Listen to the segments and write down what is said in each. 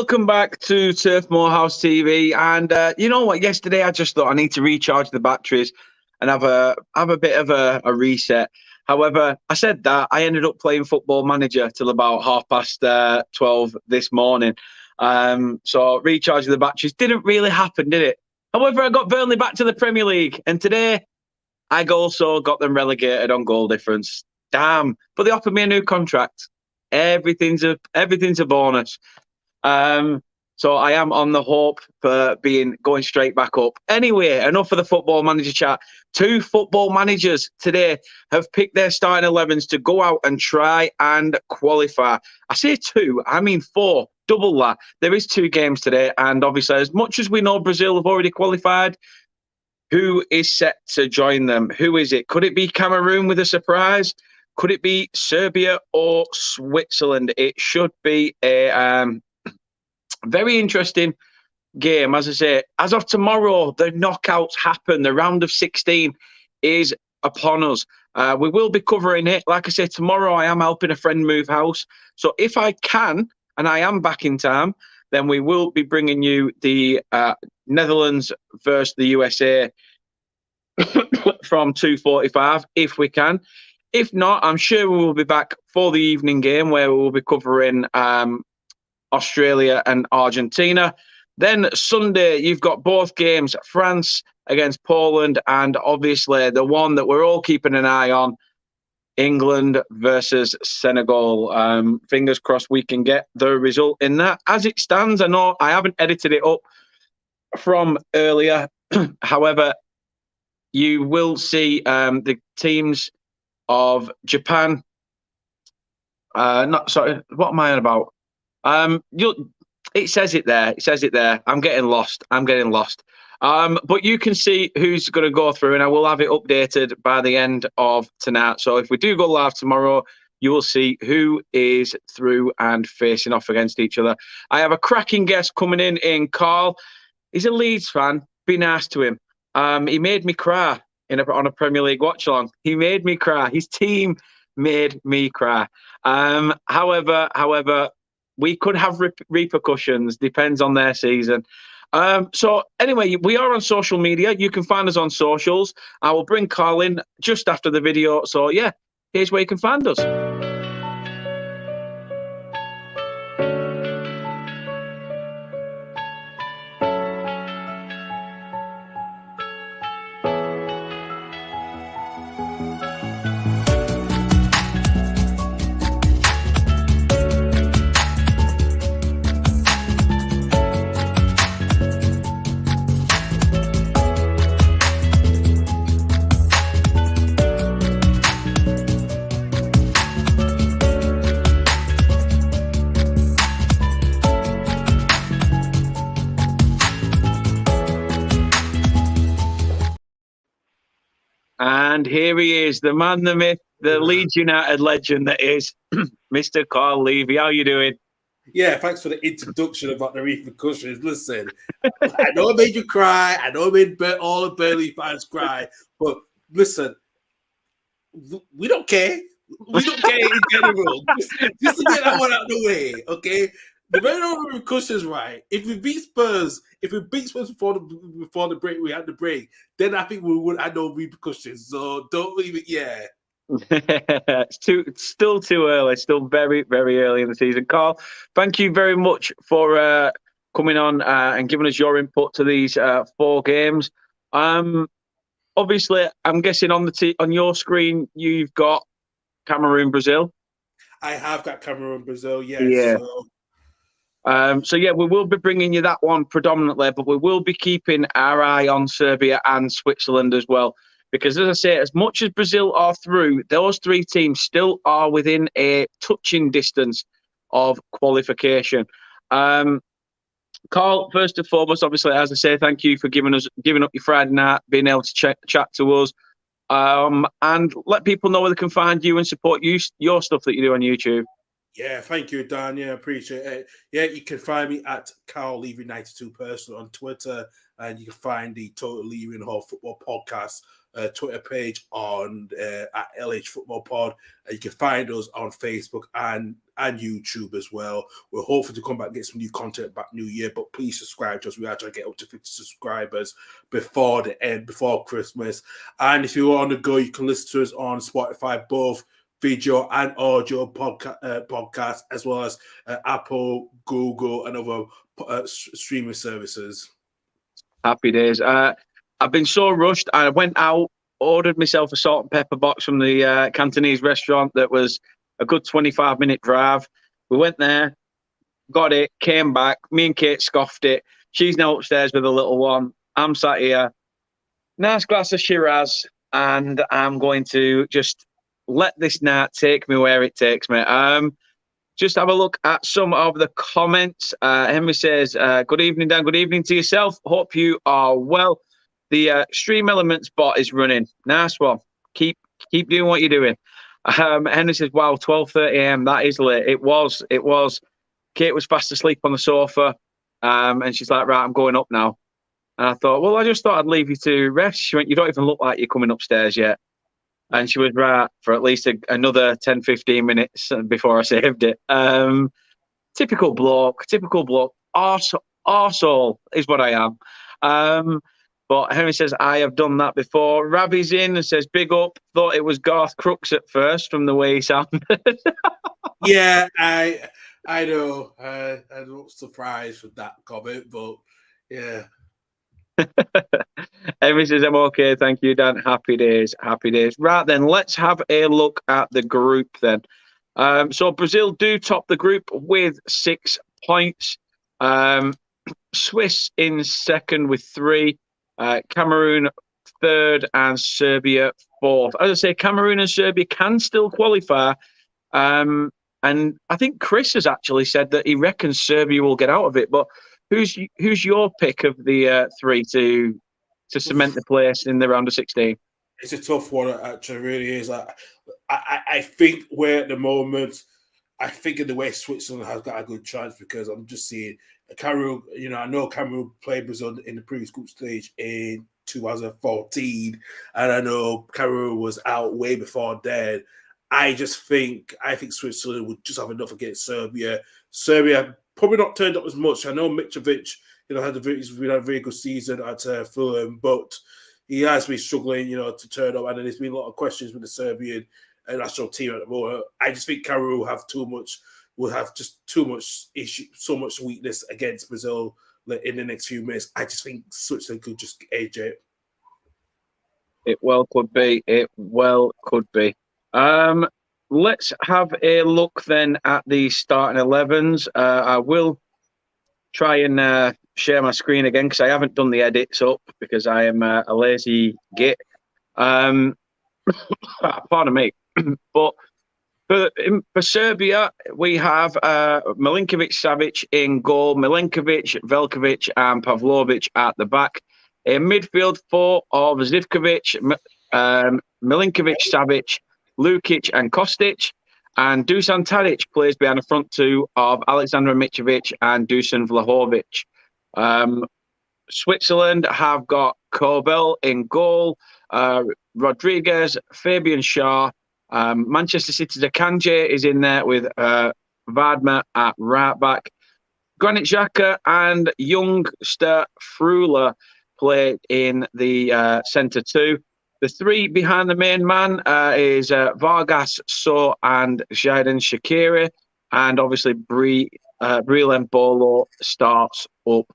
welcome back to Turf Morehouse TV. And you know what? Yesterday I just thought I need to recharge the batteries and have a bit of a reset. However, I said that I ended up playing Football Manager till about 12:30 this morning. So recharging the batteries didn't really happen, did it? However, I got Burnley back to the Premier League, and today I also got them relegated on goal difference. Damn! But they offered me a new contract. Everything's a bonus. So I am on the hope for going straight back up. Anyway, enough of the Football Manager chat. 2 football managers today have picked their starting 11s to go out and try and qualify. I say 2, I mean 4. Double that. There is 2 games today, and obviously, as much as we know Brazil have already qualified, who is set to join them? Who is it? Could it be Cameroon with a surprise? Could it be Serbia or Switzerland? It should be a very interesting game. As I say, as of tomorrow, the knockouts happen. The round of 16 is upon us. We will be covering it. Like I say, tomorrow I am helping a friend move house. So if I can, and I am back in time, then we will be bringing you the Netherlands versus the USA from 2:45 if we can. If not, I'm sure we will be back for the evening game where we will be covering Australia and Argentina. Then Sunday, you've got both games, France against Poland, and obviously the one that we're all keeping an eye on, England versus Senegal. Fingers crossed we can get the result in that. As it stands, I know I haven't edited it up from earlier. However, you will see the teams of Japan. What am I on about? It says it there. It says it there. I'm getting lost. But you can see who's going to go through, and I will have it updated by the end of tonight. So if we do go live tomorrow, you will see who is through and facing off against each other. I have a cracking guest coming in Carl. He's a Leeds fan. Be nice to him. He made me cry on a Premier League watch-along. He made me cry. His team made me cry. However, we could have repercussions. Depends on their season. So anyway, we are on social media. You can find us on socials. I will bring Carl in just after the video. So yeah, here's where you can find us. And here he is, the man, the myth, the Leeds United legend that is Mr. Carl Levy. How are you doing? Yeah, thanks for the introduction about the repercussions. Listen, I know I made you cry. I know I made all the Burnley fans cry. But listen, we don't care. We don't care in general. Just to get that one out of the way, okay? The very repercussions, right? If we beat Spurs before the break, we had the break, then I think we would have no repercussions. So don't leave it, yeah. It's still too early. Still very, very early in the season. Carl, thank you very much for coming on and giving us your input to these 4 games. Obviously, I'm guessing on your screen you've got Cameroon, Brazil. I have got Cameroon, Brazil. Yes. Yeah. So yeah, we will be bringing you that one predominantly, but we will be keeping our eye on Serbia and Switzerland as well. Because as I say, as much as Brazil are through, those 3 teams still are within a touching distance of qualification. Carl, first and foremost, obviously, as I say, thank you for giving up your Friday night, being able to chat to us, and let people know where they can find you and support your stuff that you do on YouTube. Yeah, thank you, Dan. Yeah, appreciate it. Yeah, you can find me at Carl Levy 92 person on Twitter, and you can find the Total Levy and Hall Football Podcast Twitter page on at LH Football Pod. You can find us on Facebook and YouTube as well. We're hopeful to come back and get some new content back New Year, but please subscribe to us. We are trying to get up to 50 subscribers before the end, before Christmas. And if you're on the go, you can listen to us on Spotify, both video and audio podcast, as well as Apple, Google, and other streaming services. Happy days. I've been so rushed. I went out, ordered myself a salt and pepper box from the Cantonese restaurant that was a good 25-minute drive. We went there, got it, came back. Me and Kate scoffed it. She's now upstairs with a little one. I'm sat here, nice glass of Shiraz, and I'm going to just let this night take me where it takes me. Just have a look at some of the comments. Henry says, good evening, Dan. Good evening to yourself. Hope you are well. The Stream Elements bot is running. Nice one. Keep doing what you're doing. Henry says, wow, 12:30 a.m. That is late. It was. Kate was fast asleep on the sofa. And she's like, right, I'm going up now. And I thought, well, I just thought I'd leave you to rest. She went, you don't even look like you're coming upstairs yet. And she was right for at least another 10, 15 minutes before I saved it. Typical bloke. Arsehole is what I am. But Henry says, I have done that before. Ravi's in and says, big up. Thought it was Garth Crooks at first from the way he sounded. Yeah, I know. I'm not surprised with that comment, but yeah. Henry says, I'm okay, thank you, Dan. Happy days. Right then, let's have a look at the group then. So Brazil do top the group with 6 points. Swiss in second with 3. Cameroon third and Serbia fourth. As I say, Cameroon and Serbia can still qualify. And I think Chris has actually said that he reckons Serbia will get out of it, but who's your pick of the 3 to cement the place in the round of 16? It's a tough one, it actually really is. I think we're at the moment, I think in the way Switzerland has got a good chance, because I'm just seeing Cameroon, I know Cameroon played Brazil in the previous group stage in 2014, and I know Cameroon was out way before then. I think Switzerland would just have enough against Serbia. Serbia probably not turned up as much. I know Mitrovic, had a very good season at Fulham, but he has been struggling, to turn up. And then there's been a lot of questions with the Serbian national team at the moment. I just think Cameroon will have just too much issue, so much weakness against Brazil in the next few minutes. I just think Switzerland could just edge it. It well could be. Let's have a look then at the starting 11s. I will try and share my screen again, because I haven't done the edits up because I am a lazy git. Pardon me. But for Serbia, we have Milinkovic-Savic in goal, Milinkovic, Velkovic and Pavlovic at the back. A midfield 4 of Zivkovic, Milinkovic-Savic, Lukic and Kostic. And Dusan Tadic plays behind the front 2 of Alexander Mitrovic and Dusan Vlahovic. Switzerland have got Kovel in goal, Rodriguez, Fabian Schär. Manchester City's Akanji is in there with Vadma at right back. Granit Xhaka and youngster Frula play in the centre 2. The 3 behind the main man is Vargas, So and Jadon Shaqiri. And obviously Brelem Bolo starts up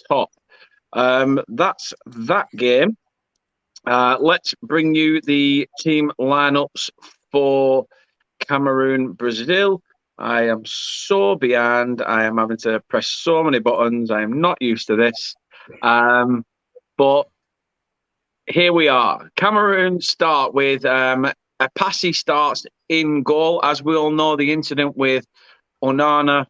top. That's that game. Let's bring you the team lineups for Cameroon, Brazil. I am so behind. I am having to press so many buttons. I am not used to this. But here we are. Cameroon start with Apassi starts in goal. As we all know, the incident with Onana,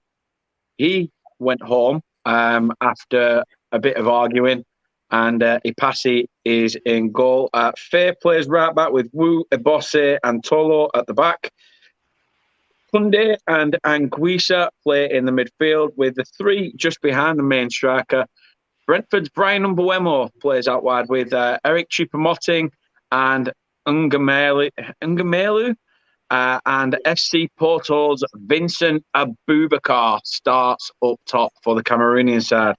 he went home after a bit of arguing, and Apassi is in goal. Fair plays right back with Wu, Ebose and Tolo at the back. Kunde and Anguissa play in the midfield, with the three just behind the main striker. Brentford's Brian Mbuemo plays out wide with Eric Choupo-Moting and Ungamelu. And FC Porto's Vincent Abubakar starts up top for the Cameroonian side.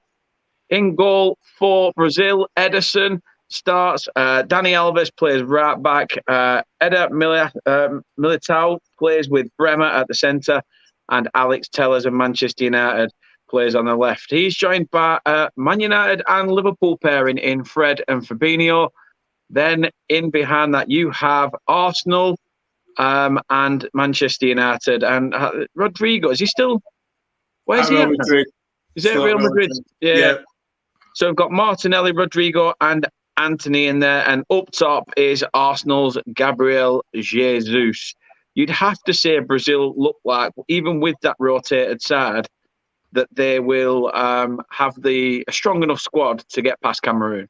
In goal for Brazil, Ederson starts. Dani Alves plays right back. Eder Militao plays with Bremer at the centre. And Alex Tellers of Manchester United plays on the left. He's joined by Man United and Liverpool pairing in Fred and Fabinho. Then in behind that, you have Arsenal and Manchester United. And Rodrigo, is he still... Where's he at? Is it Real Madrid? Yeah. So we've got Martinelli, Rodrigo, and Anthony in there. And up top is Arsenal's Gabriel Jesus. You'd have to say Brazil look like, even with that rotated side, that they will have a strong enough squad to get past Cameroon.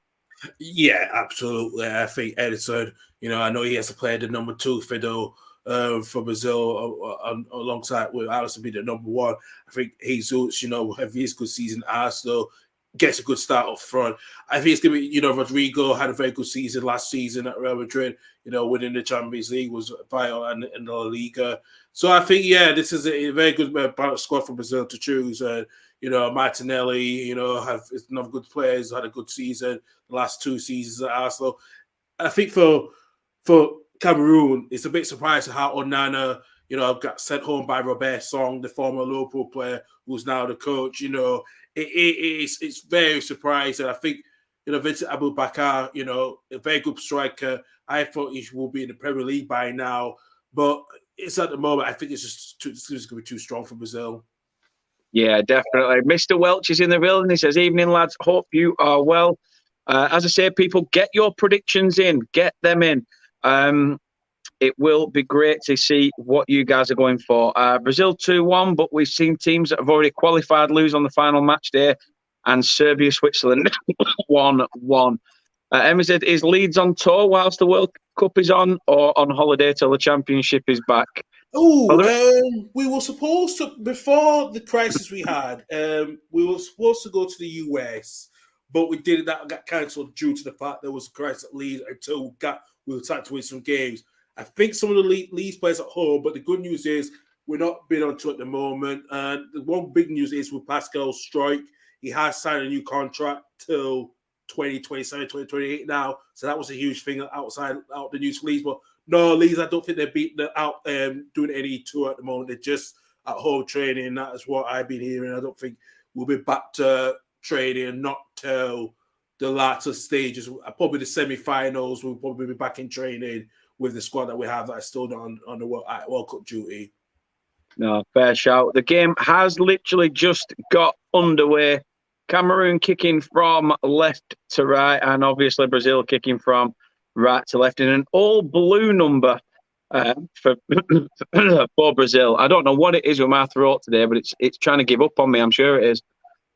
Yeah, absolutely. I think Ederson, I know he has to play the number 2 fiddle for Brazil alongside with Alisson being the number 1. I think Jesus, have his good season, Arsenal gets a good start up front. I think it's going to be, Rodrigo had a very good season last season at Real Madrid, winning the Champions League, was vital in the La Liga. So I think, this is a very good squad for Brazil to choose. Martinelli, have another good players, had a good season the last 2 seasons at Arsenal. I think for Cameroon, it's a bit surprising how Onana, got sent home by Robert Song, the former Liverpool player who's now the coach. It's very surprising. I think, Vincent Abubakar, a very good striker. I thought he would be in the Premier League by now, but it's at the moment, I think it's going to be too strong for Brazil. Yeah, definitely. Mr. Welch is in the building. He says, "Evening, lads. Hope you are well." As I say, people, get your predictions in. Get them in. It will be great to see what you guys are going for. Brazil 2-1, but we've seen teams that have already qualified lose on the final match day, and Serbia, Switzerland 1-1. Emma said, is Leeds on tour whilst the World Cup is on, or on holiday till the Championship is back? We were supposed to, before the crisis we had, we were supposed to go to the US, but that got cancelled due to the fact there was a crisis at Leeds until we were starting to win some games. I think some of the Leeds players at home, but the good news is we're not been on to at the moment. And the one big news is with Pascal Struijk, he has signed a new contract till 2027, 2028 now. So that was a huge thing out the news for Leeds. But no, Leeds, I don't think they're out doing any tour at the moment. They're just at home training. That is what I've been hearing. I don't think we'll be back to training, not till the latter stages. Probably the semi-finals, we'll probably be back in training with the squad that we have that is still not on the World Cup duty. No, fair shout. The game has literally just got underway. Cameroon kicking from left to right, and obviously Brazil kicking from right to left in an all-blue number for Brazil. I don't know what it is with my throat today, but it's trying to give up on me. I'm sure it is.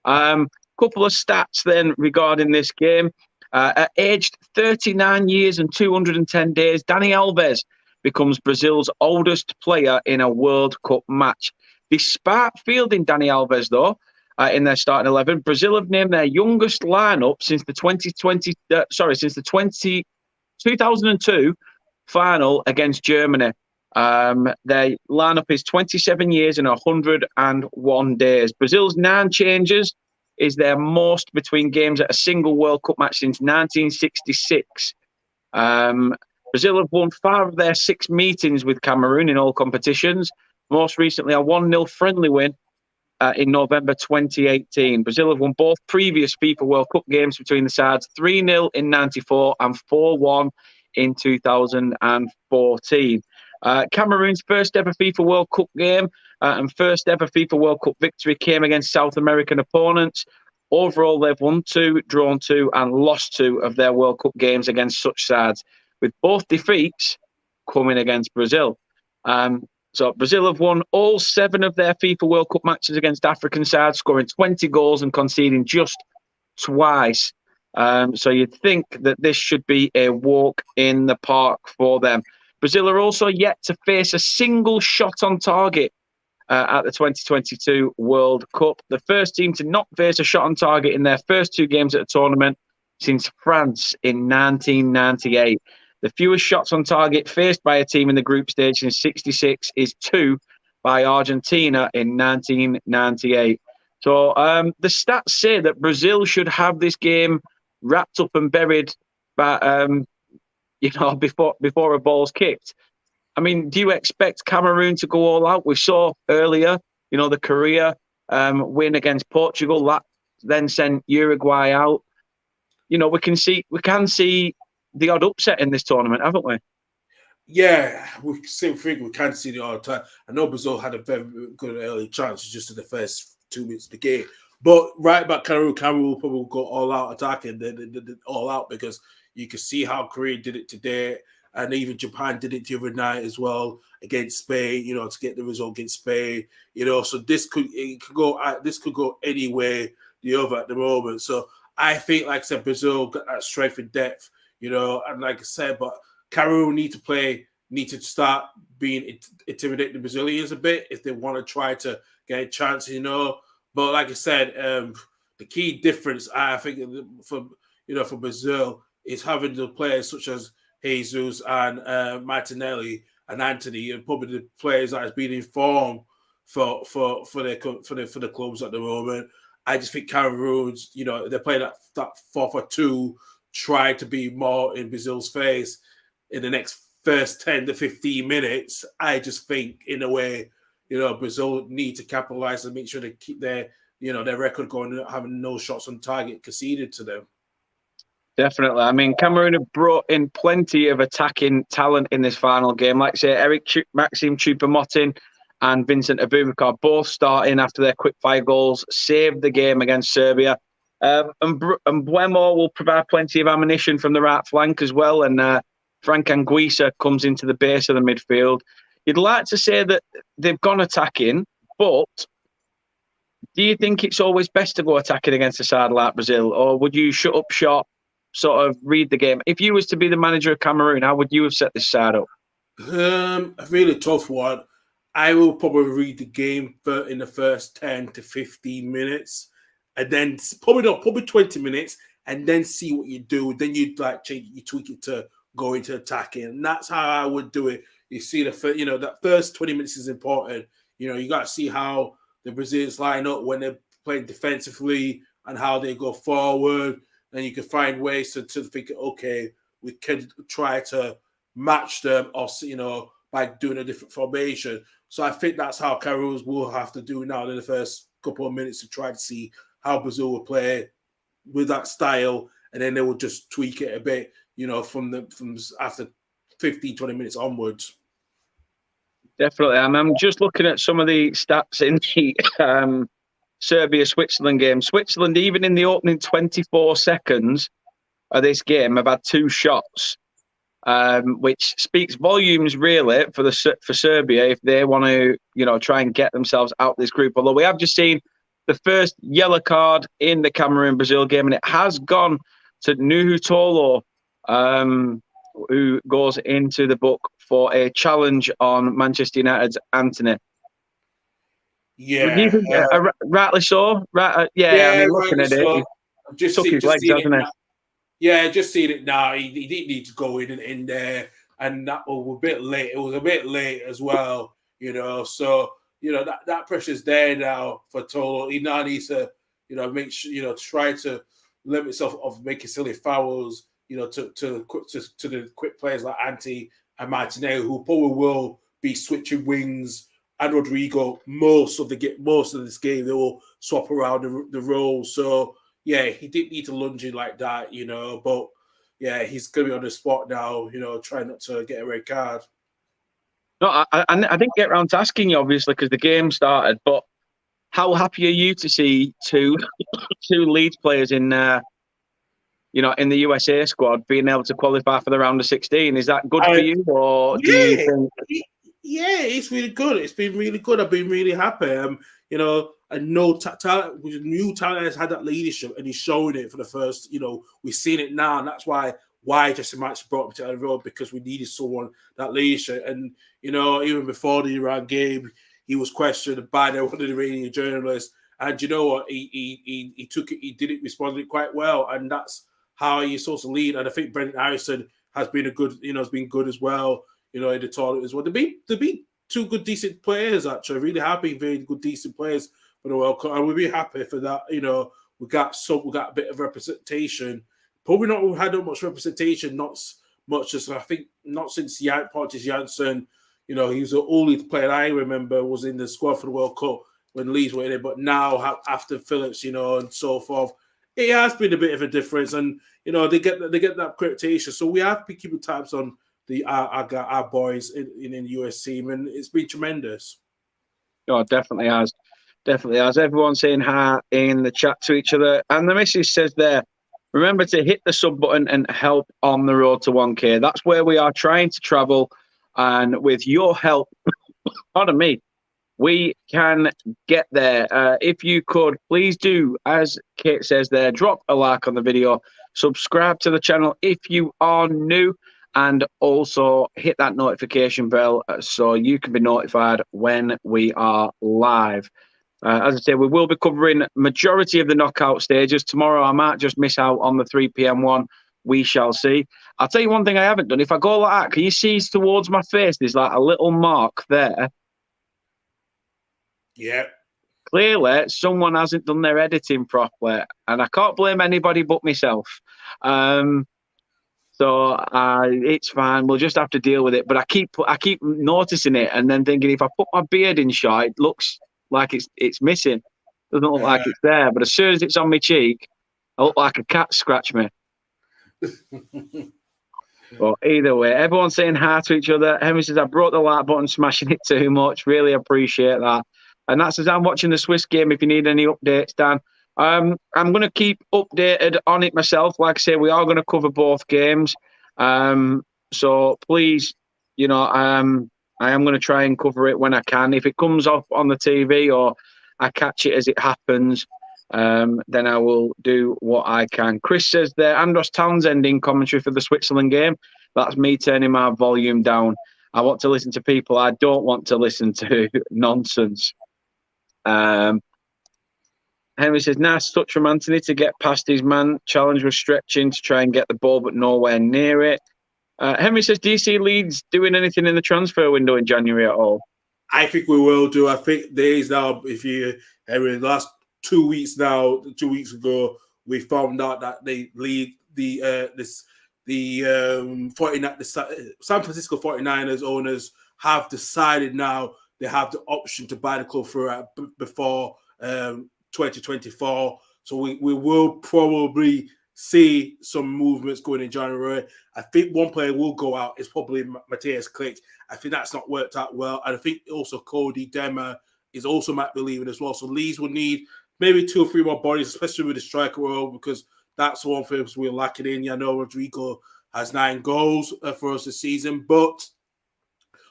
Couple of stats then regarding this game. At aged 39 years and 210 days, Dani Alves becomes Brazil's oldest player in a World Cup match. Despite fielding Dani Alves, though, in their starting 11, Brazil have named their youngest lineup since the 2002 final against Germany. Their lineup is 27 years and 101 days. Brazil's 9 changes is their most between games at a single World Cup match since 1966. Brazil have won 5 of their 6 meetings with Cameroon in all competitions. Most recently, a 1-0 friendly win in November 2018. Brazil have won both previous FIFA World Cup games between the sides, 3-0 in 94 and 4-1 in 2014. Cameroon's first ever FIFA World Cup game and first ever FIFA World Cup victory came against South American opponents. Overall, they've won 2, drawn 2, and lost 2 of their World Cup games against such sides, with both defeats coming against Brazil. So Brazil have won all 7 of their FIFA World Cup matches against African sides, scoring 20 goals and conceding just twice. So you'd think that this should be a walk in the park for them. Brazil are also yet to face a single shot on target at the 2022 World Cup. The first team to not face a shot on target in their first 2 games at the tournament since France in 1998. The fewest shots on target faced by a team in the group stage in 66 is 2 by Argentina in 1998. So the stats say that Brazil should have this game wrapped up and buried by, before a ball's kicked. I mean, do you expect Cameroon to go all out? We saw earlier, the Korea win against Portugal. That then sent Uruguay out. We can see the odd upset in this tournament, haven't we? Yeah, we same thing. We can see the odd time. I know Brazil had a very good early chance just in the first 2 minutes of the game. But right back, Cameroon will probably go all out attacking, they all out, because you can see how Korea did it today. And even Japan did it the other night as well against Spain, to get the result against Spain. So this could go any way the other at the moment. So I think, like I said, Brazil got that strength and depth, and like I said, but Cameroon need to start being intimidating the Brazilians a bit if they want to try to get a chance, But like I said, the key difference I think for Brazil is having the players such as Jesus and Martinelli and Anthony, and probably the players that has been in form for the clubs at the moment. I just think Cameroon's, they're playing that 4-4-2, try to be more in Brazil's face in the next first 10 to 15 minutes. I just think, in a way, Brazil need to capitalize and make sure they keep their record going, having no shots on target conceded to them. Definitely. I mean, Cameroon have brought in plenty of attacking talent in this final game. Like I say, Maxime Choupo-Moting and Vincent Abubakar both starting after their quick-fire goals, saved the game against Serbia. And Buemo will provide plenty of ammunition from the right flank as well. And Frank Anguissa comes into the base of the midfield. You'd like to say that they've gone attacking, but do you think it's always best to go attacking against a side like Brazil, or would you shut up shop, sort of read the game? If you was to be the manager of Cameroon, how would you have set this side up? A really tough one. I will probably read the game in the first 10 to 15 minutes, and then probably 20 minutes, and then see what you do. Then you tweak it to go into attacking, and that's how I would do it. You see that first 20 minutes is important. You got to see how the Brazilians line up when they're playing defensively and how they go forward. Then you can find ways to think, okay, we can try to match them, or by doing a different formation. So I think that's how Cameroon will have to do now in the first couple of minutes to try to see how Brazil will play with that style, and then they will just tweak it a bit, from after 15, 20 minutes onwards. Definitely. I'm just looking at some of the stats in the Serbia-Switzerland game. Switzerland, even in the opening 24 seconds of this game, have had 2 shots, which speaks volumes, really, for Serbia if they want to, try and get themselves out of this group. Although we have just seen the first yellow card in the Cameroon-Brazil game, and it has gone to Nuhu Tolo, who goes into the book for a challenge on Manchester United's Anthony. Yeah, rightly so. Right, I mean, looking at it, he took his legs, hasn't he? Yeah, just seeing it now. He didn't need to go in there, and that was a bit late. It was a bit late as well, So that pressure's there now for Tolo. He now needs to, make sure, try to limit himself of making silly fouls, to the quick players like Ante and Martinelli, who probably will be switching wings, and Rodrigo most of this game. They will swap around the roles. So yeah, he didn't need to lunge in like that, But yeah, he's going to be on the spot now, trying not to get a red card. No, I didn't get around to asking you, obviously, because the game started. But how happy are you to see two Leeds players in in the USA squad being able to qualify for the round of 16? Is that good for you, or do you think? Yeah, it's really good. It's been really good. I've been really happy. I know talent, new talent has had that leadership, and he's showing it for the first. We've seen it now, and that's why Jesse March brought him to the road, because we needed someone that leadership. And even before the Iran game, he was questioned by one of the Iranian journalists. And you know what? He took it, he did it, responded quite well. And that's how you're supposed to lead. And I think Brendan Harrison has been has been good as well, in the tournament as well. They've been two good, decent players, actually. Really happy, very good, decent players for the World Cup. And we'll be happy for that. We got a bit of representation. Probably not had that much representation, not much as I think, not since Pontus Jansson. He was the only player I remember was in the squad for the World Cup when Leeds were in it. But now, after Phillips, and so forth, it has been a bit of a difference. And, they get that accreditation. So we have been keeping tabs on our boys in the US team, and it's been tremendous. Oh, it definitely has. Definitely has. Everyone's saying hi in the chat to each other. And the message says there, remember to hit the sub button and help on the road to 1K. That's where we are trying to travel. And with your help, pardon me, we can get there. If you could, please do, as Kate says there, drop a like on the video, subscribe to the channel if you are new, and also hit that notification bell so you can be notified when we are live. As I say, we will be covering majority of the knockout stages. Tomorrow I might just miss out on the 3 p.m. one. We shall see. I'll tell you one thing I haven't done. If I go like that, can you see towards my face? There's like a little mark there. Yeah. Clearly, someone hasn't done their editing properly, and I can't blame anybody but myself. So it's fine. We'll just have to deal with it. But I keep noticing it, and then thinking if I put my beard in shot, it looks like it's missing. Doesn't look like it's there. But as soon as it's on my cheek, I look like a cat scratched me. But either way, everyone's saying hi to each other. Henry says, I broke the like button, smashing it too much. Really appreciate that. And that says, I'm watching the Swiss game if you need any updates, Dan. I'm going to keep updated on it myself. Like I say, we are going to cover both games. So please, I am going to try and cover it when I can. If it comes off on the TV or I catch it as it happens, then I will do what I can. Chris says there, Andros Townsend in commentary for the Switzerland game. That's me turning my volume down. I want to listen to people. I don't want to listen to nonsense. Henry says, nice touch from Anthony to get past his man. Challenge was stretching to try and get the ball, but nowhere near it. Henry says, do you see Leeds doing anything in the transfer window in January at all? I think we will do. I think there is now, Henry, the last 2 weeks now, 2 weeks ago, we found out that they lead the San Francisco 49ers owners have decided now they have the option to buy the club for before 2024. So we will probably see some movements going in January. I think one player will go out. It's probably Matthias Klick. I think that's not worked out well. And I think also Cody Demmer is also might be leaving as well. So Leeds will need maybe 2 or 3 more bodies, especially with the striker role, because that's one thing we're lacking in. Rodrigo has 9 goals for us this season, but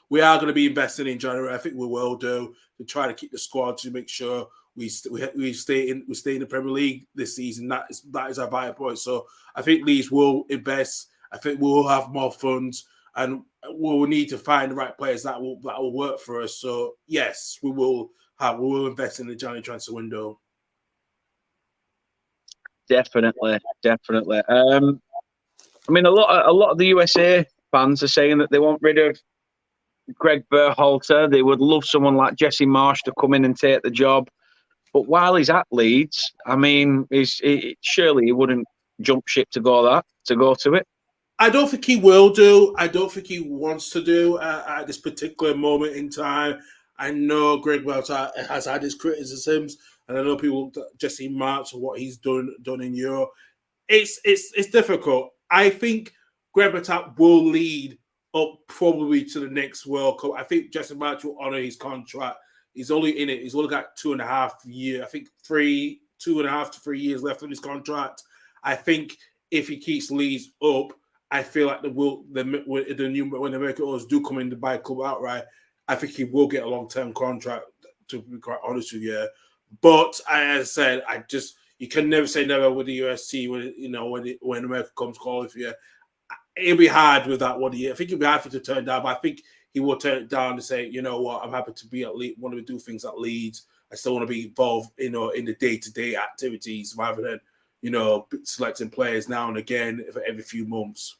we are going to be investing in January. I think we will do to try to keep the squad to make sure we stay in the Premier League this season. That is our vital point. So I think Leeds will invest. I think we will have more funds, and we'll need to find the right players that will work for us. So yes, we will invest in the January transfer window. Definitely. I mean, a lot of the USA fans are saying that they want rid of Greg Berhalter. They would love someone like Jesse Marsh to come in and take the job. But while he's at Leeds, I mean, surely he wouldn't jump ship to go to it. I don't think he will do. I don't think he wants to do at this particular moment in time. I know Greg Berhalter has had his criticisms, and I know people, Jesse Marsh, and what he's done in Europe. It's difficult. I think Greg Berhalter will lead up probably to the next World Cup. I think Jesse Marsh will honour his contract. He's only in it. He's only got 2.5 years. I think 2.5 to 3 years left on his contract. I think if he keeps Leeds up, I feel like when the American owners do come in to buy a club outright, I think he will get a long-term contract, to be quite honest with you. But as I said, you can never say never with the USC when America comes calling for you. It'll be hard with that one year. I think it'll be hard for it to turn down, but I think he will turn it down and say, you know what, I'm happy to be at Leeds, want to do things at Leeds. I still want to be involved, in the day-to-day activities rather than, selecting players now and again for every few months.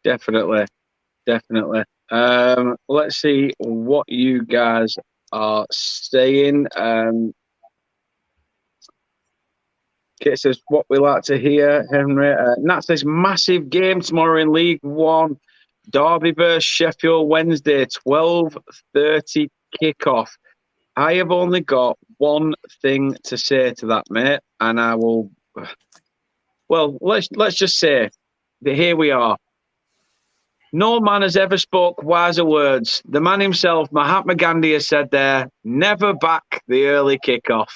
Definitely. Let's see what you guys are saying. Kit says, what we like to hear, Henry. Nat says, massive game tomorrow in League One. Derby versus Sheffield Wednesday, 12:30 kickoff. I have only got one thing to say to that, mate, and I will. Well, let's just say that here we are. No man has ever spoke wiser words. The man himself, Mahatma Gandhi, has said there, never back the early kickoff.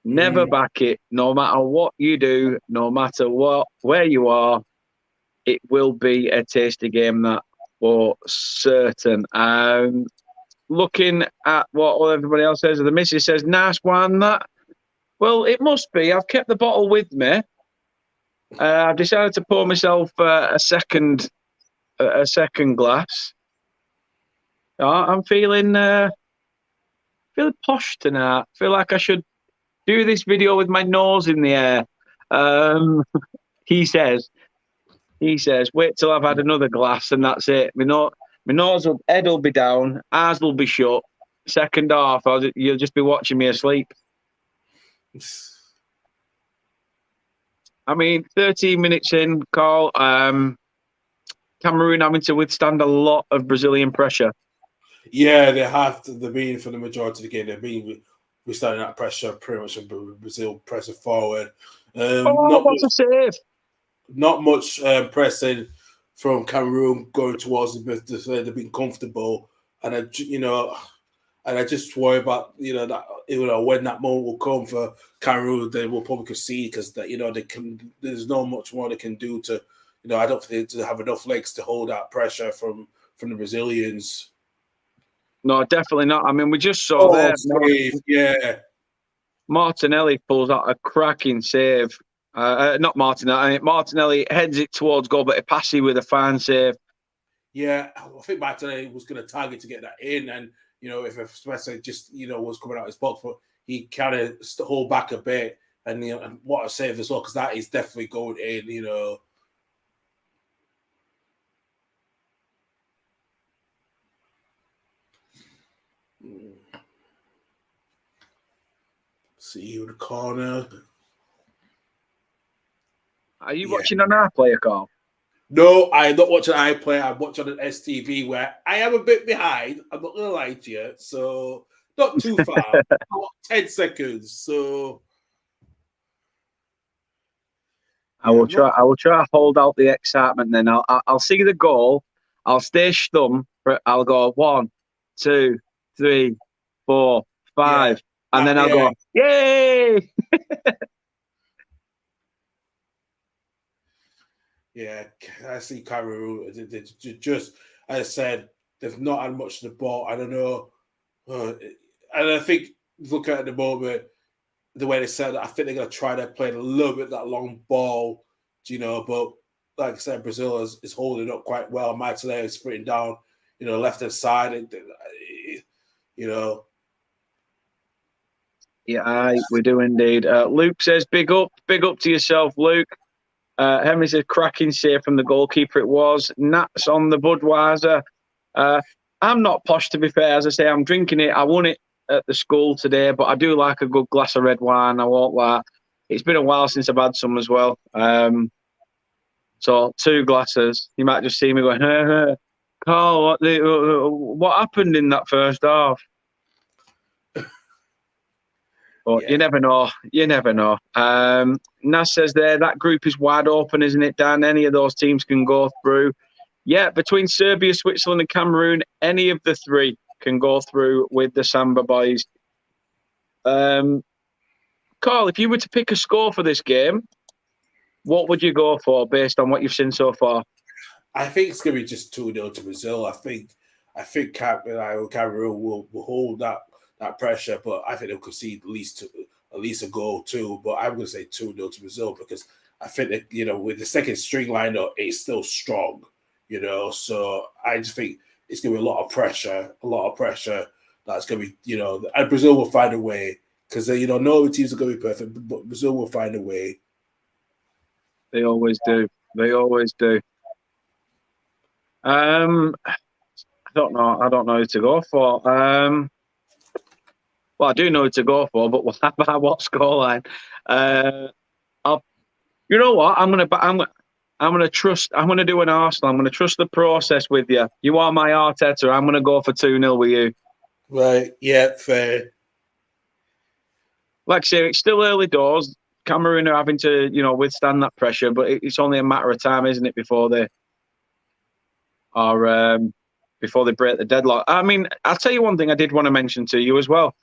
Never back it, no matter what you do, no matter where you are. It will be a tasty game, that for certain. Looking at what everybody else says, the missus says, nice one, that. Well, it must be. I've kept the bottle with me. I've decided to pour myself a second glass. I'm feeling posh tonight. I feel like I should do this video with my nose in the air. He says, wait till I've had another glass and that's it. Head will be down, eyes will be shut. Second half, you'll just be watching me asleep. I mean, 13 minutes in, Carl. Cameroon having to withstand a lot of Brazilian pressure. Yeah, they have to. They've been for the majority of the game. They've been withstanding that pressure pretty much. Brazil pressing forward. What's a save? Not much pressing from Cameroon going towards the they've been comfortable, and I just worry about that when that moment will come for Cameroon, they will probably concede because there's not much more they can do to I don't think they have enough legs to hold that pressure from the Brazilians. No, definitely not. I mean, we just saw there. Yeah. Martinelli pulls out a cracking save. Not Martinelli. Martinelli heads it towards goal, but Ipassi with a fine save. Yeah, I think Martinelli was going to target to get that in, and if Spencer just was coming out his box, but he kind of hold back a bit, and and what a save as well, because that is definitely going in. See you in the corner. Are you watching on our player, Carl? No, I'm not watching iPlayer. I'm watching on an STV where I am a bit behind. I'm not going to lie to you. So, not too far. 10 seconds. So, I will try to hold out the excitement then. I'll see the goal. I'll stay stum. I'll go 1, 2, 3, 4, 5. Yeah. And then I'll go, yay! Yeah, I see Cameroon. They just, as I said, they've not had much of the ball. I don't know. And I think, look at the moment, the way they said, I think they're going to try to play a little bit that long ball, but like I said, Brazil is holding up quite well. Martinelli is sprinting down, left-hand side, Yeah, we do indeed. Luke says, big up to yourself, Luke. Henry says, cracking save from the goalkeeper it was. Nats on the Budweiser. I'm not posh, to be fair. As I say, I'm drinking it. I won it at the school today, but I do like a good glass of red wine. I won't lie. It's been a while since I've had some as well. So 2 glasses. You might just see me going, Carl, what happened in that first half? But you never know. Nas says there, that group is wide open, isn't it, Dan? Any of those teams can go through. Yeah, between Serbia, Switzerland and Cameroon, any of the 3 can go through with the Samba boys. Carl, if you were to pick a score for this game, what would you go for based on what you've seen so far? I think it's going to be just 2-0 to Brazil. I think Cameroon will hold that pressure, but I think they'll concede at least a goal too. But I'm going to say 2-0 to Brazil because I think that with the second string lineup, it's still strong. So I just think it's going to be a lot of pressure. That's going to be, and Brazil will find a way because, no other teams are going to be perfect, but Brazil will find a way. They always do. I don't know who to go for. Well, I do know who to go for, but by what scoreline? You know what? I'm gonna trust. I'm gonna do an Arsenal. I'm gonna trust the process with you. You are my Arteta. I'm gonna go for 2-0 with you. Right? Yeah, fair. Like I say, it's still early doors. Cameroon are having to, withstand that pressure, but it's only a matter of time, isn't it, before they break the deadlock. I mean, I'll tell you one thing I did want to mention to you as well.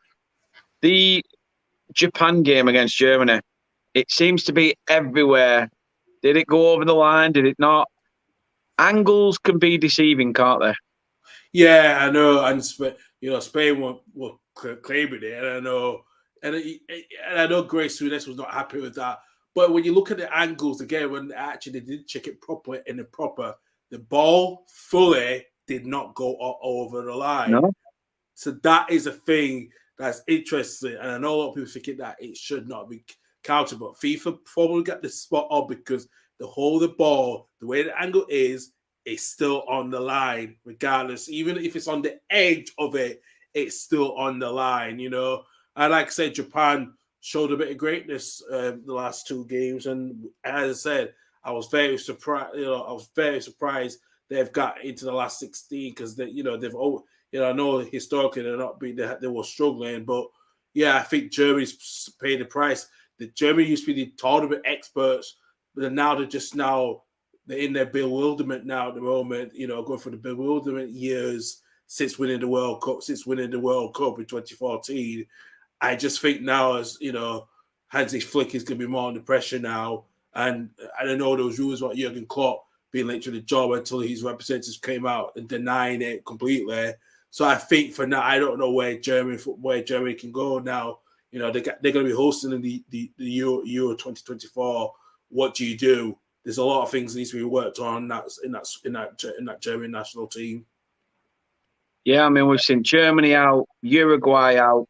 The Japan game against Germany, it seems to be everywhere. Did it go over the line? Did it not? Angles can be deceiving, can't they? Yeah, I know. And Spain will claim it, and I know, and I know Grace Souness was not happy with that. But when you look at the angles again, when actually they did check it properly the ball fully did not go over the line. No. So that is a thing that's interesting, and I know a lot of people thinking that it should not be counted, but FIFA probably got this spot on because the whole of the ball, the way the angle is still on the line, regardless. Even if it's on the edge of it, it's still on the line, And like I said, Japan showed a bit of greatness the last two games, and as I said, I was very surprised they've got into the last 16 because they've I know historically they were struggling, but yeah, I think Germany's paid the price. The Germany used to be the tournament experts, but now they're in their bewilderment now at the moment, going through the bewilderment years since winning the World Cup in 2014. I just think now, as Hansi Flick is going to be more under pressure now, and I don't know those rules about Jurgen Klopp being late to the job until his representatives came out and denying it completely. So I think for now, I don't know where Germany can go now. They're going to be hosting in the Euro 2024. What do you do? There's a lot of things that needs to be worked on in that German national team. Yeah, I mean, we've seen Germany out, Uruguay out,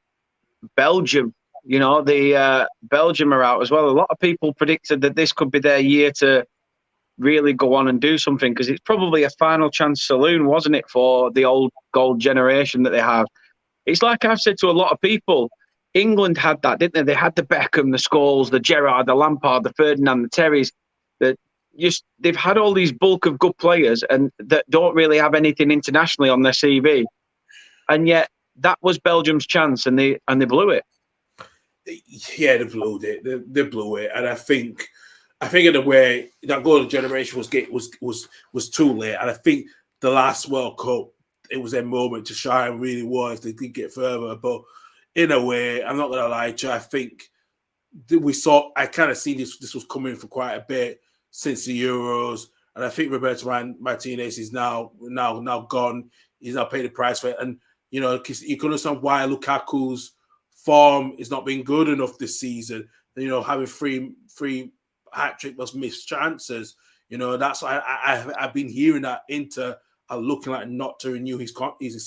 Belgium. The Belgium are out as well. A lot of people predicted that this could be their year to really go on and do something because it's probably a final chance saloon, wasn't it, for the old gold generation that they have. It's like I've said to a lot of people, England had that, didn't they? They had the Beckham, the Scholes, the Gerrard, the Lampard, the Ferdinand, the Terrys. They've had all these bulk of good players and that don't really have anything internationally on their CV. And yet that was Belgium's chance and they blew it. Yeah, they blew it. They blew it. And I think in a way that golden generation was too late. And I think the last World Cup, it was their moment to shine, really was. They did get further. But in a way, I'm not going to lie to you, I think I kind of seen this was coming for quite a bit since the Euros. And I think Roberto Martinez is now gone. He's now paid the price for it. And, you can understand why Lukaku's form is not being good enough this season. Having three hat-trick plus missed chances. That's why I've been hearing that Inter are looking like not to renew his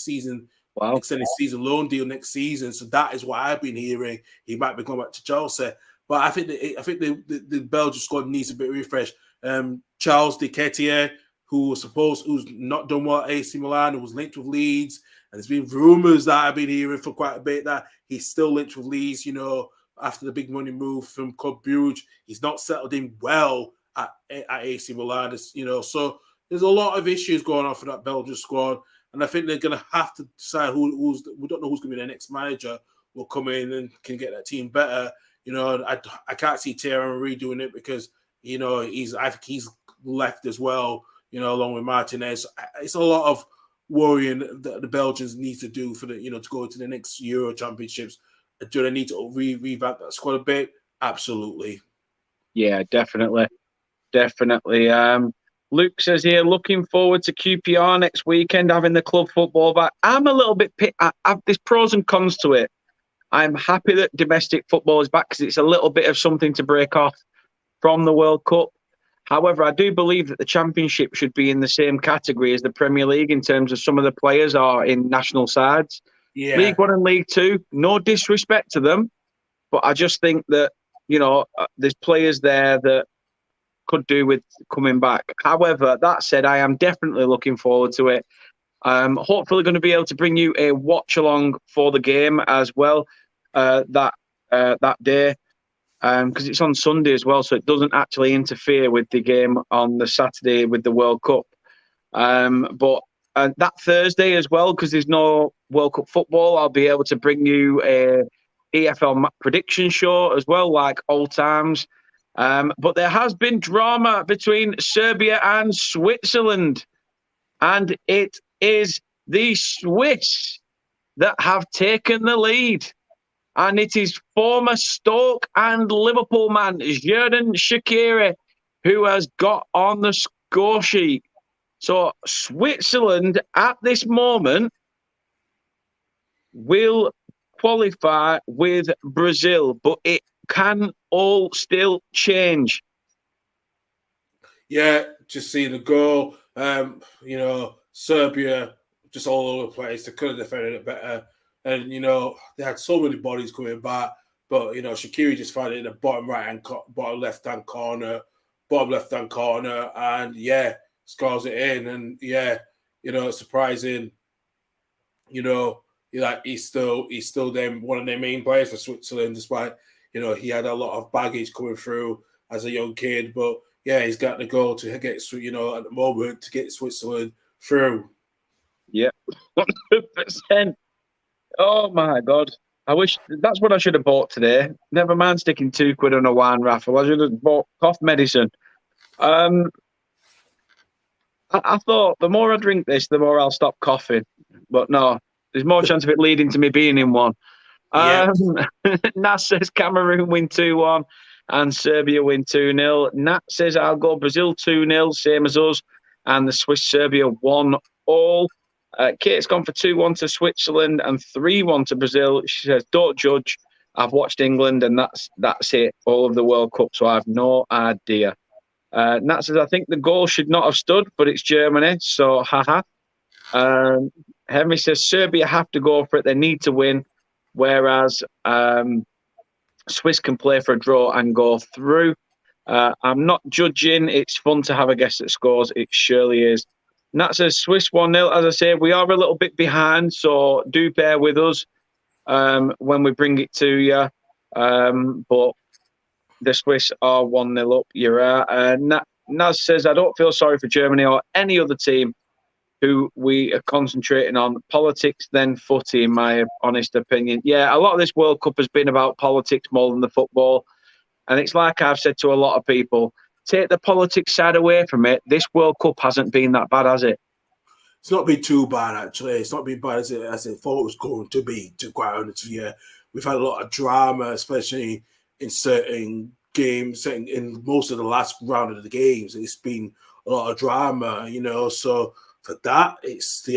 season, extended season loan deal next season. So that is what I've been hearing. He might be going back to Chelsea. But I think the Belgian squad needs a bit of refresh. Charles de Ketelaere, who's not done well at AC Milan, who was linked with Leeds. And there's been rumours that I've been hearing for quite a bit that he's still linked with Leeds, after the big money move from Club Brugge. He's not settled in well at AC Milan, so there's a lot of issues going on for that Belgian squad. And I think they're going to have to decide we don't know who's going to be their next manager, will come in and can get that team better. I can't see Thierry Henry doing it because, I think he's left as well, along with Martinez. It's a lot of worrying that the Belgians need to do for to go to the next Euro Championships. Do they need to revamp that squad a bit? Absolutely. Yeah, definitely. Luke says here, looking forward to QPR next weekend, having the club football back. I'm a little bit there's pros and cons to it. I'm happy that domestic football is back because it's a little bit of something to break off from the World Cup. However, I do believe that the Championship should be in the same category as the Premier League in terms of some of the players are in national sides. Yeah. League One and League Two, no disrespect to them, but I just think that, there's players there that could do with coming back. However, that said, I am definitely looking forward to it. Hopefully going to be able to bring you a watch along for the game as well that day. Because it's on Sunday as well, so it doesn't actually interfere with the game on the Saturday with the World Cup. But that Thursday as well, because there's no World Cup football, I'll be able to bring you a EFL prediction show as well, like old times. But there has been drama between Serbia and Switzerland, and it is the Swiss that have taken the lead. And it is former Stoke and Liverpool man, Xherdan Shaqiri, who has got on the score sheet. So Switzerland, at this moment, will qualify with Brazil, but it can all still change. Yeah, just seeing the goal. Serbia just all over the place. They could have defended it better. And, they had so many bodies coming back. But, Shaqiri just found it in the bottom left-hand corner. And, scores it in. And, it's surprising. He's still them one of their main players for Switzerland, despite, he had a lot of baggage coming through as a young kid. But, he's got the goal to get, at the moment, to get Switzerland through. Yeah, 100%. Oh my God. I wish that's what I should have bought today. Never mind sticking £2 on a wine raffle. I should have bought cough medicine. I thought the more I drink this, the more I'll stop coughing. But no, there's more chance of it leading to me being in one. Nat says Cameroon win 2-1 and Serbia win 2-0. Nat says I'll go Brazil 2-0, same as us, and the Swiss-Serbia 1-all. Kate's gone for 2-1 to Switzerland and 3-1 to Brazil. She says, don't judge. I've watched England and that's it. All of the World Cup, so I have no idea. Nat says, I think the goal should not have stood, but it's Germany, so haha. Henry says, Serbia have to go for it. They need to win, whereas Swiss can play for a draw and go through. I'm not judging. It's fun to have a guess at scores. It surely is. Nat says Swiss 1-0. As I say, we are a little bit behind, so do bear with us when we bring it to you. But the Swiss are 1-0 up. You're right. Naz says, I don't feel sorry for Germany or any other team who we are concentrating on. Politics, then footy, in my honest opinion. Yeah, a lot of this World Cup has been about politics more than the football. And it's like I've said to a lot of people, take the politics side away from it. This World Cup hasn't been that bad, has it? It's not been too bad, actually. It's not been bad as it thought it was going to be, to quite honest with you. We've had a lot of drama, especially in certain games, in most of the last round of the games. It's been a lot of drama, so for that, it's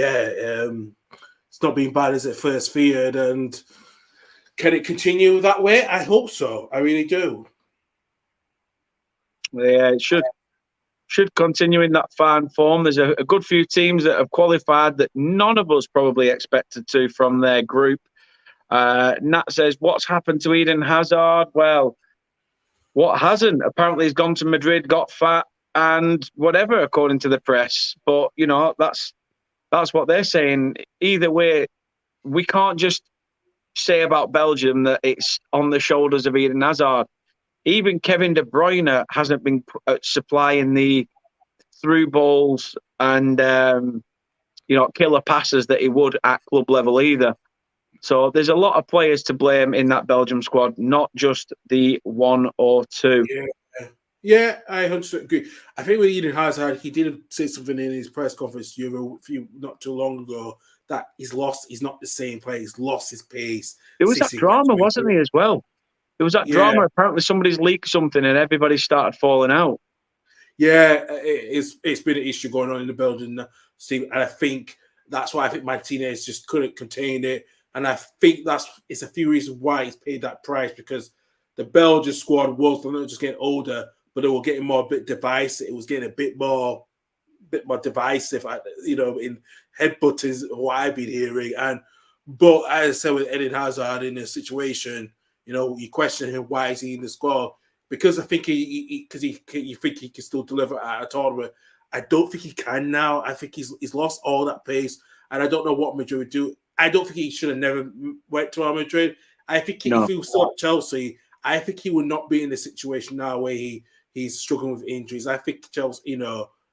not been bad as it first feared. And can it continue that way? I hope so. I really do. Yeah, it should continue in that fine form. There's a good few teams that have qualified that none of us probably expected to from their group. Nat says, what's happened to Eden Hazard? Well, what hasn't? Apparently he's gone to Madrid, got fat and whatever, according to the press. But, that's what they're saying. Either way, we can't just say about Belgium that it's on the shoulders of Eden Hazard. Even Kevin De Bruyne hasn't been supplying the through balls and, killer passes that he would at club level either. So there's a lot of players to blame in that Belgium squad, not just the one or two. Yeah, I 100% agree. I think with Eden Hazard, he did say something in his press conference not too long ago that he's not the same player. He's lost his pace. There was that drama, wasn't he, as well? There was that drama. Apparently somebody's leaked something and everybody started falling out. Yeah, it's been an issue going on in the building, Steve. And I think that's why I think Martinez just couldn't contain it. And I think it's a few reasons why he's paid that price, because the Belgian squad was not just getting older, but they were getting more a bit divisive. It was getting a bit more divisive, in headbutting is what I've been hearing. But as I said with Eden Hazard in a situation, you question him, why is he in the squad? Because I think you think he can still deliver at a tournament. I don't think he can now. I think he's lost all that pace, and I don't know what Madrid would do. I don't think he should have never went to Real Madrid. I think if he was still at Chelsea, I think he would not be in the situation now where he's struggling with injuries. I think Chelsea, and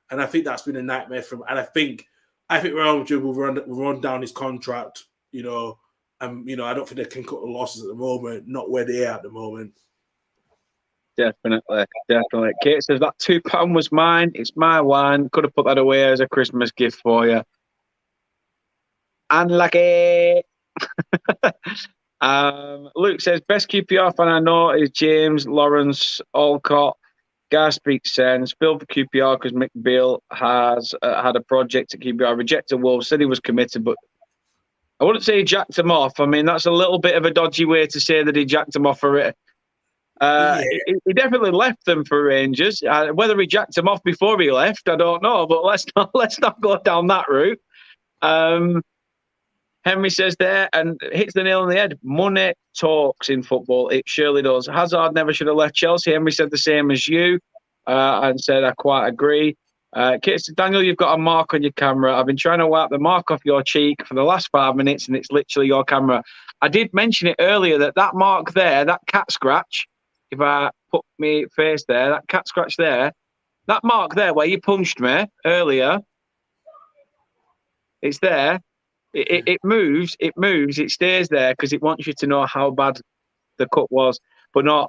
I think that's been a nightmare for him. And I think Real Madrid will run down his contract, and I don't think they can cut the losses at the moment, not where they are at the moment. Definitely. Kate says that £2 was mine. It's my wine. Could have put that away as a Christmas gift for you. Unlucky. Luke says best QPR fan I know is James Lawrence Alcott. Guy speaks sense. Bill for QPR because Mick Beale has had a project at QPR. Rejected Wolves. Said he was committed, but I wouldn't say he jacked him off. I mean, that's a little bit of a dodgy way to say that he jacked him off for it. He definitely left them for Rangers. Whether he jacked him off before he left, I don't know. But let's not go down that route. Henry says there and hits the nail on the head. Money talks in football. It surely does. Hazard never should have left Chelsea. Henry said the same as you and said I quite agree. Kit said, Daniel, you've got a mark on your camera. I've been trying to wipe the mark off your cheek for the last 5 minutes and it's literally your camera. I did mention it earlier that mark there, that cat scratch, if I put my face there, that cat scratch there, that mark there where you punched me earlier, it's there. It moves, it stays there because it wants you to know how bad the cut was. But not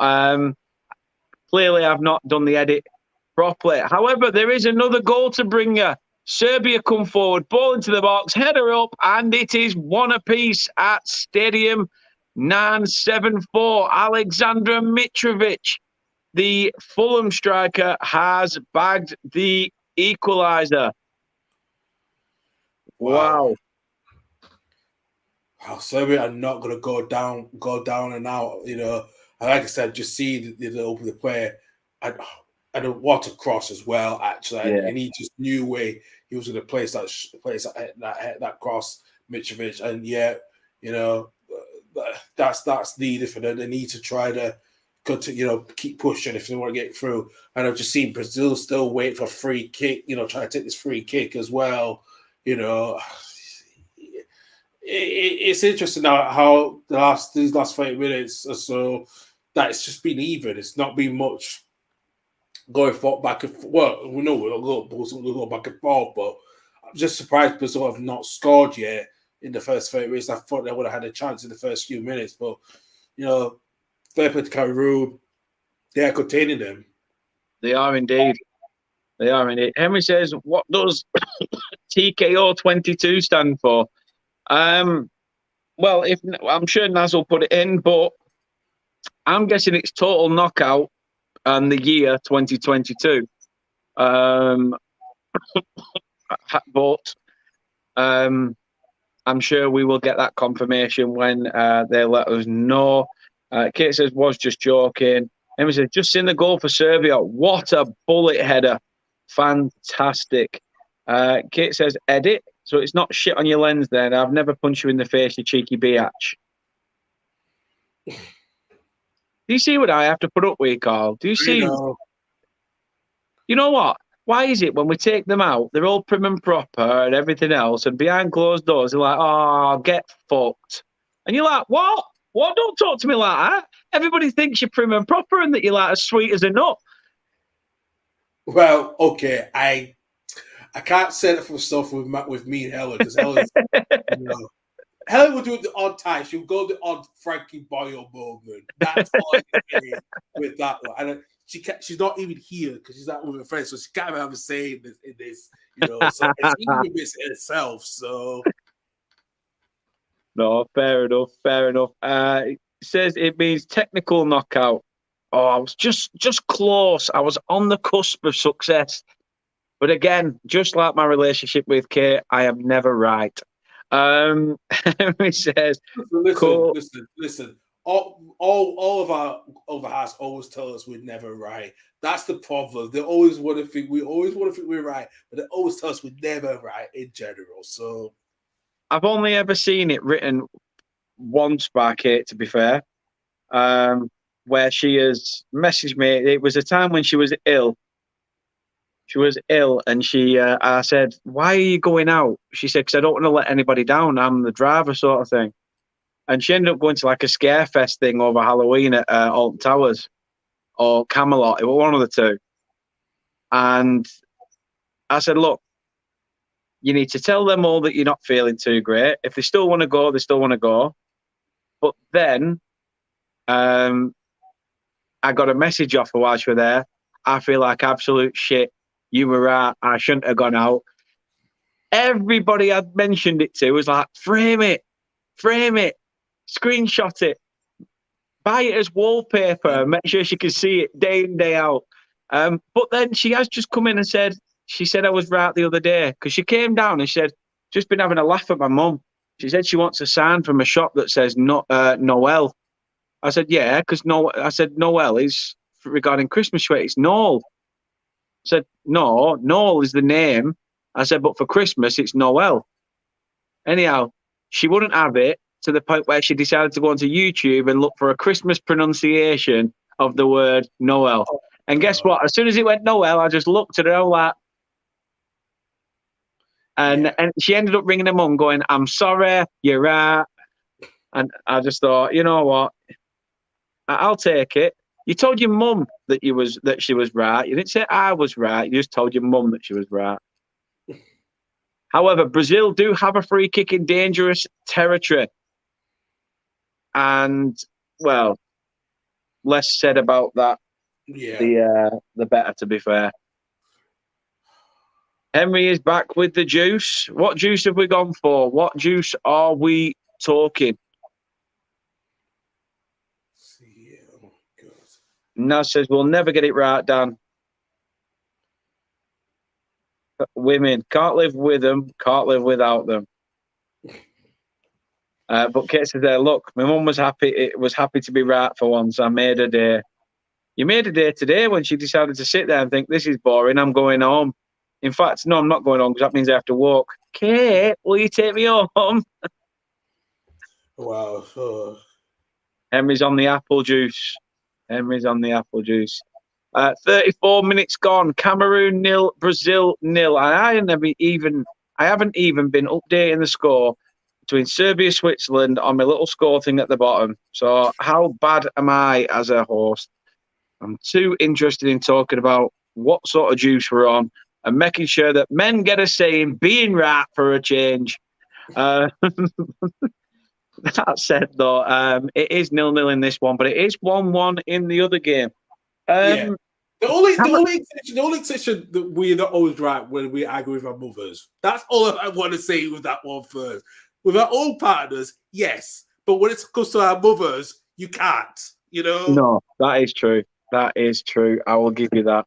clearly I've not done the edit properly. However, there is another goal to bring you. Serbia come forward, ball into the box, header up, and it is 1-apiece at Stadium 974. Alexandra Mitrovic, the Fulham striker, has bagged the equaliser. Wow. Serbia are not going to go down and out. And like I said, just see the open the player, and what a cross as well. Actually, and he just knew where he was going to place that cross, Mitrovic, and that's needed for them. They need to try to keep pushing if they want to get through. And I've just seen Brazil still wait for a free kick. Trying to take this free kick as well. It's interesting now how these last 30 minutes or so that it's just been even. It's not been much going back and forth. Well, we know we'll go back and forth, but I'm just surprised Brazil have not scored yet in the first 30 minutes. I thought they would have had a chance in the first few minutes, but fair play to Cameroon, they are containing them. They are indeed. Henry says, what does TKO 22 stand for? Well, I'm sure Naz will put it in, but I'm guessing it's total knockout and the year 2022. But I'm sure we will get that confirmation when they let us know. Kate says, was just joking. Emma says, just seen the goal for Serbia. What a bullet header. Fantastic. Kate says, edit. So it's not shit on your lens then. I've never punched you in the face, you cheeky biatch. Do you see what I have to put up with, Carl? Do you see? You know what? Why is it when we take them out, they're all prim and proper and everything else, and behind closed doors, they're like, oh, get fucked. And you're like, what? What? Don't talk to me like that. Everybody thinks you're prim and proper and that you're like as sweet as a nut. Well, okay, I can't say that for stuff with me and Helen, because Helen, Helen will do it the odd time. She'll go the odd Frankie Boyle moment. That's all I can say with that one. And she's not even here because she's out with her friends, so she can't have a say in this. So it's even miss itself. So no, fair enough. It says it means technical knockout. Oh, I was just close. I was on the cusp of success. But again, just like my relationship with Kate, I am never right. He says, listen. all of our hearts always tell us we're never right. That's the problem. They always want to think we're right, but they always tell us we're never right in general. So I've only ever seen it written once by Kate, to be fair, where she has messaged me. It was a time when she was ill. She was ill, and I said, "Why are you going out?" She said, "Because I don't want to let anybody down. I'm the driver," sort of thing. And she ended up going to like a scare fest thing over Halloween at Alton Towers or Camelot. It was one of the two. And I said, "Look, you need to tell them all that you're not feeling too great. If they still want to go, they still want to go. But then I got a message off her while she was there. I feel like absolute shit. You were right. I shouldn't have gone out." Everybody I'd mentioned it to was like, frame it, screenshot it, buy it as wallpaper, make sure she can see it day in, day out. But then she has just come in and said, I was right the other day, because she came down and she said, just been having a laugh at my mum. She said she wants a sign from a shop that says Noel. I said, yeah, because I said Noel is regarding Christmas sweat. It's Noel. I said, no, Noel is the name. I said, but for Christmas, it's Noel. Anyhow, she wouldn't have it, to the point where she decided to go onto YouTube and look for a Christmas pronunciation of the word Noel. And guess what? As soon as it went Noel, I just looked at her like, and she ended up ringing her mum going, "I'm sorry, you're right." And I just thought, you know what? I'll take it. You told your mum that she was right. You didn't say I was right. You just told your mum that she was right. However, Brazil do have a free kick in dangerous territory. And, well, less said about that, the better, to be fair. Henry is back with the juice. What juice have we gone for? What juice are we talking? Naz says, we'll never get it right, Dan. Women, can't live with them, can't live without them. But Kate says there, look, my mum was happy. It was happy to be right for once. I made her day. You made a day today when she decided to sit there and think, this is boring, I'm going home. In fact, no, I'm not going home because that means I have to walk. Kate, will you take me home? Wow. Henry's on the apple juice. 34 minutes gone. Cameroon 0, Brazil 0. And I haven't even been updating the score between Serbia, Switzerland on my little score thing at the bottom. So how bad am I as a host? I'm too interested in talking about what sort of juice we're on and making sure that men get a say in being right for a change. That said, though, it is 0-0 in this one, but it is 1-1 in the other game. The only exception that we're not always right when we argue with our mothers. That's all I want to say with that one first. With our own partners, yes, but when it comes to our mothers, you can't. You know. No, that is true. That is true. I will give you that.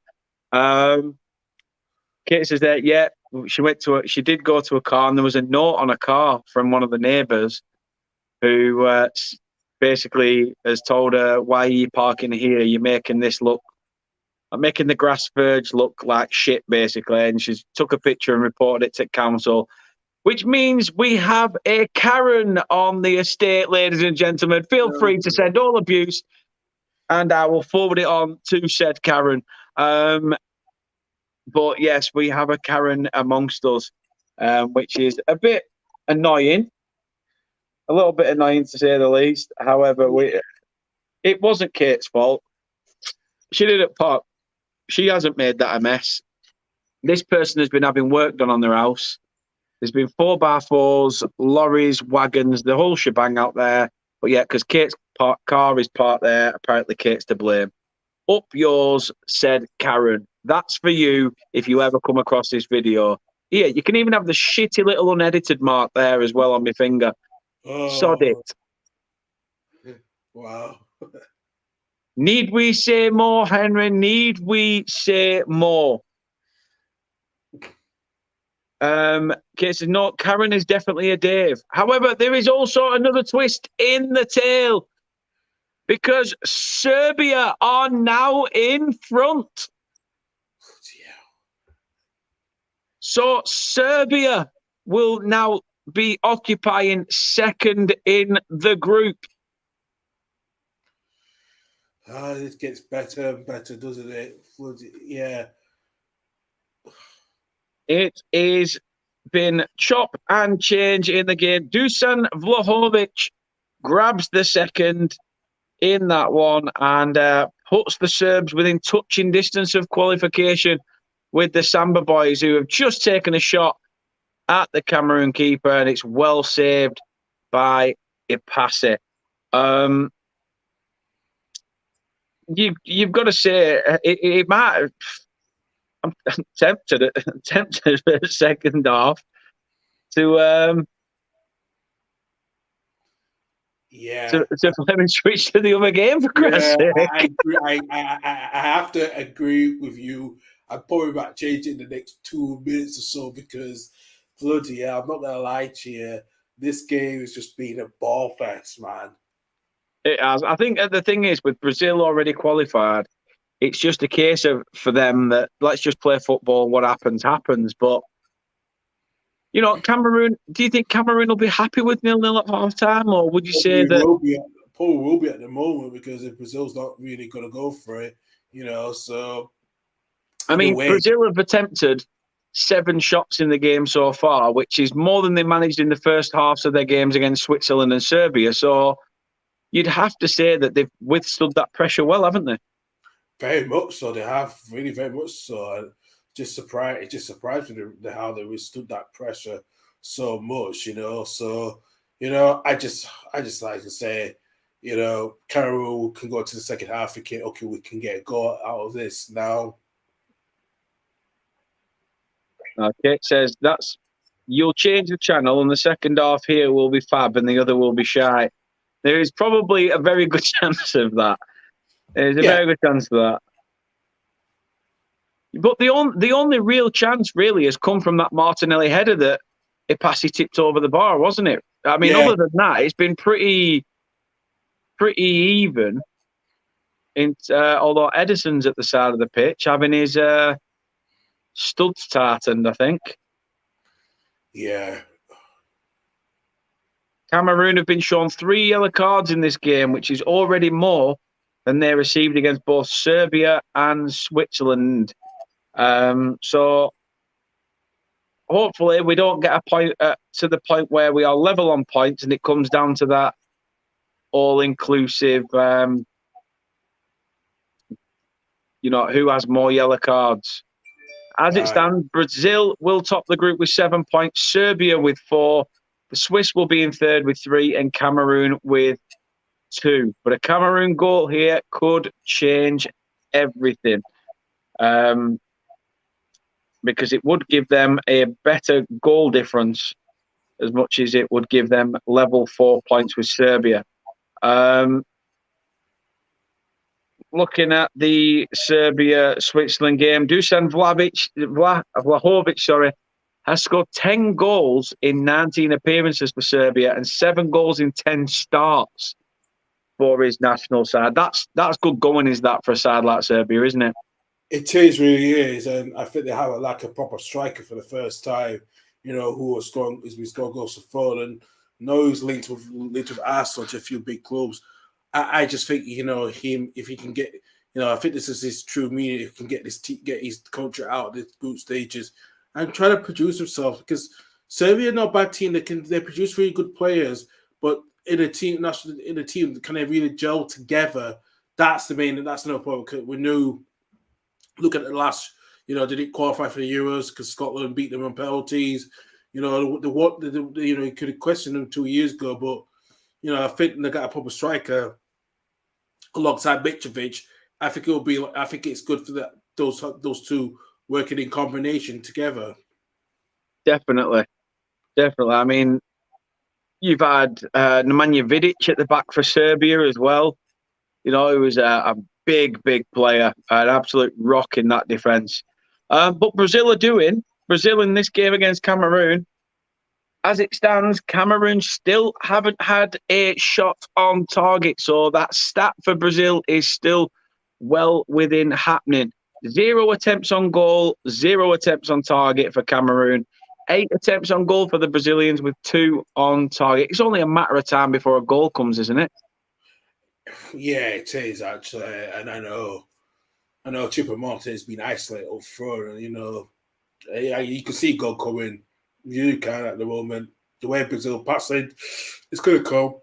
Kate says that, yeah, she did go to a car, and there was a note on a car from one of the neighbours who basically has told her, why are you parking here? You're making the grass verge look like shit, basically. And she took a picture and reported it to council, which means we have a Karen on the estate, ladies and gentlemen. Feel free to send all abuse, and I will forward it on to said Karen. But yes, we have a Karen amongst us, which is a bit annoying. A little bit annoying, to say the least. However, it wasn't Kate's fault. She didn't park. She hasn't made that a mess. This person has been having work done on their house. There's been 4x4s, lorries, wagons, the whole shebang out there. But yeah, because Kate's car is parked there, apparently Kate's to blame. Up yours, said Karen. That's for you if you ever come across this video. Yeah, you can even have the shitty little unedited mark there as well on my finger. Sod it. Wow. Need we say more, Henry? Need we say more? Kate says, no, Karen is definitely a Dave. However, there is also another twist in the tale. because Serbia are now in front. So Serbia will now be occupying second in the group. It gets better and better, doesn't it? Yeah. It is been chop and change in the game. Dusan Vlahovic grabs the second in that one and puts the Serbs within touching distance of qualification with the Samba boys, who have just taken a shot at the Cameroon keeper, and it's well saved by Ipase. You've got to say it might. I'm tempted for the second half to let me switch to the other game, for Christ's sake. I have to agree with you. I'm probably about to change it in the next 2 minutes or so because bloody hell, I'm not gonna lie to you. This game has just been a ball fest, man. It has. I think the thing is, with Brazil already qualified, it's just a case of for them that let's just play football. What happens, happens. But you know, Cameroon. Do you think Cameroon will be happy with 0-0 at half time, or would you say that? Paul will be at the moment because if Brazil's not really going to go for it, you know. So, I mean, Brazil have attempted 7 shots in the game so far, which is more than they managed in the first halves of their games against Switzerland and Serbia. So, you'd have to say that they've withstood that pressure well, haven't they? Very much so. They have really very much so. It just surprised me how they withstood that pressure so much, you know. So, you know, I just like to say, you know, Cameroon can go to the second half. We can get a goal out of this now. Okay, it says you'll change the channel, and the second half here will be fab, and the other will be shy. There is probably a very good chance of that. There's a very good chance of that. But the only real chance really has come from that Martinelli header that Ipase tipped over the bar, wasn't it? I mean, other than that, it's been pretty even. Although Edison's at the side of the pitch having his studs tartaned, I think. Yeah. Cameroon have been shown 3 yellow cards in this game, which is already more than they received against both Serbia and Switzerland. So hopefully we don't get a point to the point where we are level on points and it comes down to that all-inclusive, you know, who has more yellow cards. As it stands, Brazil will top the group with 7 points, Serbia with 4, the Swiss will be in third with 3, and Cameroon with 2. But a Cameroon goal here could change everything. Because it would give them a better goal difference as much as it would give them level 4 points with Serbia. Looking at the Serbia-Switzerland game, Dusan Vlahovic, has scored 10 goals in 19 appearances for Serbia and 7 goals in 10 starts for his national side. That's good going, is that, for a side like Serbia, isn't it? It is, really is, and I think they have a proper striker for the first time. You know, who was scoring goals for fun, and knows linked with Arsenal to a few big clubs. I just think, you know, if he can get, you know, I think this is his true meaning. If he can get his culture out of the group stages and try to produce himself, because Serbia are not a bad team. They produce really good players, but in a team, can they really gel together? That's no problem. Because we knew. Look at the last, you know, they didn't qualify for the Euros because Scotland beat them on penalties. You know, you could have questioned them 2 years ago, but you know, I think they got a proper striker alongside Mitrovic. I think it's good for those two working in combination together. Definitely. I mean, you've had Nemanja Vidic at the back for Serbia as well. You know, he was a big player, an absolute rock in that defence. But Brazil in this game against Cameroon, as it stands, Cameroon still haven't had a shot on target. So that stat for Brazil is still well within happening. 0 attempts on goal, 0 attempts on target for Cameroon. 8 attempts on goal for the Brazilians with 2 on target. It's only a matter of time before a goal comes, isn't it? Yeah, it is actually. And I know Choupo-Moting has been isolated up front, and you can see goal coming. You can at the moment. The way Brazil passing, it's going to come.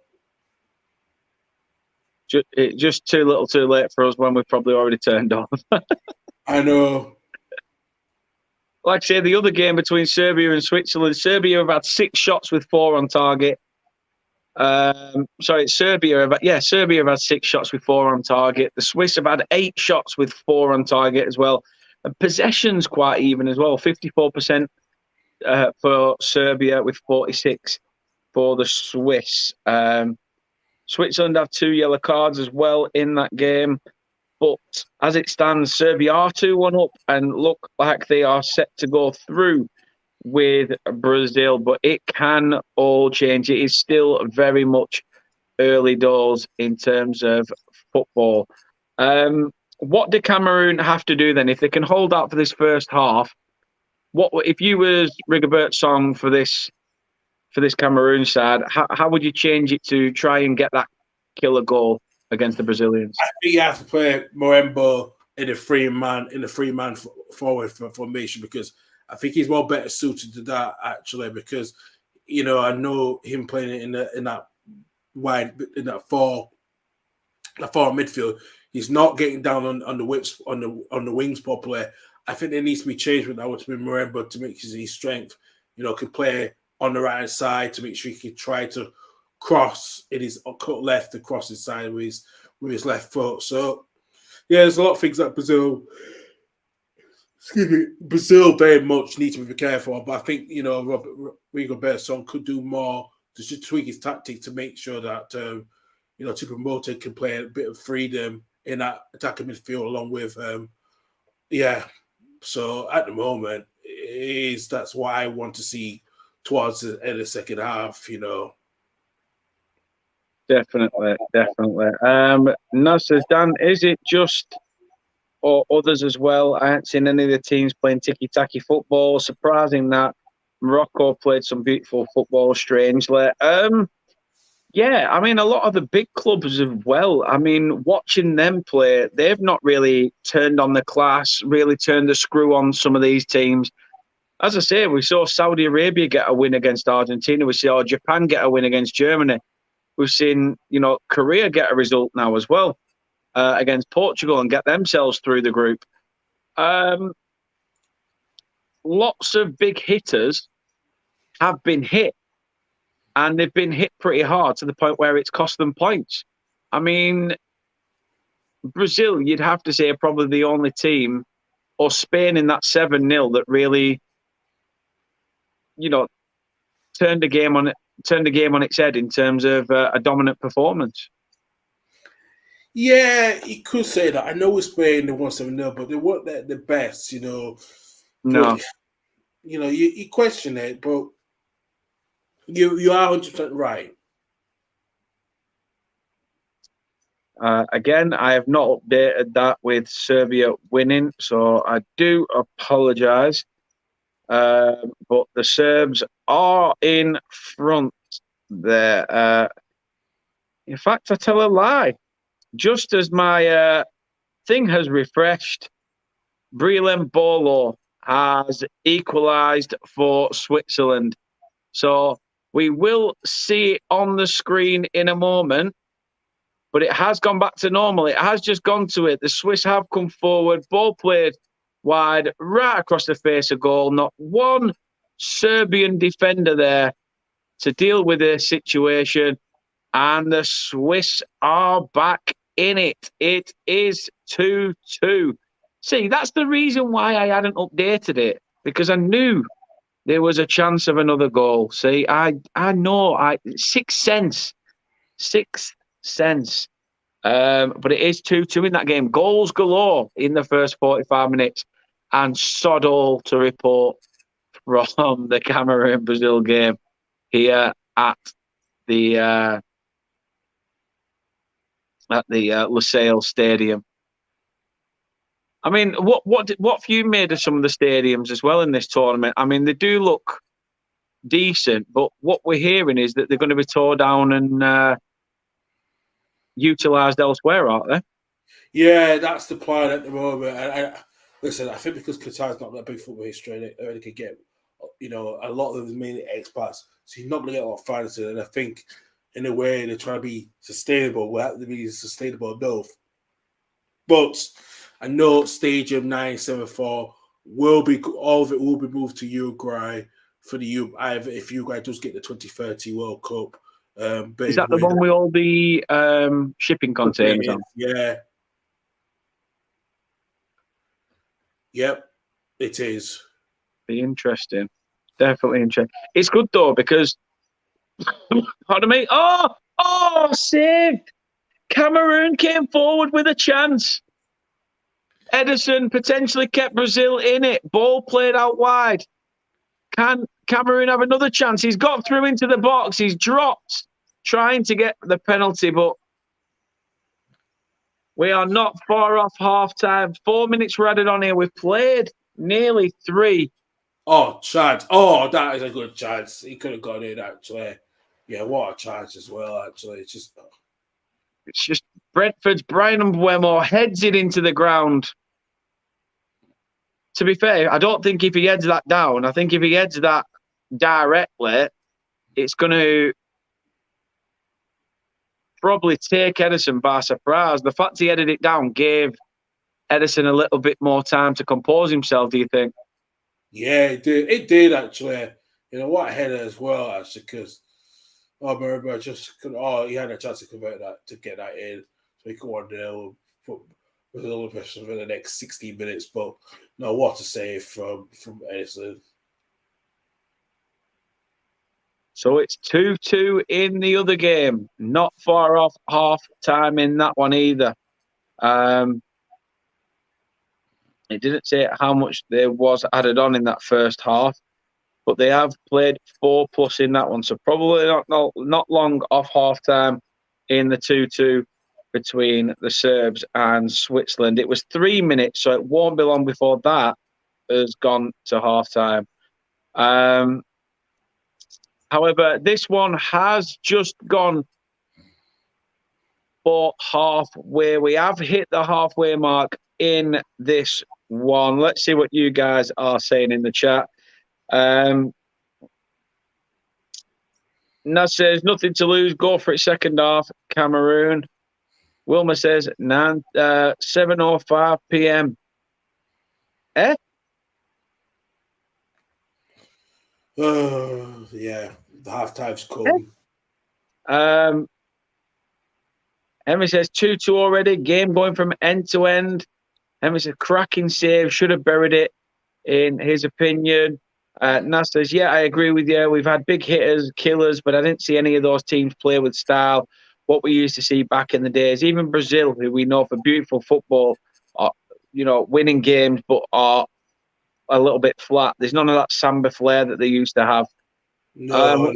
Just too little too late for us when we've probably already turned off. I know. Like I say, the other game between Serbia and Switzerland, Serbia have had 6 shots with 4 on target. Serbia have had 6 shots with 4 on target. The Swiss have had 8 shots with 4 on target as well. And possession's quite even as well, 54% for Serbia with 46 for the Swiss. Switzerland have 2 yellow cards as well in that game. But as it stands, Serbia are 2-1 up and look like they are set to go through with Brazil. But it can all change. It is still very much early doors in terms of football. What do Cameroon have to do then? If they can hold out for this first half, what if you was Rigobert Song for this Cameroon side, how would you change it to try and get that killer goal against the Brazilians? I think you have to play Morembo in a three man forward formation, because I think he's more better suited to that actually, because I know him playing in that far midfield. He's not getting down on the whips on the wings properly. I think there needs to be change with that to be Morembo to make his strength. Can play on the right hand side to make sure he can try to cross in his cut left across his side with his left foot. So yeah, there's a lot of things that Brazil very much need to be careful of. But I think Rigobert Song could do more to just tweak his tactic to make sure that Choupo-Moting can play a bit of freedom in that attacking midfield along with So at the moment, that's what I want to see towards the end of the second half. Definitely. No, says Dan, is it just or others as well? I haven't seen any of the teams playing tiki-taki football. Surprising that Morocco played some beautiful football, strangely. Yeah, I mean, a lot of the big clubs as well. I mean, watching them play, they've not really turned on the class, really turned the screw on some of these teams. As I say, we saw Saudi Arabia get a win against Argentina. We saw Japan get a win against Germany. We've seen, Korea get a result now as well against Portugal and get themselves through the group. Lots of big hitters have been hit, and they've been hit pretty hard to the point where it's cost them points. I mean, Brazil, you'd have to say, are probably the only team, or Spain in that 7-0 that really, turned the game on its head in terms of a dominant performance. Yeah, you could say that. I know we're Spain, they won 7-0, but they weren't the best, No. But, you question it, but you are 100% right. Again, I have not updated that with Serbia winning, so I do apologise. But the Serbs are in front there. In fact, I tell a lie. Just as my thing has refreshed, Brelem Bolo has equalised for Switzerland. So we will see it on the screen in a moment, but it has gone back to normal. It has just gone to it. The Swiss have come forward, ball played wide, right across the face of goal. Not one Serbian defender there to deal with the situation. And the Swiss are back in it. It is 2-2. See, that's the reason why I hadn't updated it, because I knew there was a chance of another goal. See, I know. Sixth sense. But it is 2-2 in that game. Goals galore in the first 45 minutes, and sod all to report from the Cameroon-Brazil game. here at the Lusail Stadium. I mean, what have you made of some of the stadiums as well in this tournament? I mean, they do look decent, but what we're hearing is that they're going to be tore down and utilised elsewhere, aren't they? Yeah, that's the plan at the moment. Listen, I think because Qatar's not that big football history, they could get, a lot of them mainly expats, so you're not going to get a lot of financing. And I think, in a way, they're trying to be sustainable. We have to be sustainable enough. But I know Stadium 974 all of it will be moved to Uruguay for the either if Uruguay does get the 2030 World Cup. Is that the one with all the shipping containers on? Yeah. Yep, it is. Be interesting. Definitely interesting. It's good though because, pardon me. Oh, saved! Cameroon came forward with a chance. Ederson potentially kept Brazil in it. Ball played out wide. Can Cameroon have another chance? He's got through into the box. He's dropped, trying to get the penalty, but we are not far off half-time. 4 minutes were added on here. We've played nearly 3. Oh, chance. Oh, that is a good chance. He could have got in, actually. Yeah, what a chance as well, actually. It's just Brentford's Brian Mbeumo heads it into the ground. To be fair, I don't think if he heads that down, I think if he heads that directly, it's going to probably take Ederson by surprise. The fact he headed it down gave Ederson a little bit more time to compose himself, do you think? Yeah, it did. It did, actually. What a header as well, actually, because Murray just could. Oh, he had a chance to convert that, to get that in. So he could 1-0, put with a little pressure for the next 16 minutes. But no, what a save from Ederson. So it's 2-2 in the other game. Not far off half time in that one either. It didn't say how much there was added on in that first half, but they have played 4+ in that one. So probably not long off half time in the 2-2 between the Serbs and Switzerland. It was 3 minutes, so it won't be long before that has gone to half time. However, this one has just gone for halfway. We have hit the halfway mark in this one. Let's see what you guys are saying in the chat. Naz says, nothing to lose. Go for it second half, Cameroon. Wilma says, 7:05 p.m. Eh? Yeah, the half-time's come. Henry says 2-2 already. Game going from end to end. Henry says cracking save. Should have buried it, in his opinion. Nas says, yeah, I agree with you. We've had big hitters, killers, but I didn't see any of those teams play with style. What we used to see back in the days. Even Brazil, who we know for beautiful football, are, winning games, but are a little bit flat. There's none of that samba flair that they used to have. No.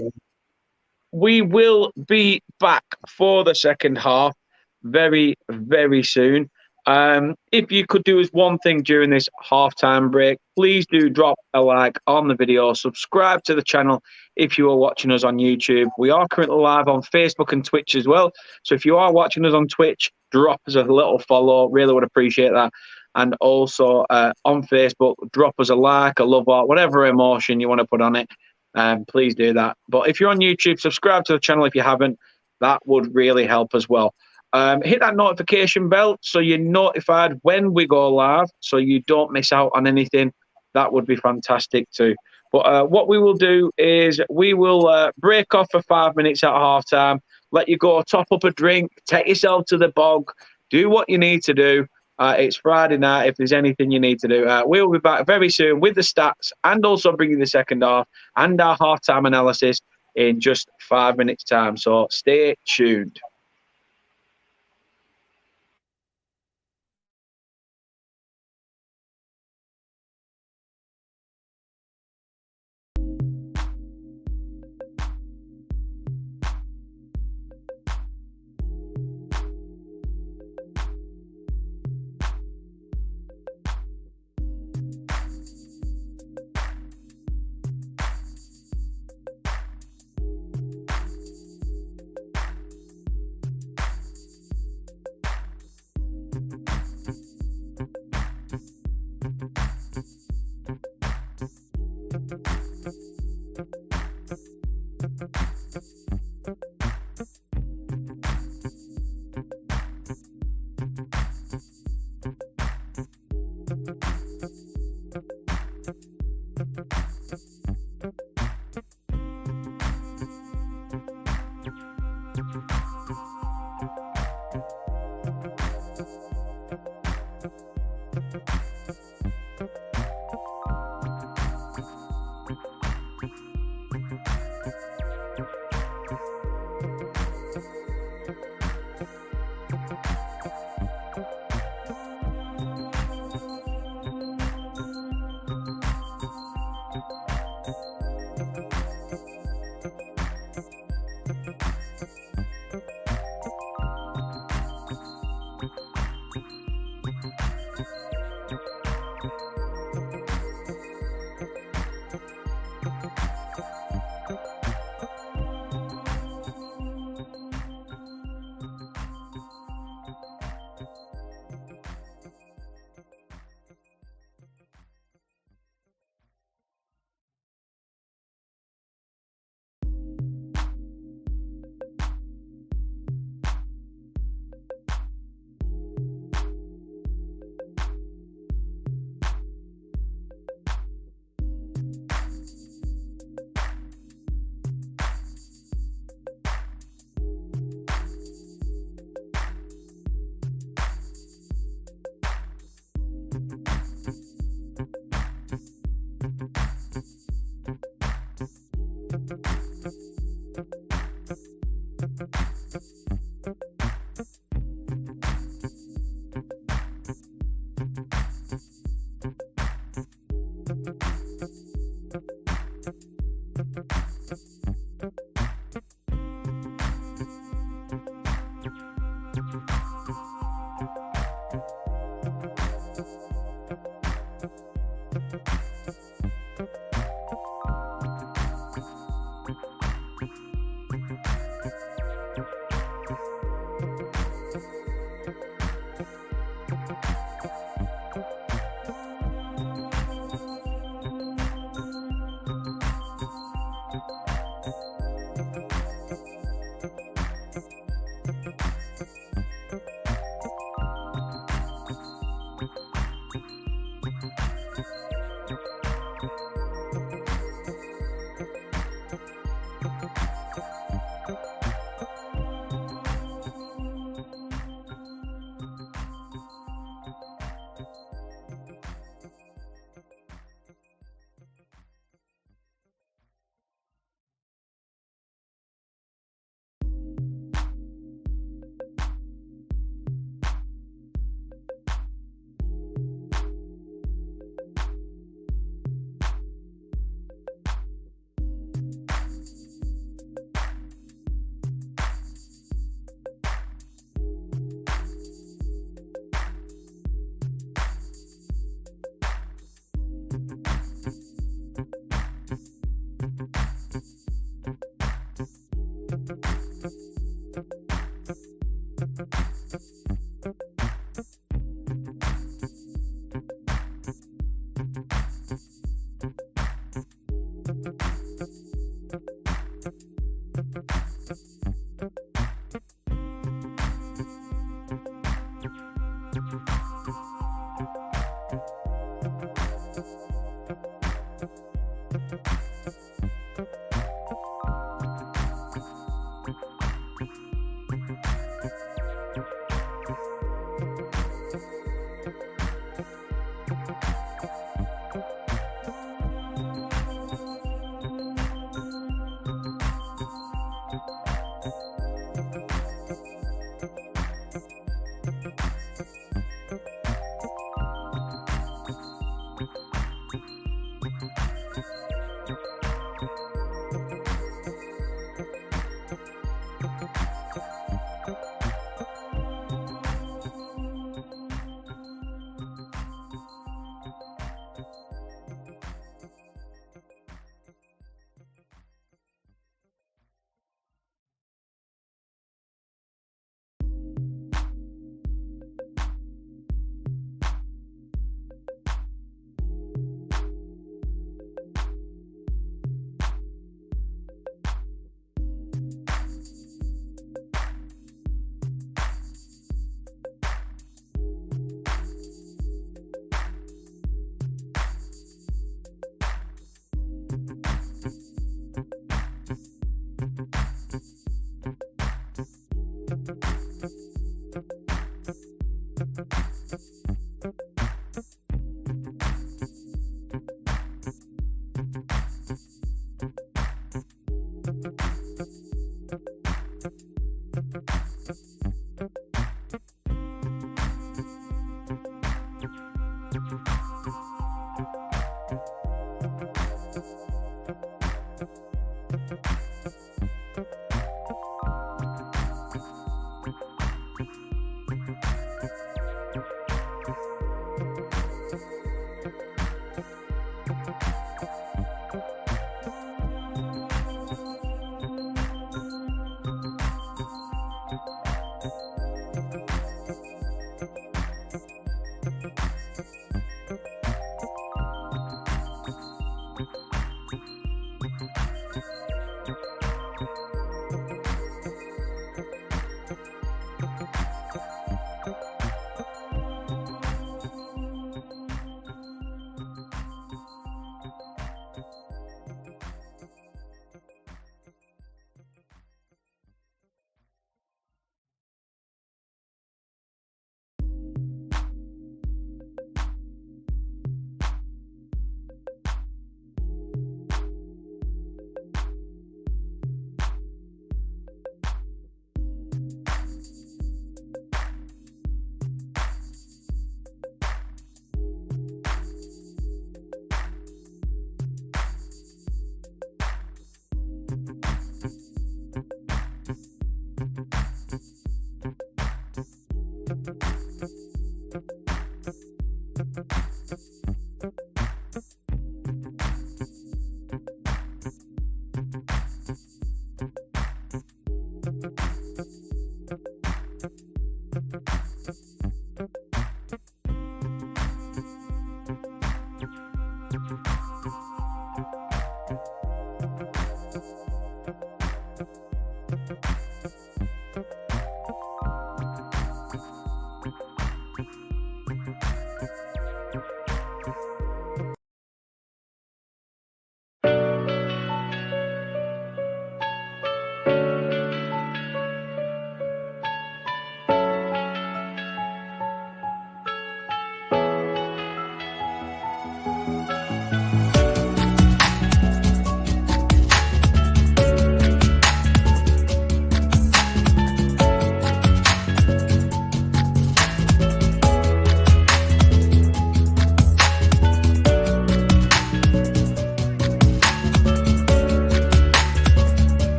We will be back for the second half very, very soon. If you could do us one thing during this halftime break, please do drop a like on the video. Subscribe to the channel if you are watching us on YouTube. We are currently live on Facebook and Twitch as well. So if you are watching us on Twitch, drop us a little follow. Really would appreciate that. And also on Facebook, drop us a like, a love art, whatever emotion you want to put on it. Please do that. But if you're on YouTube, subscribe to the channel if you haven't. That would really help as well. Hit that notification bell so you're notified when we go live so you don't miss out on anything. That would be fantastic too. But what we will do is we will break off for 5 minutes at halftime, let you go top up a drink, take yourself to the bog, do what you need to do. It's Friday night if there's anything you need to do. We'll be back very soon with the stats and also bringing the second half and our halftime analysis in just 5 minutes' time. So stay tuned.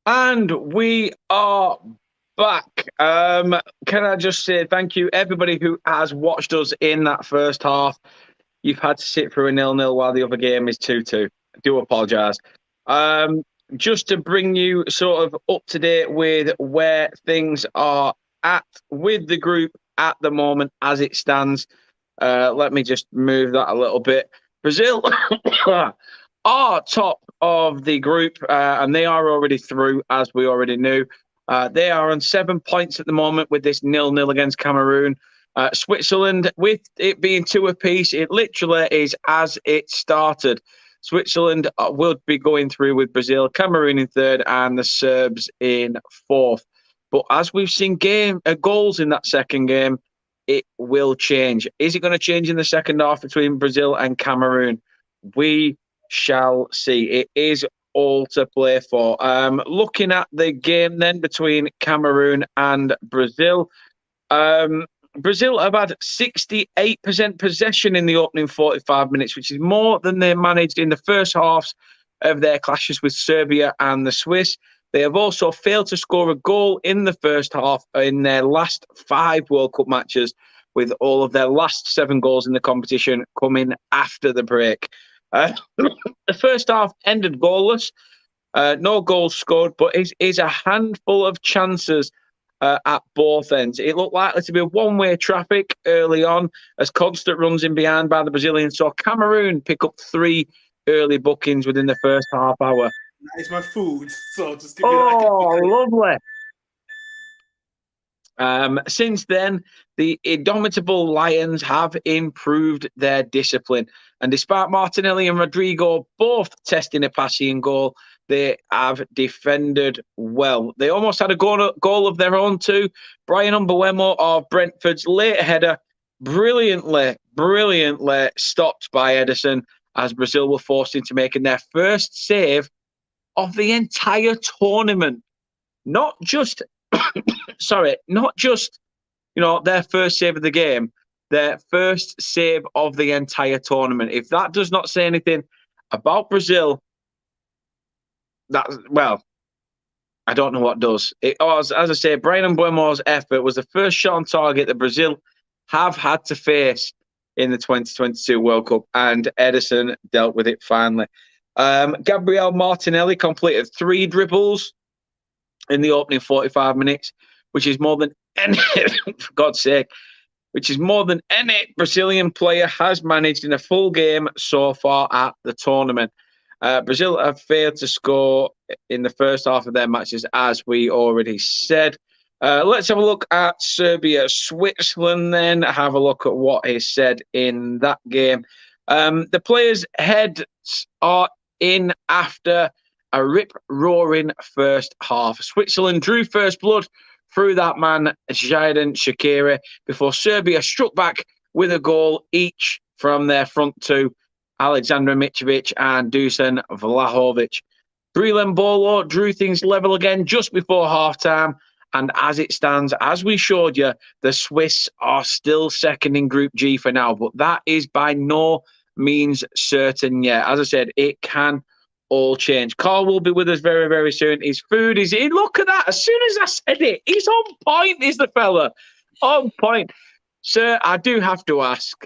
And we are back. Can I just say thank you, everybody who has watched us in that first half. You've had to sit through a 0-0 while the other game is 2-2. I do apologise. Just to bring you sort of up to date with where things are at with the group at the moment as it stands. Let me just move that a little bit. Brazil are top of the group, and they are already through, as we already knew. They are on 7 points at the moment with this 0-0 against Cameroon. Switzerland, with it being 2 apiece, it literally is as it started. Switzerland will be going through with Brazil, Cameroon in third, and the Serbs in fourth. But as we've seen goals in that second game, it will change. Is it going to change in the second half between Brazil and Cameroon? We shall see. It is all to play for. Looking at the game then between Cameroon and Brazil, Brazil have had 68% possession in the opening 45 minutes, which is more than they managed in the first halves of their clashes with Serbia and the Swiss. They have also failed to score a goal in the first half in their last 5 World Cup matches, with all of their last 7 goals in the competition coming after the break. The first half ended goalless. No goals scored, but it is a handful of chances at both ends. It looked likely to be a one-way traffic early on as Constant runs in behind by the Brazilians. So Cameroon pick up 3 early bookings within the first half hour. That is my food, so just give me that. Oh, lovely. Since then, the indomitable Lions have improved their discipline. And despite Martinelli and Rodrigo both testing a passing goal, they have defended well. They almost had a goal of their own too. Brian Umbuemo of Brentford's late header, brilliantly stopped by Ederson as Brazil were forced into making their first save of the entire tournament. Not just their first save of the game, their first save of the entire tournament. If that does not say anything about Brazil, I don't know what does. It was, as I say, Brian Mbuemo's effort was the first shot on target that Brazil have had to face in the 2022 World Cup, and Ederson dealt with it finally. Gabriel Martinelli completed 3 dribbles in the opening 45 minutes, which is more than any, for God's sake, which is more than any Brazilian player has managed in a full game so far at the tournament. Brazil have failed to score in the first half of their matches, as we already said. Let's have a look at Serbia, Switzerland then, have a look at what is said in that game. The players' heads are in after a rip-roaring first half. Switzerland drew first blood through that man, Xherdan Shaqiri, before Serbia struck back with a goal each from their front 2, Alexander Mitrovic and Dusan Vlahovic. Brelem Bolo drew things level again just before half-time, and as it stands, as we showed you, the Swiss are still second in Group G for now, but that is by no means certain yet. As I said, it can all change. Carl will be with us very, very soon. His food is in. Look at that. As soon as I said it, he's on point, is the fella. On point. Sir, I do have to ask,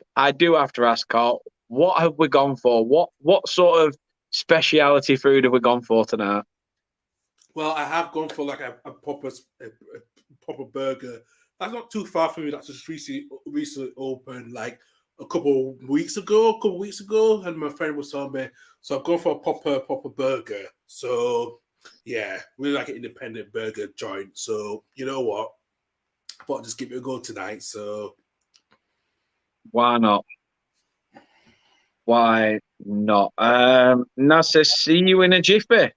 Carl, what have we gone for? What sort of speciality food have we gone for tonight? Well, I have gone for like a proper proper burger. That's not too far from me. That's just recently opened, like a couple weeks ago, and my friend was telling me. So I'm going for a proper burger. So yeah, really like an independent burger joint. So you know what? I thought I'd just give it a go tonight. So why not? Why not? Nasser, see you in a jiffy.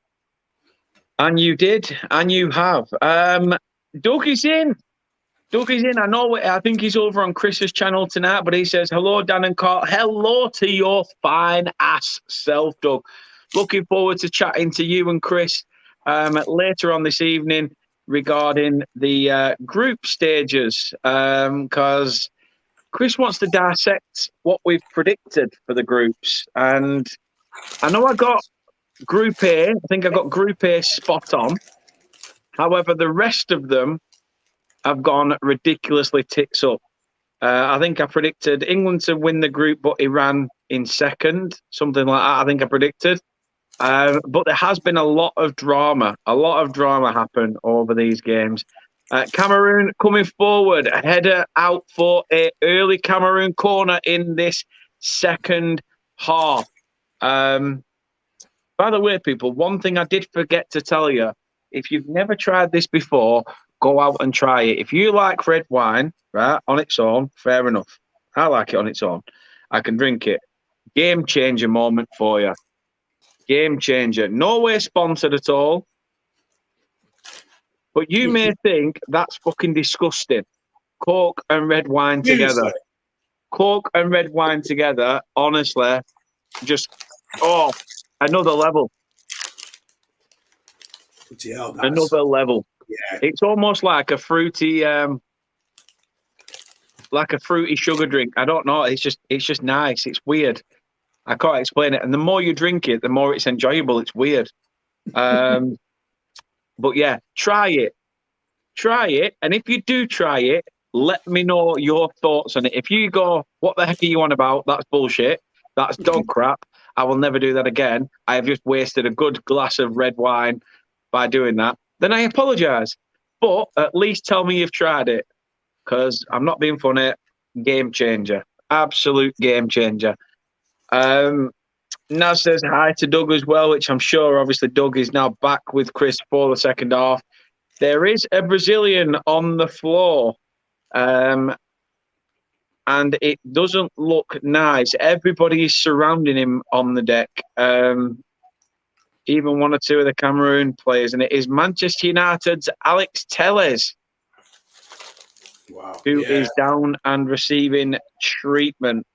And you did, and you have. Doug is in. Doug is in. I know. I think he's over on Chris's channel tonight, but he says, hello, Dan and Carl. Hello to your fine ass self, Doug. Looking forward to chatting to you and Chris later on this evening regarding the group stages, because Chris wants to dissect what we've predicted for the groups. And I know I got Group A. I think I got Group A spot on. However, the rest of them have gone ridiculously tits up. I think I predicted England to win the group, but Iran in second, something like that. I think I predicted. But there has been a lot of drama happen over these games. Cameroon coming forward, a header out for a early Cameroon corner in this second half. By the way, people, one thing I did forget to tell you, if you've never tried this before, go out and try it. If you like red wine, right, on its own, fair enough. I like it on its own. I can drink it. Game changer moment for you. Game changer. No way sponsored at all. But you may think that's fucking disgusting. Coke and red wine together. Coke and red wine together, honestly, just, another level. Yeah, another level. Yeah. It's almost like a fruity sugar drink. I don't know. It's just nice. It's weird. I can't explain it. And the more you drink it, the more it's enjoyable. It's weird. But yeah, try it. Try it. And if you do try it, let me know your thoughts on it. If you go, what the heck are you on about? That's bullshit. That's dog crap. I will never do that again. I have just wasted a good glass of red wine by doing that. Then I apologise. But at least tell me you've tried it. Because I'm not being funny. Game changer. Absolute game changer. Naz says hi to Doug as well, which I'm sure obviously Doug is now back with Chris for the second half. There is a Brazilian on the floor. And it doesn't look nice. Everybody is surrounding him on the deck. Even one or two of the Cameroon players. And it is Manchester United's Alex Telles. Wow. Who is down and receiving treatment.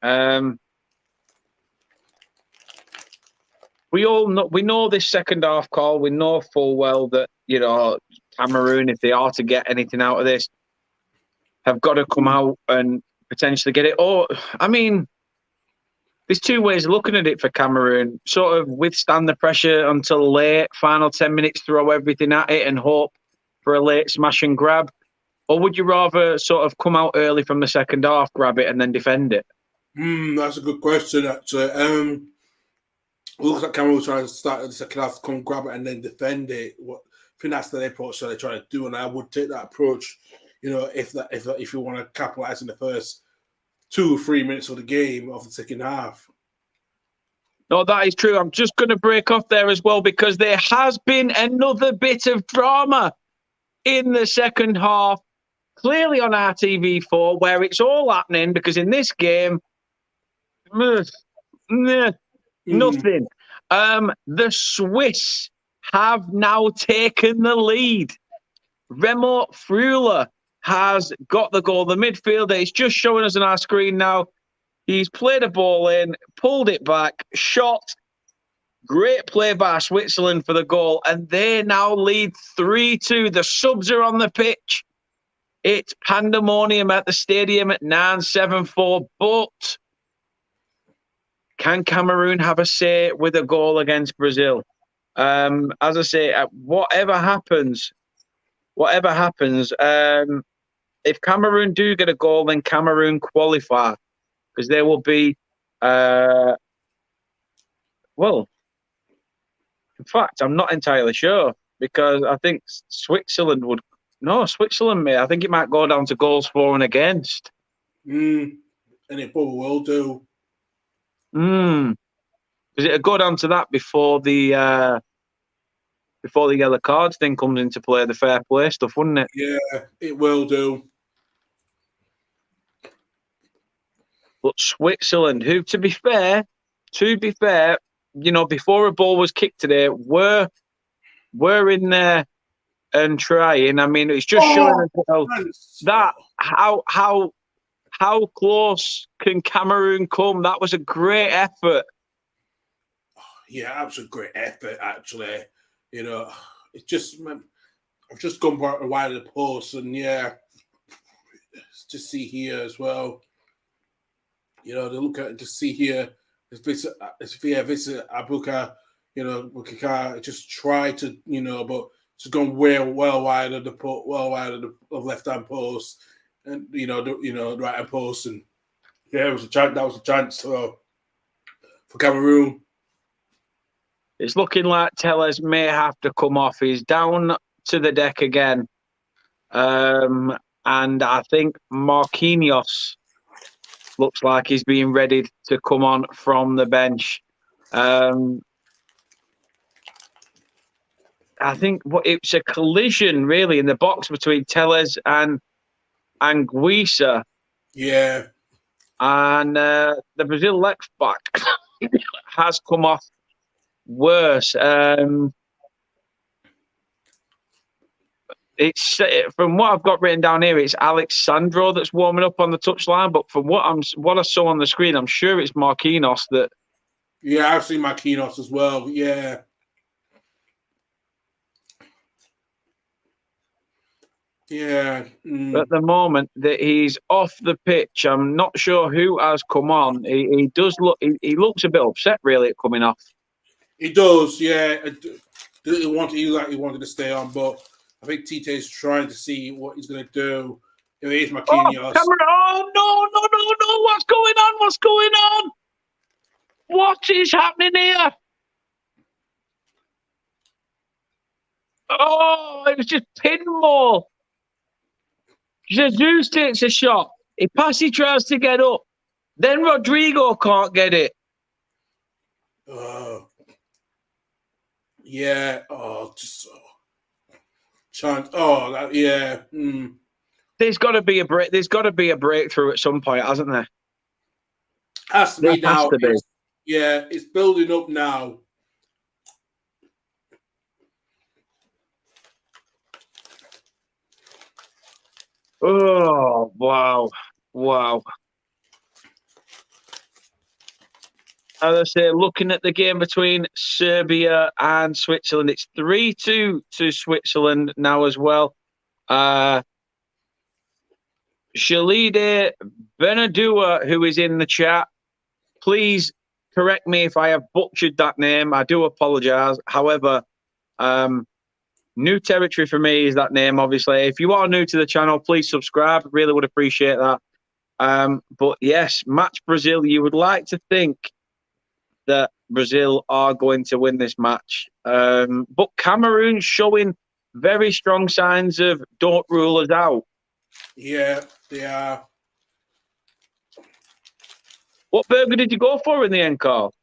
We know this second half call. We know full well that, Cameroon, if they are to get anything out of this, have got to come out and potentially get it. Or, I mean, there's two ways of looking at it for Cameroon. Sort of withstand the pressure until late, final 10 minutes, throw everything at it and hope for a late smash and grab. Or would you rather sort of come out early from the second half, grab it, and then defend it? That's a good question, actually. It looks like Cameroon was trying to start the second half, come grab it, and then defend it. I think that's the approach that they're trying to do, and I would take that approach. If you want to capitalize in the first 2 or 3 minutes of the game of the second half. No, that is true. I'm just going to break off there as well because there has been another bit of drama in the second half. Clearly on RTV4, where it's all happening, because in this game, nothing. The Swiss have now taken the lead. Remo Freuler has got the goal. The midfielder is just showing us on our screen now. He's played a ball in, pulled it back, shot. Great play by Switzerland for the goal, and they now lead 3-2. The subs are on the pitch. It's pandemonium at the stadium at 9-7-4, but can Cameroon have a say with a goal against Brazil? As I say, whatever happens, if Cameroon do get a goal, then Cameroon qualify because there will be, in fact, I'm not entirely sure because I think Switzerland would No, Switzerland, mate. I think it might go down to goals for and against. And it probably will do. Because it'll go down to that before the yellow cards thing comes into play, the fair play stuff, wouldn't it? Yeah, it will do. But Switzerland, who, to be fair, you know, before a ball was kicked today, were in there and trying. I mean, it's just showing as well that how close can Cameroon come? That was a great effort. Yeah, that was a great effort, actually. You know, it's just I've just gone wide of the post, and yeah, just see here as well. You know, they look at it to see here. It's Visa Abuka, you know, Bukika just try to, you know, but it's gone well wide of the left hand post, and you know, right hand post, and yeah, it was a chance. That was a chance for Cameroon. It's looking like Tellez may have to come off. He's down to the deck again. And I think Marquinhos looks like he's being readied to come on from the bench. I think it's a collision, really, in the box between Tellez and Anguissa. Yeah. And the Brazil left back has come off worse. It's from what I've got written down here, it's Alexandro that's warming up on the touchline. But from what I saw on the screen, I'm sure it's Marquinhos that. Yeah, I've seen Marquinhos as well. Yeah. Yeah. At the moment that he's off the pitch, I'm not sure who has come on. He does look. He looks a bit upset, really, at coming off. He does, yeah. He wanted to stay on, but I think Tite is trying to see what he's going to do. Here's Marquinhos. Oh, no! What's going on? What's going on? What is happening here? Oh, it was just pinball. Jesus takes a shot. He tries to get up. Then Rodrigo can't get it. Yeah. Oh, just chance. Oh, that, yeah. There's got to be a break. There's got to be a breakthrough at some point, hasn't there? Has to be now. Has to be. Yeah, it's building up now. Oh, wow. As I say, looking at the game between Serbia and Switzerland, it's 3-2 to Switzerland now as well. Shalide Benadua, who is in the chat, please correct me if I have butchered that name. I do apologise. However, new territory for me is that name, obviously. If you are new to the channel, please subscribe. Really would appreciate that. But yes, match Brazil. You would like to think that Brazil are going to win this match. But Cameroon showing very strong signs of don't rule us out. Yeah, they are. What burger did you go for in the end, Carl?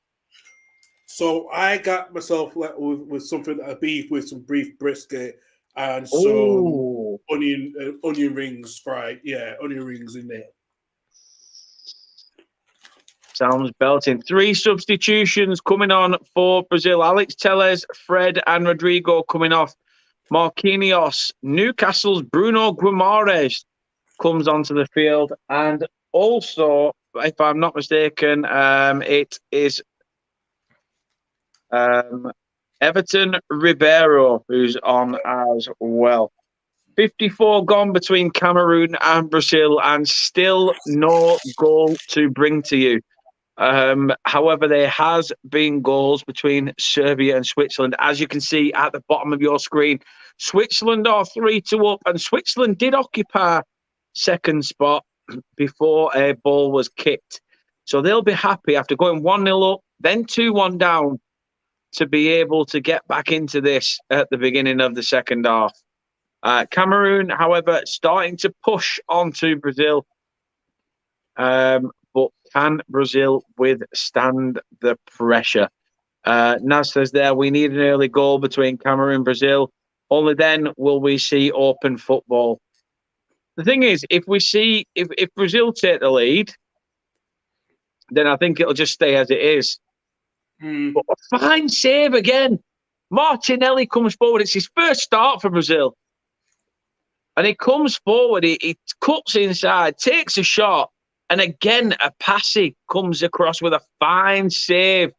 So I got myself with something, a beef with some beef brisket and some onion rings fried. Yeah, onion rings in there. Sounds belting. 3 substitutions coming on for Brazil. Alex Tellez, Fred and Rodrigo coming off. Marquinhos, Newcastle's Bruno Guimaraes comes onto the field. And also, if I'm not mistaken, it is Everton Ribeiro who's on as well. 54 gone between Cameroon and Brazil and still no goal to bring to you. However, there has been goals between Serbia and Switzerland. As you can see at the bottom of your screen, Switzerland are 3-2 up, and Switzerland did occupy second spot before a ball was kicked. So they'll be happy after going 1-0 up, then 2-1 down, to be able to get back into this at the beginning of the second half. Cameroon, however, starting to push onto Brazil. But can Brazil withstand the pressure? Naz says there, we need an early goal between Cameroon and Brazil. Only then will we see open football. The thing is, if Brazil take the lead, then I think it'll just stay as it is. But a fine save again. Martinelli comes forward. It's his first start for Brazil. And he comes forward, he cuts inside, takes a shot, and again, a passy comes across with a fine save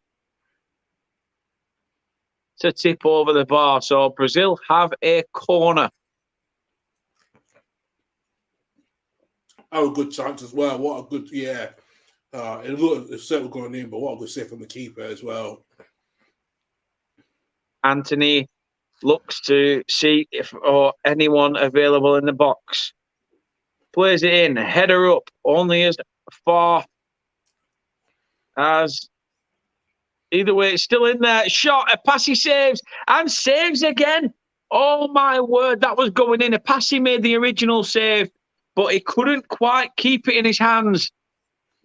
to tip over the bar. So Brazil have a corner. Oh, a good chance as well. What a good, yeah. It's certainly going in, but what a good save from the keeper as well. Anthony looks to see if anyone available in the box. Plays it in, header up, only as far as either way, it's still in there. Shot, a pass he saves, and saves again. Oh my word, that was going in. A pass he made the original save, but he couldn't quite keep it in his hands.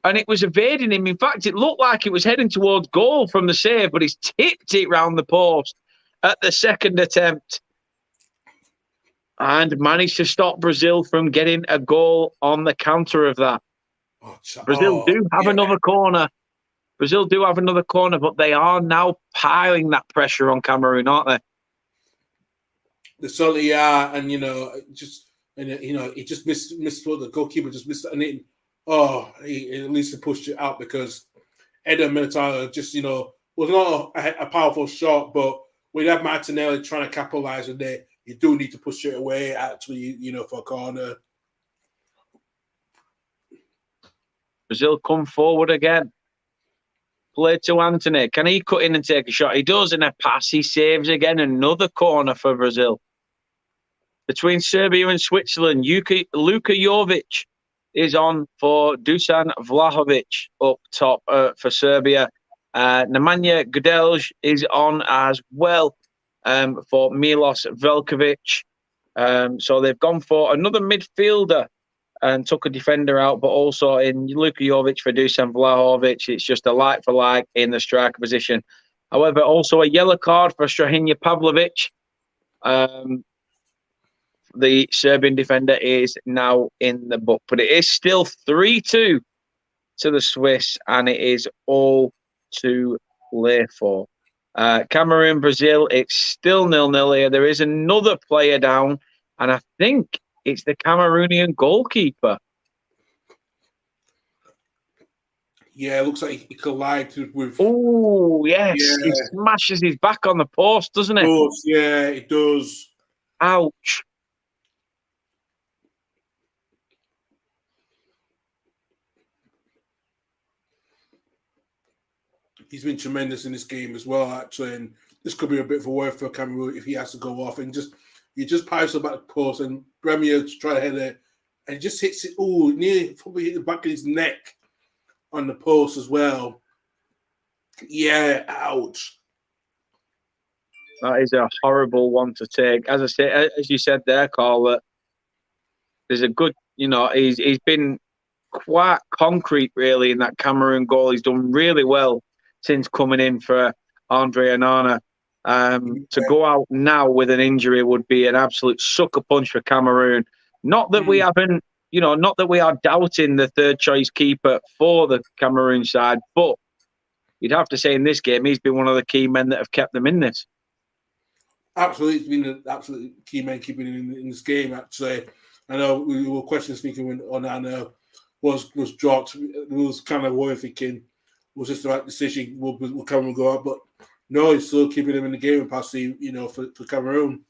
And it was evading him. In fact, it looked like it was heading towards goal from the save, but he's tipped it round the post at the second attempt and managed to stop Brazil from getting a goal on the counter of that. Brazil do have another corner. Brazil do have another corner, but they are now piling that pressure on Cameroon, aren't they? They certainly are, and he just missed what the goalkeeper just missed, and he at least pushed it out because Eder Militao just was not a powerful shot, but when you have Martinelli trying to capitalize on it, you do need to push it away, actually, for a corner. Brazil come forward again. Play to Anthony. Can he cut in and take a shot? He does, and a pass. He saves again. Another corner for Brazil. Between Serbia and Switzerland, Luka Jovic is on for Dusan Vlahovic up top for Serbia. Nemanja Gudelj is on as well for Milos Veljkovic. So they've gone for another midfielder and took a defender out, but also in Luka Jovic for Dusan Vlahovic. It's just a like for like in the striker position. However, also a yellow card for Strahinja Pavlovic. The Serbian defender is now in the book, but it is still 3-2 to the Swiss, and it is all to play for. Cameroon, Brazil, it's still 0-0 here. There is another player down, and I think it's the Cameroonian goalkeeper. Yeah, it looks like he collided with... Oh, yes. Yeah. He smashes his back on the post, doesn't it? Yeah, it does. Ouch. He's been tremendous in this game as well, actually, and this could be a bit of a worry for Cameroon if he has to go off and he just piles up at the post, and Premier try to head it, and he just hits it. Oh, nearly probably hit the back of his neck on the post as well. Yeah, ouch. That is a horrible one to take. As you said there, Carl, that there's a good, he's been quite concrete really in that Cameroon goal. He's done really well since coming in for Andre Onana. To go out now with an injury would be an absolute sucker punch for Cameroon. Not that we haven't, not that we are doubting the third choice keeper for the Cameroon side, but you'd have to say in this game, he's been one of the key men that have kept them in this. Absolutely, he's been an absolute key man keeping in this game, actually. I know we were speaking when Onana was dropped. It was kind of worth thinking, was this the right decision? Will Cameroon go out? But no, he's still keeping him in the game and passing, for Cameroon.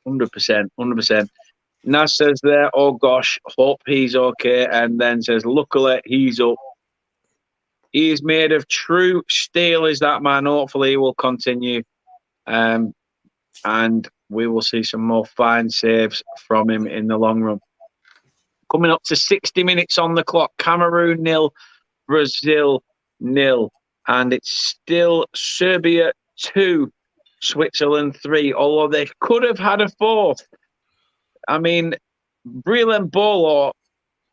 100%. Nas says there, oh gosh, hope he's okay. And then says, luckily, he's up. He is made of true steel, is that man. Hopefully, he will continue. And we will see some more fine saves from him in the long run. Coming up to 60 minutes on the clock. Cameroon 0, Brazil 0. And it's still Serbia 2, Switzerland 3, although they could have had a fourth. I mean, Breland Bolo,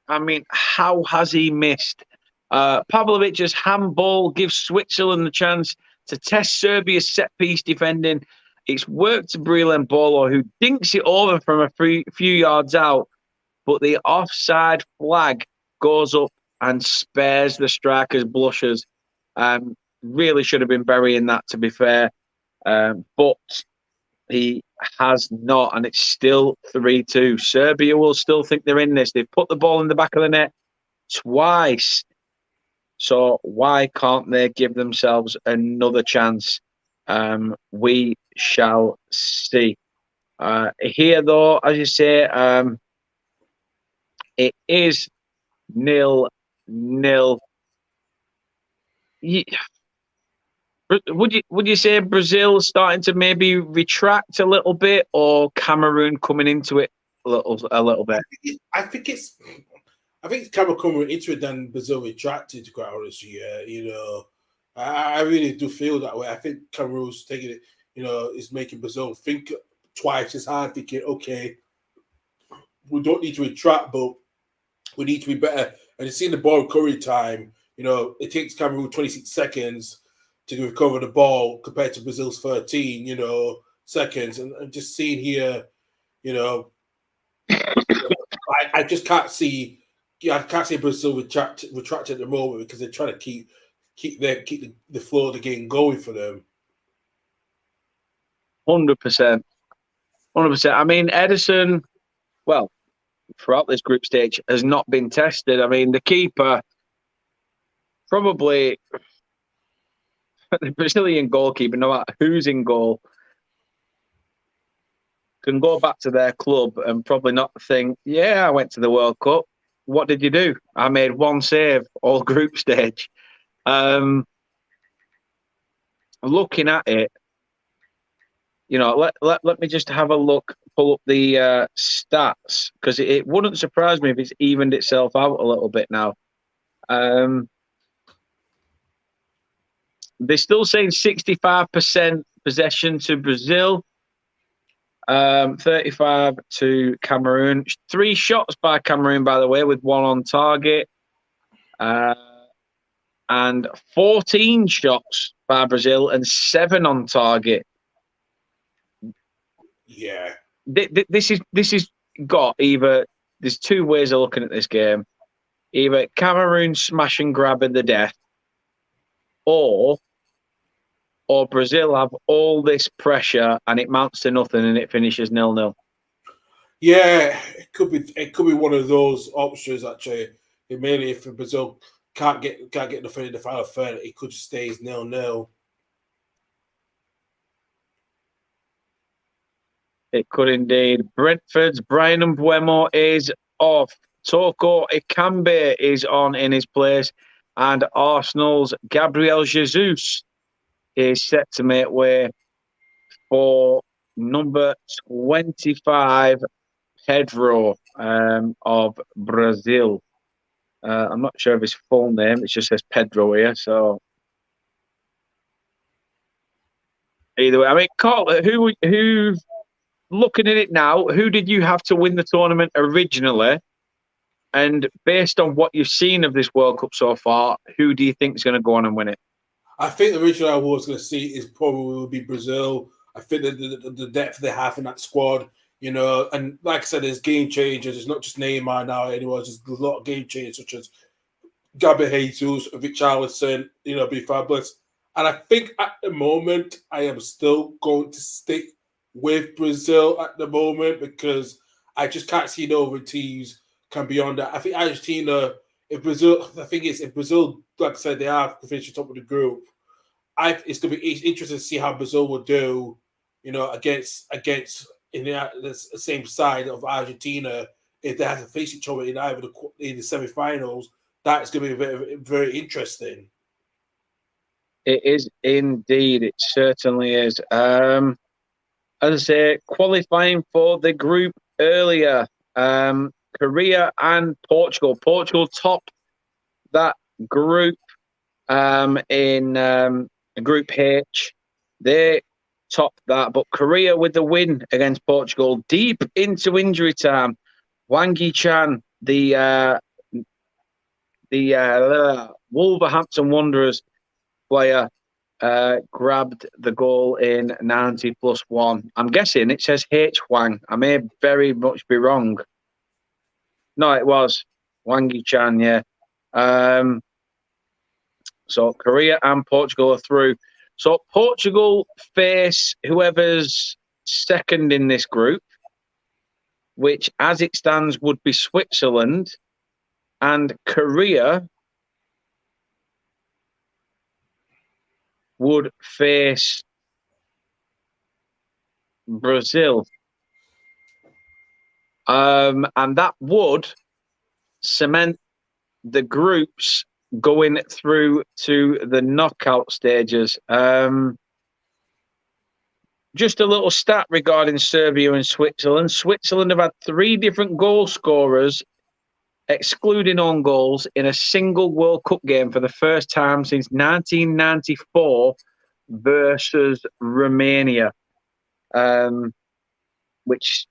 I mean, how has he missed? Pavlovic's handball gives Switzerland the chance to test Serbia's set-piece defending. It's worked to Breland Bolo, who dinks it over from a few yards out, but the offside flag goes up and spares the striker's blushes. Really should have been burying that, to be fair. But he has not, and it's still 3-2. Serbia will still think they're in this. They've put the ball in the back of the net twice. So why can't they give themselves another chance? We shall see. Here, though, as you say, it is 0-0. Would you say Brazil starting to maybe retract a little bit, or Cameroon coming into it a little bit? I think it's Cameroon coming into it than Brazil retracted, to quite honestly. You know, I really do feel that way. I think Cameroon's taking it, you know, is making Brazil think twice as hard, thinking, okay, we don't need to retract, but we need to be better. And you see the ball recovery time, you know, it takes Cameroon 26 seconds to recover the ball compared to Brazil's 13, you know, seconds. And just seeing here, you know, I just can't see. Yeah, I can't see Brazil retract at the moment because they're trying to keep the flow of the game going for them. 100%. I mean, Edison, well, throughout this group stage, has not been tested. I mean, the keeper, probably the Brazilian goalkeeper, no matter who's in goal, can go back to their club and probably not think, yeah, I went to the World Cup. What did you do? I made one save all group stage. Looking at it, you know, let me just have a look, pull up the stats, because it wouldn't surprise me if it's evened itself out a little bit now. They're still saying 65% possession to Brazil, 35 to Cameroon. 3 shots by Cameroon, by the way, with 1 on target. And 14 shots by Brazil and 7 on target. Yeah. This is got either, there's 2 ways of looking at this game. Either Cameroon smash and grab at the death, or Brazil have all this pressure and it mounts to nothing and it finishes 0-0. Yeah, it could be one of those options actually. Mainly if Brazil can't get nothing in the final third, it could just stay 0-0. It could indeed. Brentford's Brian Mbuemo is off. Toko Ekambi is on in his place. And Arsenal's Gabriel Jesus is set to make way for number 25, Pedro of Brazil. I'm not sure of his full name. It just says Pedro here. So either way, I mean, Carl, who looking at it now, who did you have to win the tournament originally? And based on what you've seen of this World Cup so far, who do you think is going to go on and win it? I think the original I was going to see is probably will be Brazil. I think the depth they have in that squad, you know, and like I said, there's game changers. It's not just Neymar now anymore. There's a lot of game changers such as Gabriel Jesus, Richarlison, you know, be fabulous. And I think at the moment, I am still going to stick with Brazil at the moment because I just can't see no other teams can beyond that. I think Argentina, if Brazil, like I said, they are finishing top of the group. It's going to be interesting to see how Brazil will do, you know, against in the same side of Argentina if they have to face each other in either in the semi-finals. That's going to be very, very interesting. It is indeed. It certainly is. As I say, qualifying for the group earlier, Korea and Portugal. Portugal topped that group in Group H. They top that. But Korea with the win against Portugal deep into injury time. Wang Yi-chan, the Wolverhampton Wanderers player, grabbed the goal in 90+1. I'm guessing it says H Wang. I may very much be wrong. No, it was Wang Yi-chan, yeah. So Korea and Portugal are through. So Portugal face whoever's second in this group, which as it stands would be Switzerland, and Korea would face Brazil. And that would cement the groups going through to the knockout stages. Just a little stat regarding Serbia and Switzerland. Switzerland have had 3 different goal scorers, excluding own goals, in a single World Cup game for the first time since 1994 versus Romania. Which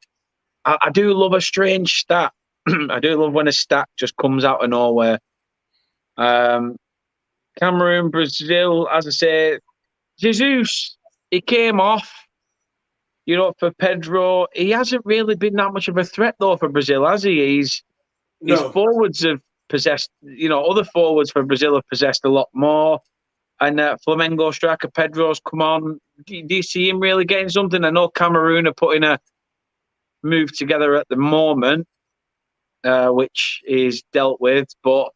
I do love a strange stat. I do love when a stat just comes out of nowhere. Cameroon, Brazil, as I say, Jesus, he came off, for Pedro. He hasn't really been that much of a threat, though, for Brazil, has he? His forwards have possessed, other forwards for Brazil have possessed a lot more. And Flamengo striker Pedro's come on. Do you see him really getting something? I know Cameroon are putting a move together at the moment, which is dealt with. But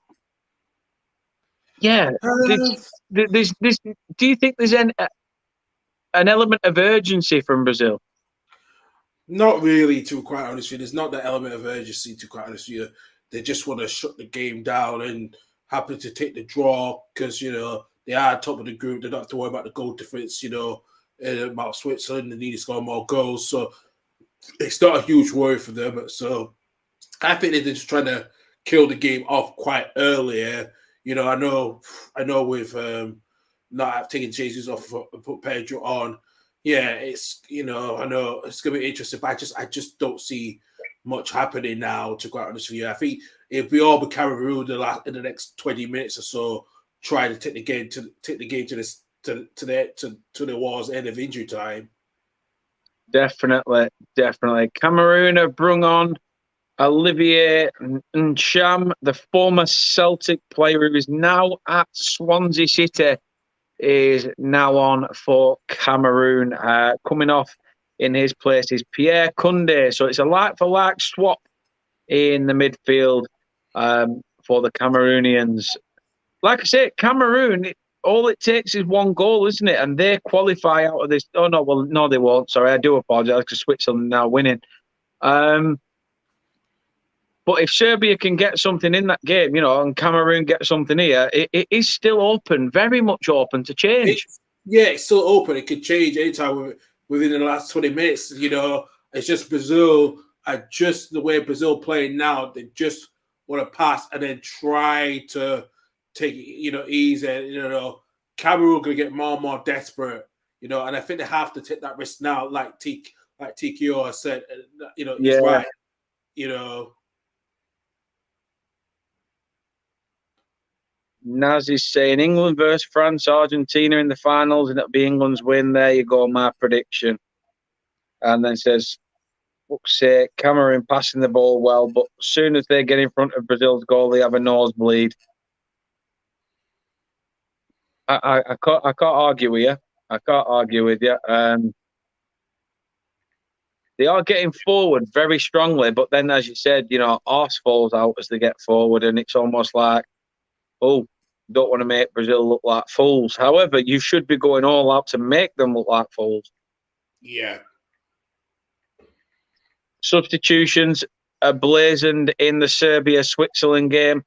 yeah, do you think there's an element of urgency from Brazil? Not really, to be quite honest with you. There's not that element of urgency, to be quite honest with you. They just want to shut the game down and happy to take the draw because, they are top of the group. They don't have to worry about the goal difference, about Switzerland. They need to score more goals. So it's not a huge worry for them. So I think they're just trying to kill the game off quite earlier. I know with not taking Jesus off and put Pedro on. Yeah, it's I know it's gonna be interesting, but I just don't see much happening now. To quite honest with you, I think if we all be Cameroon in the next 20 minutes or so, try to take the game to the war's end of injury time. Definitely. Cameroon have brung on Olivier Ncham, the former Celtic player who is now at Swansea City, is now on for Cameroon. Coming off in his place is Pierre Kunde. So it's a like-for-like swap in the midfield for the Cameroonians. Like I say, Cameroon, all it takes is 1 goal, isn't it? And they qualify out of this. Oh, no, well, no, they won't. Sorry, I do apologise because Switzerland now winning. But if Serbia can get something in that game, and Cameroon get something here, it is still open, very much open to change. It's still open. It could change anytime within the last 20 minutes. It's just Brazil, just the way Brazil playing now, they just want to pass and then try to take it, easy. Cameroon going to get more and more desperate, and I think they have to take that risk now, like TKO has said, he's right, Naz is saying England versus France, Argentina in the finals, and it'll be England's win. There you go, my prediction. And then says, fuck's sake, Cameroon passing the ball well, but as soon as they get in front of Brazil's goal, they have a nosebleed. I can't argue with you. I can't argue with you. They are getting forward very strongly, but then, as you said, arse falls out as they get forward, and it's almost like, oh, don't want to make Brazil look like fools. However, you should be going all out to make them look like fools. Yeah. Substitutions are blazoned in the Serbia-Switzerland game.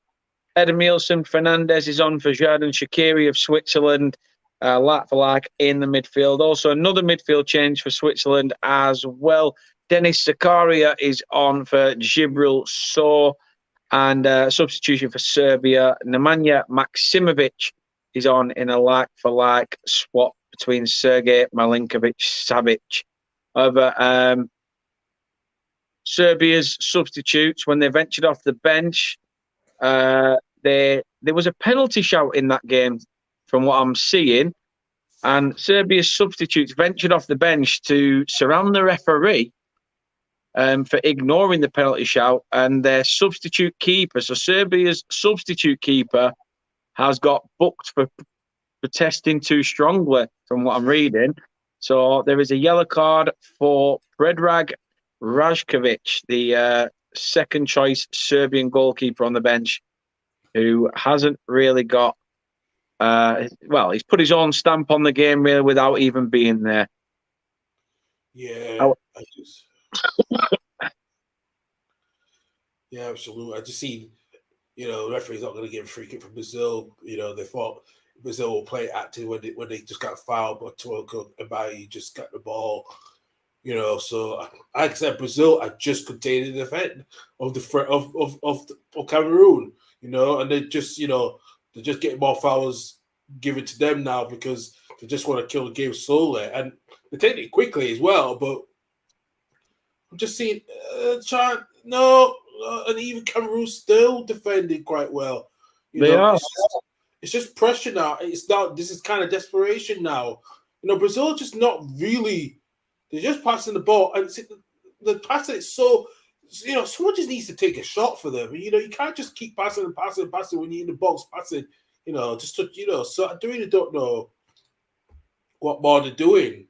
Edmilson Fernandez is on for Xherdan Shaqiri of Switzerland, like for like in the midfield. Also, another midfield change for Switzerland as well. Denis Zakaria is on for Djibril Sow, and substitution for Serbia, Nemanja Maksimovic is on in a like for like swap between Sergej Milinkovic-Savic. However, Serbia's substitutes, when they ventured off the bench, there was a penalty shout in that game, from what I'm seeing, and Serbia's substitutes ventured off the bench to surround the referee for ignoring the penalty shout, and their substitute keeper, so Serbia's substitute keeper, has got booked for protesting too strongly, from what I'm reading. So there is a yellow card for Predrag Rajkovic, the second choice Serbian goalkeeper on the bench, who hasn't really got, he's put his own stamp on the game really without even being there. Yeah, yeah, absolutely. I just seen, the referee's not going to get a free kick from Brazil. They thought Brazil will play active when they just got fouled, but Tuanko Abayi just got the ball. So like I said, Brazil are just containing the defense of the threat of Cameroon. And they just they're just getting more fouls given to them now because they just want to kill the game slowly, and they take it quickly as well. But I'm just seeing and even Cameroon still defending quite well. They are. It's just pressure now. It's not. This is kind of desperation now. Brazil just not really. They're just passing the ball, and the passing is so. Someone just needs to take a shot for them. You can't just keep passing and passing and passing when you're in the box passing. So I really don't know what more they're doing.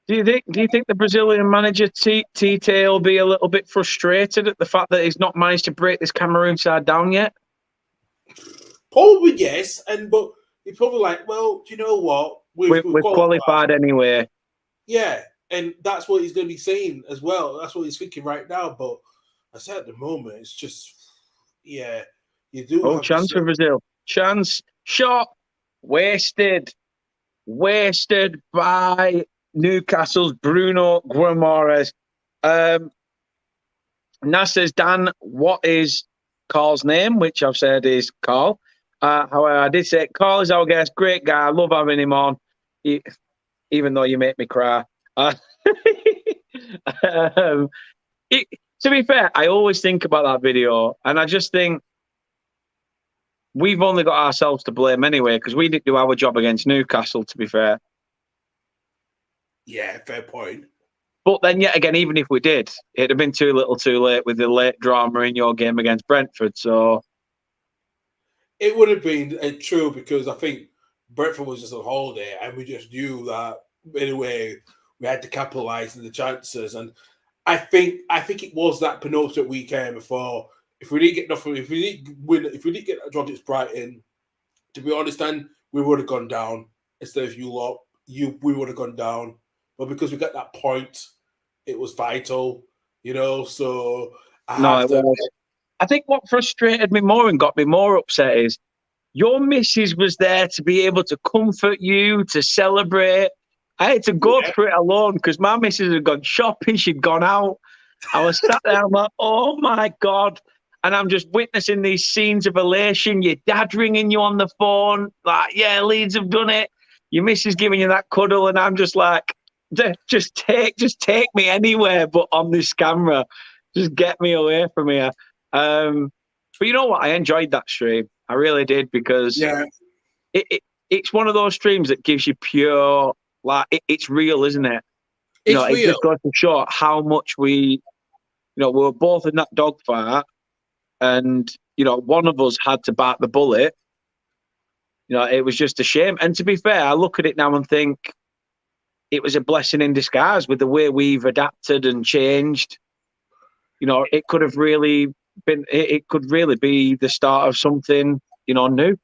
Do you think the Brazilian manager Tite will be a little bit frustrated at the fact that he's not managed to break this Cameroon side down yet? Probably yes, but he's probably like, well, do you know what? We've qualified anyway. Yeah, and that's what he's going to be saying as well. That's what he's thinking right now. But I said at the moment, it's just, you do. Oh, chance for Brazil. Chance. Shot. Wasted by Newcastle's Bruno Guimaraes. Nas says, Dan, what is Carl's name? Which I've said is Carl. However, I did say Carl is our guest. Great guy. I love having him on. Even though you make me cry. To be fair, I always think about that video, and I just think we've only got ourselves to blame anyway, because we didn't do our job against Newcastle, to be fair. Yeah, fair point. But then, yet again, even if we did, it'd have been too little too late with the late drama in your game against Brentford. So it would have been true, because I think Brentford was just on holiday, and we just knew that anyway we had to capitalise on the chances. And I think it was that penultimate weekend before. If we didn't get nothing, if we didn't win, if we didn't get a draw against Brighton, to be honest, then we would have gone down instead of you lot. We would have gone down, but because we got that point, it was vital, So I think what frustrated me more and got me more upset is your missus was there to be able to comfort you, to celebrate. I had to go through it alone because my missus had gone shopping. She'd gone out. I was sat there. I'm like, oh my God. And I'm just witnessing these scenes of elation. Your dad ringing you on the phone. Like, yeah, Leeds have done it. Your missus giving you that cuddle. And I'm just like, just take me anywhere but on this camera. Just get me away from here. But you know what? I enjoyed that stream. I really did, because it's one of those streams that gives you pure, it's real, isn't it? It's real. It just goes to show how much we were both in that dogfight, and one of us had to bite the bullet. It was just a shame. And to be fair, I look at it now and think it was a blessing in disguise with the way we've adapted and changed. It could have really been. It could really be the start of something new.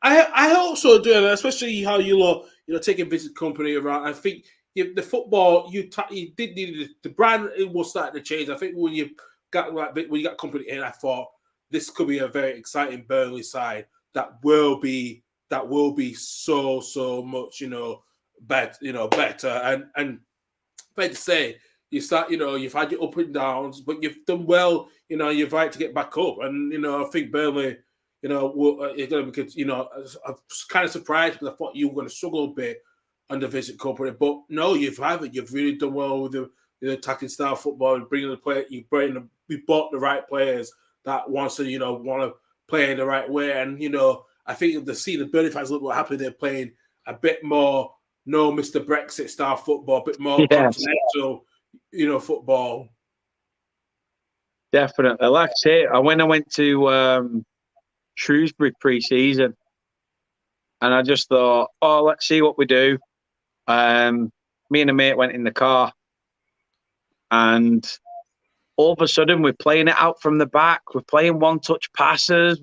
I also do, especially how you taking Vincent Company around. I think the football you did need the brand. It was starting to change. I think when you got Company in, I thought this could be a very exciting Burnley side that will be so much better and fair to say. You start, you've had your up and downs, but you've done well. You're right to get back up, and I think Burnley, it's going to be good. I'm kind of surprised because I thought you were going to struggle a bit under Visit Company, but no, you haven't. You've really done well with the attacking style football and bringing the player. You bought the right players that want to play in the right way, and I think the Burnley fans look what happened. They're playing a bit more no Mr. Brexit style football, a bit more continental, football. Definitely. Like I say, when I went to Shrewsbury pre-season, and I just thought, oh, let's see what we do. Me and a mate went in the car, and all of a sudden we're playing it out from the back. We're playing one-touch passes.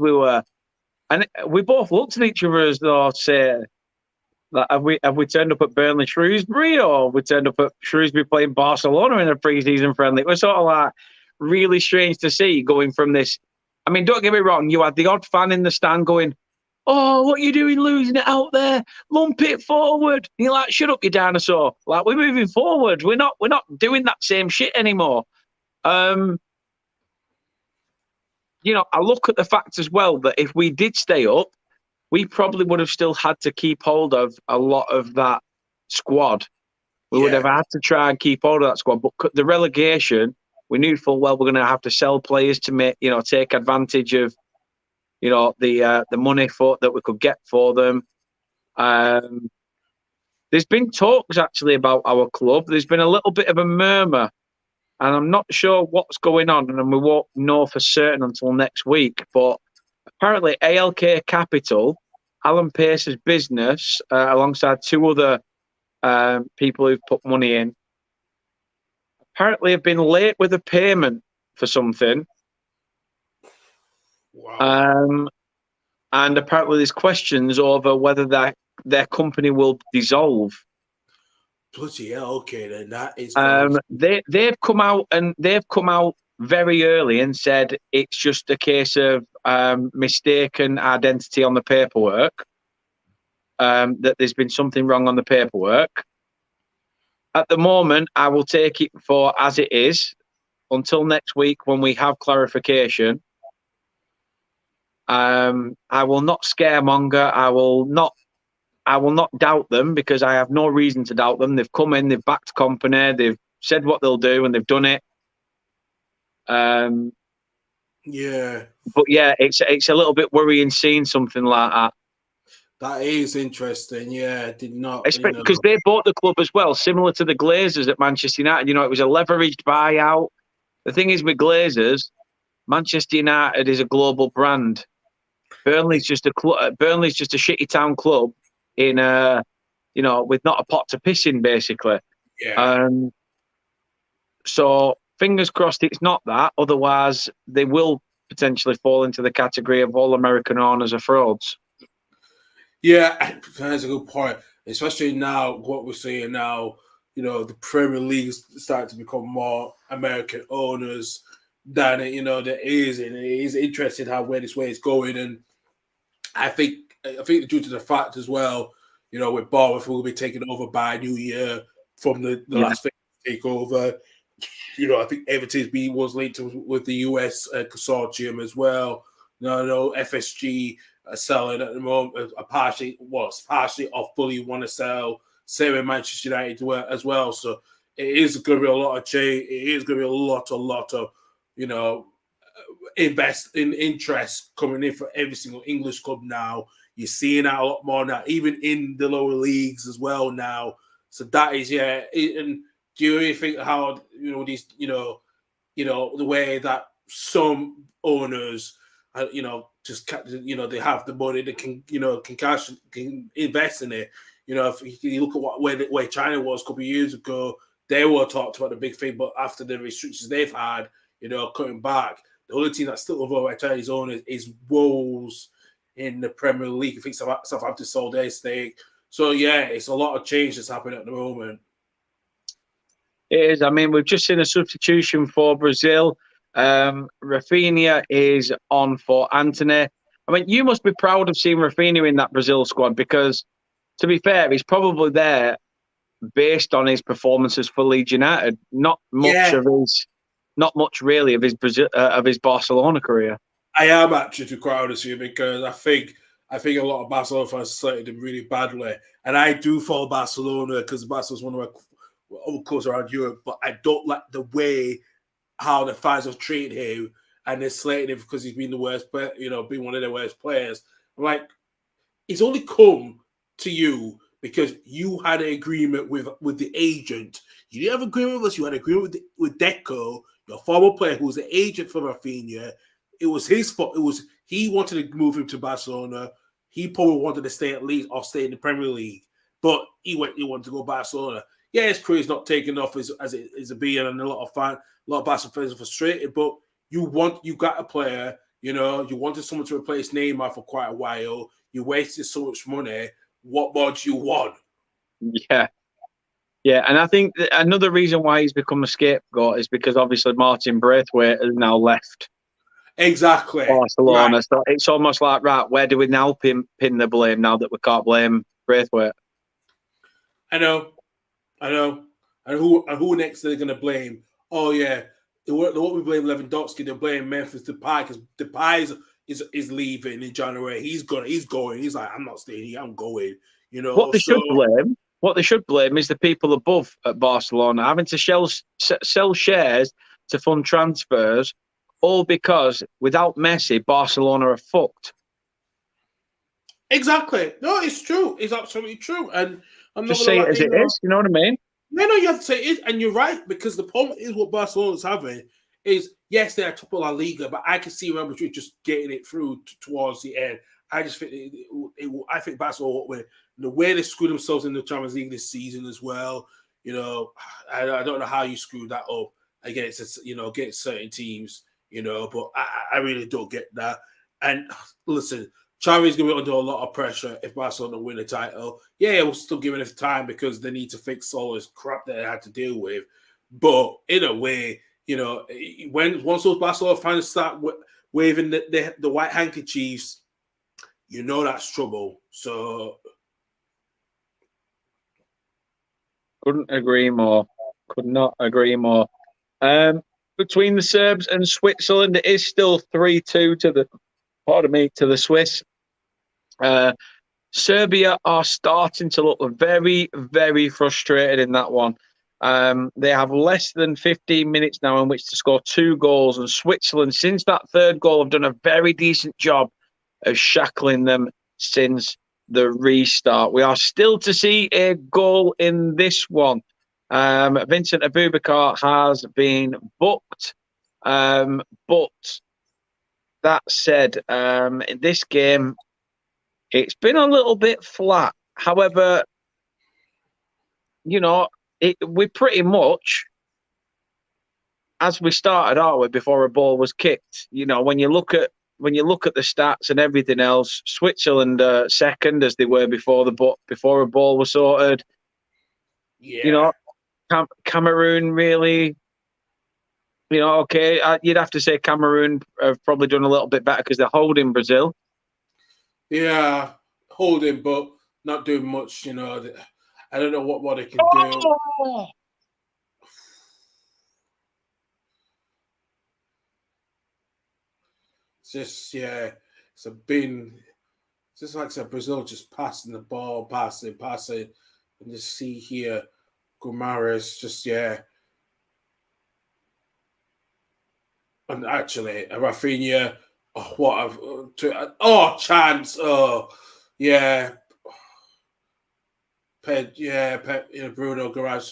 And we both looked at each other as though, say, like, have we turned up at Burnley Shrewsbury, or we turned up at Shrewsbury playing Barcelona in a pre-season friendly? It was sort of like really strange to see going from this. I mean, don't get me wrong, you had the odd fan in the stand going, oh, what are you doing losing it out there? Lump it forward. And you're like, shut up, you dinosaur. Like, we're moving forward. We're not doing that same shit anymore. I look at the fact as well that if we did stay up, we probably would have still had to keep hold of a lot of that squad. We would have had to try and keep hold of that squad. But the relegation, we knew full well we're going to have to sell players to make, take advantage of, the money that we could get for them. There's been talks actually about our club. There's been a little bit of a murmur, and I'm not sure what's going on, and we won't know for certain until next week. But apparently, ALK Capital, Alan Pace's business, alongside two other people who've put money in, apparently have been late with a payment for something. Wow. And apparently there's questions over whether their company will dissolve. Bloody hell, okay, then that is they've come out very early and said it's just a case of mistaken identity on the paperwork, that there's been something wrong on the paperwork. At the moment, I will take it for as it is until next week when we have clarification. I will not scaremonger. I will not doubt them, because I have no reason to doubt them. They've come in, they've backed company, they've said what they'll do, and they've done it. Yeah. But yeah, it's a little bit worrying seeing something like that. That is interesting. Yeah, did not. Because they bought the club as well, similar to the Glazers at Manchester United. It was a leveraged buyout. The thing is with Glazers, Manchester United is a global brand. Burnley's just a shitty town club in with not a pot to piss in, basically. Yeah. So fingers crossed it's not that. Otherwise, they will potentially fall into the category of all American owners are frauds. Yeah, that's a good point. Especially now, what we're seeing now, the Premier League is starting to become more American owners than there is, and it is interesting where this way is going. And I think due to the fact as well, with Bournemouth will be taken over by New Year from the Las Vegas takeover. I think Everton was linked with the US consortium as well. No, FSG are selling at the moment. Partially or fully want to sell. Same with Manchester United as well. So it is going to be a lot of change. It is going to be a lot of invest in interest coming in for every single English club now. You're seeing that a lot more now, even in the lower leagues as well now. So that is, and do you really think how these the way that some owners just they have the money, they can can invest in it. If you look at where China was a couple of years ago, they were talked about the big thing, but after the restrictions they've had, coming back, the only team that's still involved by Chinese owners is Wolves in the Premier League. I think Southampton sold their stake. So yeah, it's a lot of change that's happening at the moment. It is. I mean, we've just seen a substitution for Brazil. Rafinha is on for Anthony. I mean, you must be proud of seeing Rafinha in that Brazil squad, because, to be fair, he's probably there based on his performances for Leeds United. Not much really of his Barcelona career. I am actually, to be quite honest with you, because I think a lot of Barcelona fans slated him really badly, and I do follow Barcelona because Barcelona's one of my clubs around Europe, but I don't like the way how the fans have treated him, and they're slating him because he's been the worst player, been one of the worst players. I'm like, he's only come to you because you had an agreement with the agent. You didn't have an agreement with us. You had an agreement with Deco, your former player, who was the agent for Rafinha. It was his fault. He wanted to move him to Barcelona. He probably wanted to stay at Leeds or stay in the Premier League, but he wanted to go Barcelona. Yeah, his career's not taking off as it is a being, and a lot of Barcelona fans are frustrated. But you got a player. You wanted someone to replace Neymar for quite a while. You wasted so much money. What more do you want? Yeah. Yeah, and I think another reason why he's become a scapegoat is because obviously Martin Braithwaite has now left Exactly. Barcelona. Right. So it's almost like, right, where do we now pin the blame now that we can't blame Braithwaite? I know. And who next are they going to blame? Oh, yeah. They won't be blame Lewandowski. They'll blame Memphis Depay because Depay is leaving in January. He's going. He's like, I'm not staying here. I'm going. What they should blame is the people above at Barcelona having to sell shares to fund transfers, all because without Messi, Barcelona are fucked. Exactly. No, it's true. It's absolutely true. And I'm Just not say going it to as it is. You know what I mean? No, you have to say it is, and you're right, because the problem is what Barcelona's having is, yes, they're top of La Liga, but I can see Real Madrid just getting it through towards the end. I just think I think Barcelona, the way they screwed themselves in the Champions League this season as well. I don't know how you screwed that up against certain teams. But I really don't get that. And listen, Xavi's going to be under a lot of pressure if Barcelona win the title. Yeah, we'll still give it time because they need to fix all this crap that they had to deal with. But in a way, once those Barcelona fans start waving the white handkerchiefs, that's trouble. So Couldn't agree more. Could not agree more. Between the Serbs and Switzerland, it is still 3-2 to the Swiss. Serbia are starting to look very, very frustrated in that one. They have less than 15 minutes now in which to score 2 goals, and Switzerland, since that third goal, have done a very decent job of shackling them since the restart. We are still to see a goal in this one. Vincent Abubakar has been booked, but that said, in this game, it's been a little bit flat. However, we pretty much, as we started, aren't we, before a ball was kicked. When you look at the stats and everything else, Switzerland second as they were before a ball was sorted. Yeah. Cameroon really. Okay, you'd have to say Cameroon have probably done a little bit better because they're holding Brazil. Yeah, holding, but not doing much. I don't know what they can do. It's just, yeah, just like I said, Brazil just passing the ball, passing, and just see here, Guimaraes just, yeah. And actually, Rafinha, chance, yeah. Bruno Garage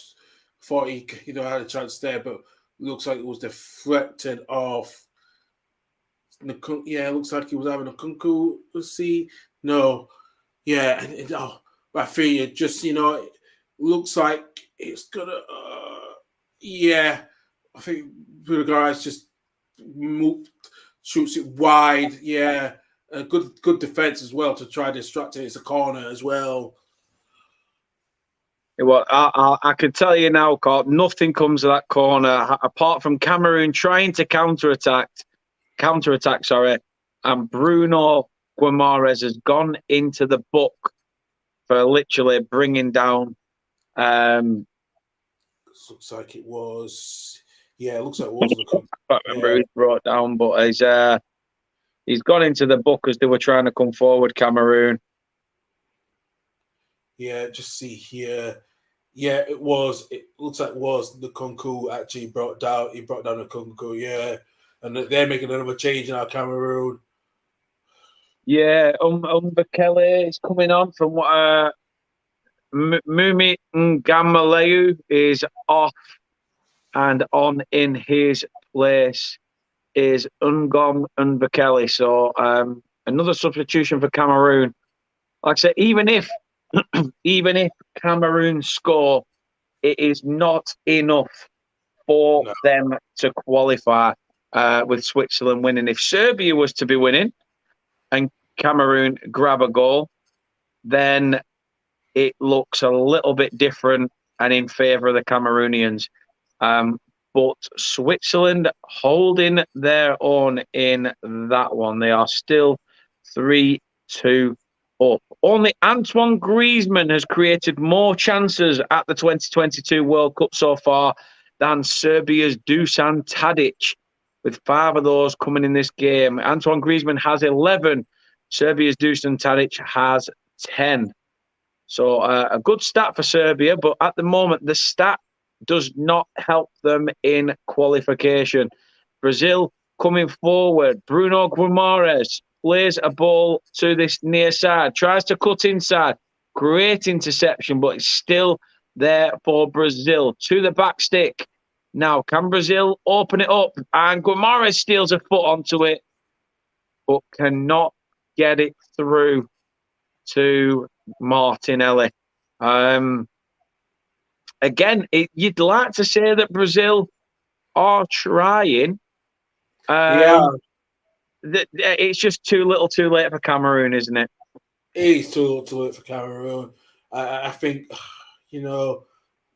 thought he, had a chance there, but looks like it was deflected off. Yeah, it looks like he was having a kunku. Let's see. No. Yeah, and Rafinha just, looks like it's gonna. Yeah, I think Bruno Garage just shoots it wide. Yeah, good defense as well to try to distract it. It's a corner as well. Well, I can tell you now, Court, nothing comes of that corner apart from Cameroon trying to counterattack, and Bruno Guimaraes has gone into the book for literally bringing down. Looks like it was. Yeah, it looks like it was. I can't remember who he brought down, but he's he's gone into the book as they were trying to come forward, Cameroon. Yeah, just see here. Yeah, it looks like it was the Kunku actually brought down. He brought down the Kunku, yeah. And they're making another change in our Cameroon. Yeah, Kelly is coming on from what Mumi Ngamaleu is off, and on in his place is Ungom Unbekele. So another substitution for Cameroon. Like I said, even if Cameroon score, it is not enough for them to qualify with Switzerland winning. If Serbia was to be winning and Cameroon grab a goal, then it looks a little bit different and in favour of the Cameroonians. But Switzerland holding their own in that one. They are still 3-2 up. Only Antoine Griezmann has created more chances at the 2022 World Cup so far than Serbia's Dusan Tadic, with 5 of those coming in this game. Antoine Griezmann has 11. Serbia's Dusan Tadic has 10. So a good stat for Serbia, but at the moment, the stat does not help them in qualification. Brazil coming forward. Bruno Guimaraes plays a ball to this near side, tries to cut inside. Great interception, but it's still there for Brazil. To the back stick. Now, can Brazil open it up? And Guimaraes steals a foot onto it, but cannot get it through to Martinelli. Again, you'd like to say that Brazil are trying. It's just too little too late for Cameroon, isn't it? It is too little too late for Cameroon. I think,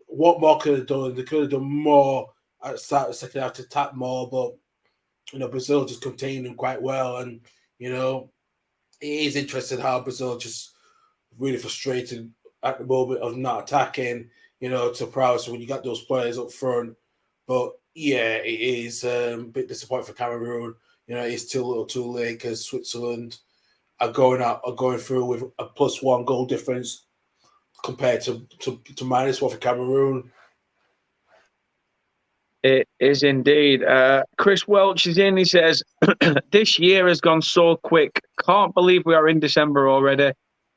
what more could have done? They could have done more at the start of the second half to attack more, but, Brazil just contained them quite well. And, it is interesting how Brazil just really frustrated at the moment of not attacking, to prowess when you got those players up front. But yeah, it is a bit disappointing for Cameroon. It's too little too late because Switzerland are going through with a +1 goal difference compared to -1 for Cameroon. It is indeed. Chris Welch is in. He says, this year has gone so quick. Can't believe we are in December already.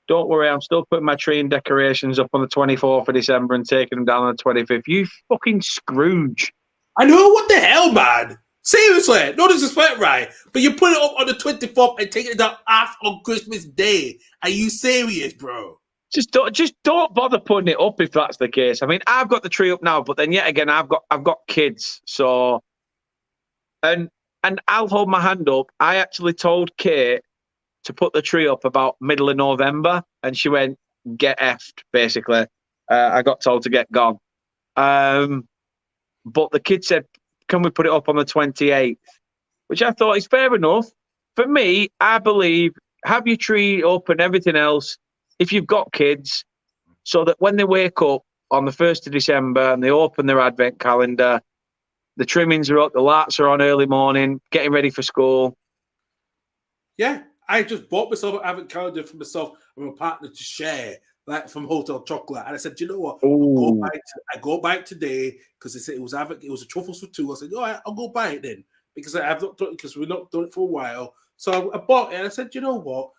Don't worry, I'm still putting my tree and decorations up on the 24th of December and taking them down on the 25th. You fucking Scrooge. I know, what the hell, man? Seriously, no disrespect, right? But you put it up on the 24th and taking it down on Christmas Day. Are you serious, bro? Just don't bother putting it up if that's the case. I mean, I've got the tree up now, but then yet again, I've got kids, so and I'll hold my hand up. I actually told Kate to put the tree up about middle of November, and she went, get effed, basically. I got told to get gone. But the kid said, can we put it up on the 28th? Which I thought is fair enough. For me, I believe, have your tree up and everything else, if you've got kids, so that when they wake up on the 1st of December and they open their advent calendar, the trimmings are up, the lights are on early morning, getting ready for school. Yeah, I just bought myself an advent calendar for myself and my partner to share, like from Hotel Chocolate. And I said, you know what? I go buy it today because they said it was a truffles for 2. I said, all right, I'll go buy it then because I've not done it because we've not done it for a while. So I bought it and I said, you know what?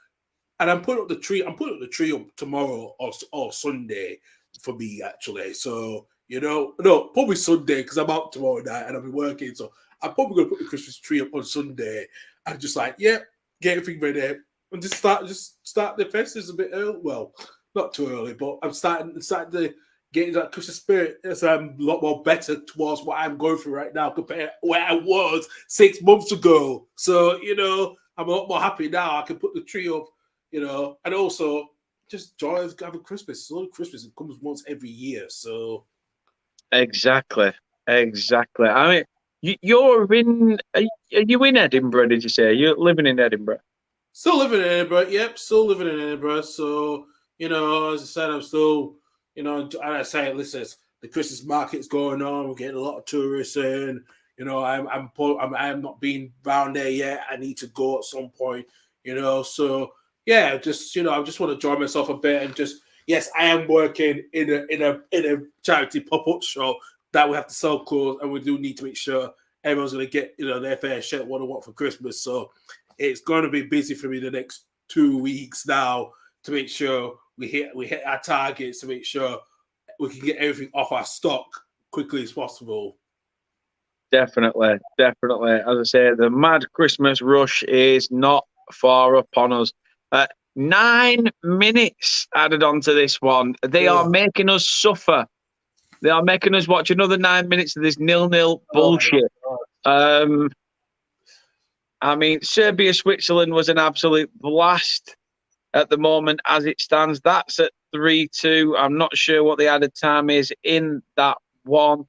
And I'm putting up the tree. I'm putting up the tree up tomorrow or Sunday for me actually. So no, probably Sunday because I'm out tomorrow night and I'll be working. So I'm probably gonna put the Christmas tree up on Sunday and just get everything ready and just start the festives a bit early. Well, not too early, but I'm starting to get into that Christmas spirit. So I'm a lot more better towards what I'm going through right now compared to where I was 6 months ago. So I'm a lot more happy now. I can put the tree up. And also just joy of having Christmas. It's only Christmas. It comes once every year. So exactly. I mean, you're in. Are you in Edinburgh? Did you say you're living in Edinburgh? Still living in Edinburgh. Yep, still living in Edinburgh. So as I said, I'm still, and I say, listen, the Christmas market's going on. We're getting a lot of tourists in. You know, I'm not being round there yet. I need to go at some point. You know, so yeah, just I just want to enjoy myself a bit and just yes, I am working in a charity pop-up shop that we have to sell clothes, and we do need to make sure everyone's going to get their fair share what they want for Christmas. So it's going to be busy for me the next 2 weeks now to make sure we hit our targets, to make sure we can get everything off our stock quickly as possible. Definitely. As I say, the mad Christmas rush is not far upon us. 9 minutes added onto this one. They are making us suffer. They are making us watch another 9 minutes of this 0-0 bullshit. I mean, Serbia-Switzerland was an absolute blast at the moment as it stands. That's at 3-2. I'm not sure what the added time is in that one,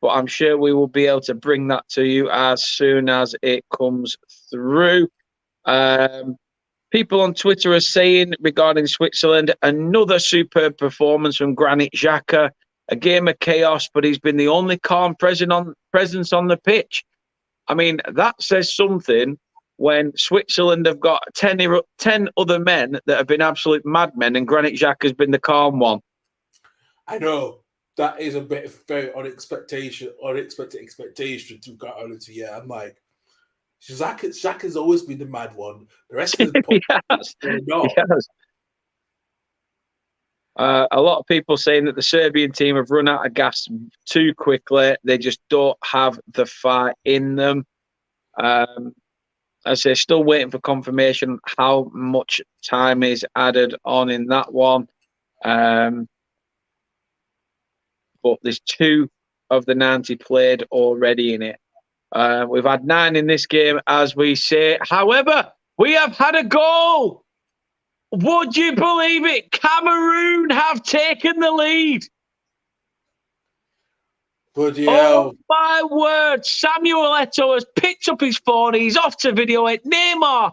but I'm sure we will be able to bring that to you as soon as it comes through. People on Twitter are saying regarding Switzerland, another superb performance from Granit Xhaka. A game of chaos, but he's been the only calm presence on the pitch. I mean, that says something when Switzerland have got 10 other men that have been absolute madmen, and Granit Xhaka has been the calm one. I know. That is a bit of very unexpected expectation to go on into. Yeah, I'm like, Xhaka's always been the mad one. The rest of the not. Yes. A lot of people saying that the Serbian team have run out of gas too quickly. They just don't have the fight in them. As I say, still waiting for confirmation how much time is added on in that one. But there's 2 of the 90 played already in it. We've had 9 in this game, as we say. However, we have had a goal. Would you believe it? Cameroon have taken the lead. Oh, my word. Samuel Eto'o has picked up his phone. He's off to video it. Neymar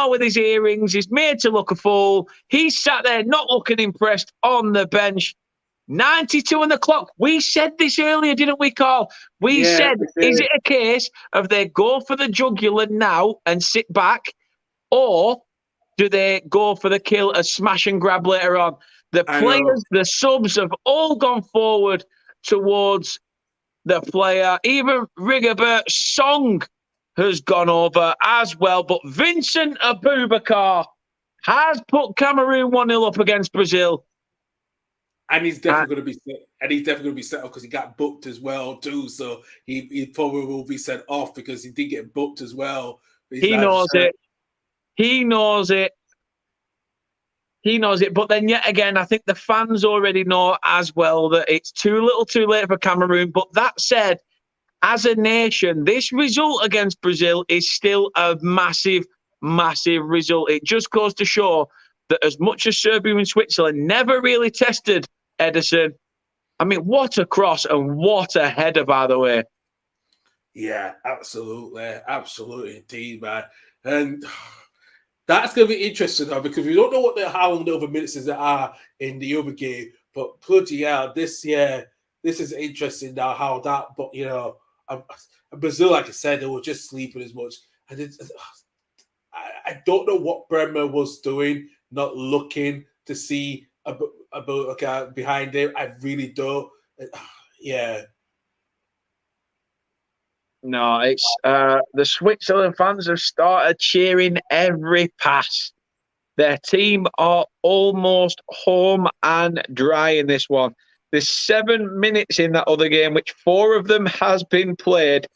with his earrings. He's made to look a fool. He's sat there not looking impressed on the bench. 92 on the clock. We said this earlier, didn't we, Carl? We said, is it a case of they go for the jugular now and sit back, or do they go for the kill, a smash and grab later on? The players, the subs have all gone forward towards the player. Even Rigobert's song has gone over as well. But Vincent Abubakar has put Cameroon 1-0 up against Brazil. And he's definitely going to be set. And he's definitely going to be set off because he got booked as well too. So he probably will be sent off because he did get booked as well. He knows it. He knows it. But then yet again, I think the fans already know as well that it's too little too late for Cameroon. But that said, as a nation, this result against Brazil is still a massive, massive result. It just goes to show that as much as Serbia and Switzerland never really tested Ederson, I mean, what a cross and what a header, by the way. Yeah, absolutely. Absolutely indeed, man. And that's going to be interesting now because we don't know how long the other minutes there are in the other game. But bloody hell, this is interesting now how that, but Brazil, like I said, they were just sleeping as much. And I don't know what Bremer was doing, not looking to see about behind him. I really don't. Yeah. No, it's the Switzerland fans have started cheering every pass. Their team are almost home and dry in this one. There's 7 minutes in that other game, which 4 of them has been played.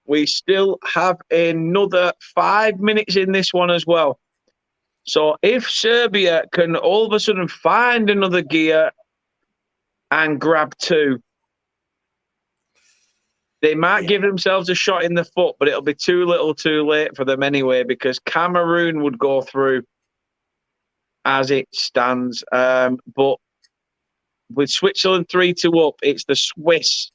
We still have another 5 minutes in this one as well. So if Serbia can all of a sudden find another gear and grab 2, they might give themselves a shot in the foot, but it'll be too little too late for them anyway, because Cameroon would go through as it stands. But with Switzerland 3-2 up, it's the Swiss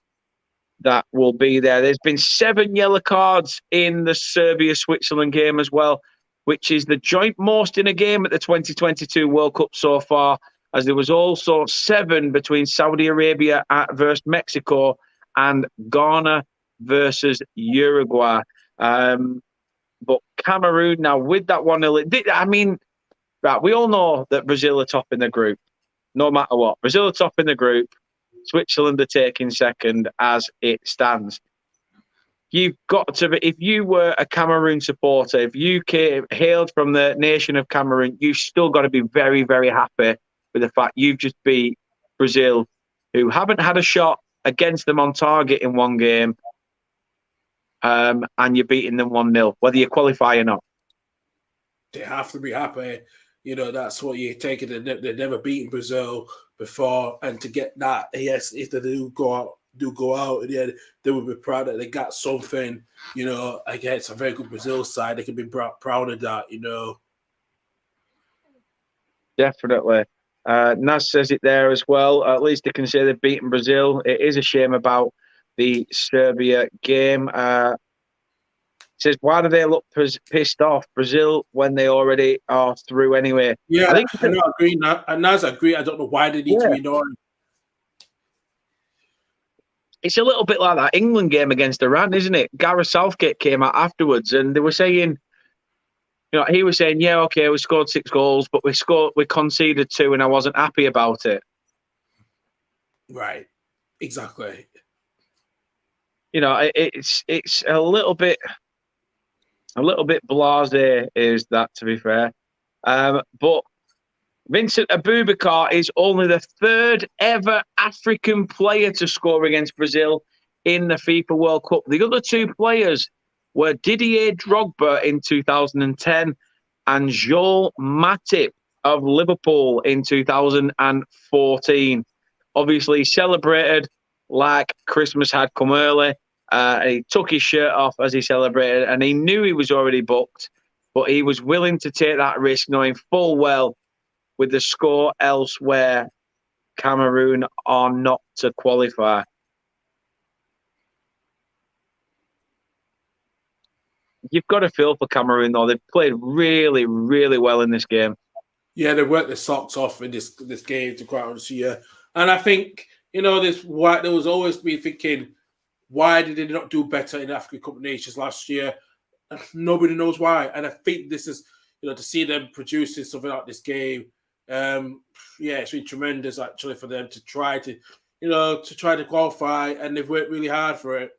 that will be there. There's been 7 yellow cards in the Serbia-Switzerland game as well, which is the joint most in a game at the 2022 World Cup so far, as there was also 7 between Saudi Arabia versus Mexico and Ghana versus Uruguay. But Cameroon now with that 1-0. I mean, right, we all know that Brazil are top in the group, no matter what. Brazil are top in the group. Switzerland are taking second as it stands. You've got to be, if you were a Cameroon supporter, if you hailed from the nation of Cameroon, you've still got to be very, very happy with the fact you've just beat Brazil, who haven't had a shot against them on target in one game, and you're beating them 1-0, whether you qualify or not. They have to be happy. You know, that's what you're taking. They've never beaten Brazil before, and to get that, yes, if they do go out, and yeah, they will be proud that they got something. You know, against a very good Brazil side, they can be proud of that. You know, definitely. Naz says it there as well. At least they can say they've beaten Brazil. It is a shame about the Serbia game. Says, why do they look pissed off, Brazil, when they already are through anyway? Yeah, I agree. Naz, I agree. I don't know why they need to be annoyed. It's a little bit like that England game against Iran, isn't it? Gareth Southgate came out afterwards and they were saying, you know, he was saying, yeah, okay, we scored 6 goals, but we conceded 2 and I wasn't happy about it. Right. Exactly. You know, it's a little bit blasé, is that, to be fair. But Vincent Aboubakar is only the 3rd ever African player to score against Brazil in the FIFA World Cup. The other 2 players were Didier Drogba in 2010 and Joel Matip of Liverpool in 2014. Obviously celebrated like Christmas had come early. He took his shirt off as he celebrated, and he knew he was already booked, but he was willing to take that risk, knowing full well with the score elsewhere, Cameroon are not to qualify. You've got to feel for Cameroon, though. They've played really, really well in this game. Yeah, they worked their socks off in this game, to quite honestly. Yeah, and I think, you know, there was always me thinking, why did they not do better in the African Cup of Nations last year? Nobody knows why. And I think this is, you know, to see them producing something like this game, it's been tremendous actually for them to try to qualify, and they've worked really hard for it.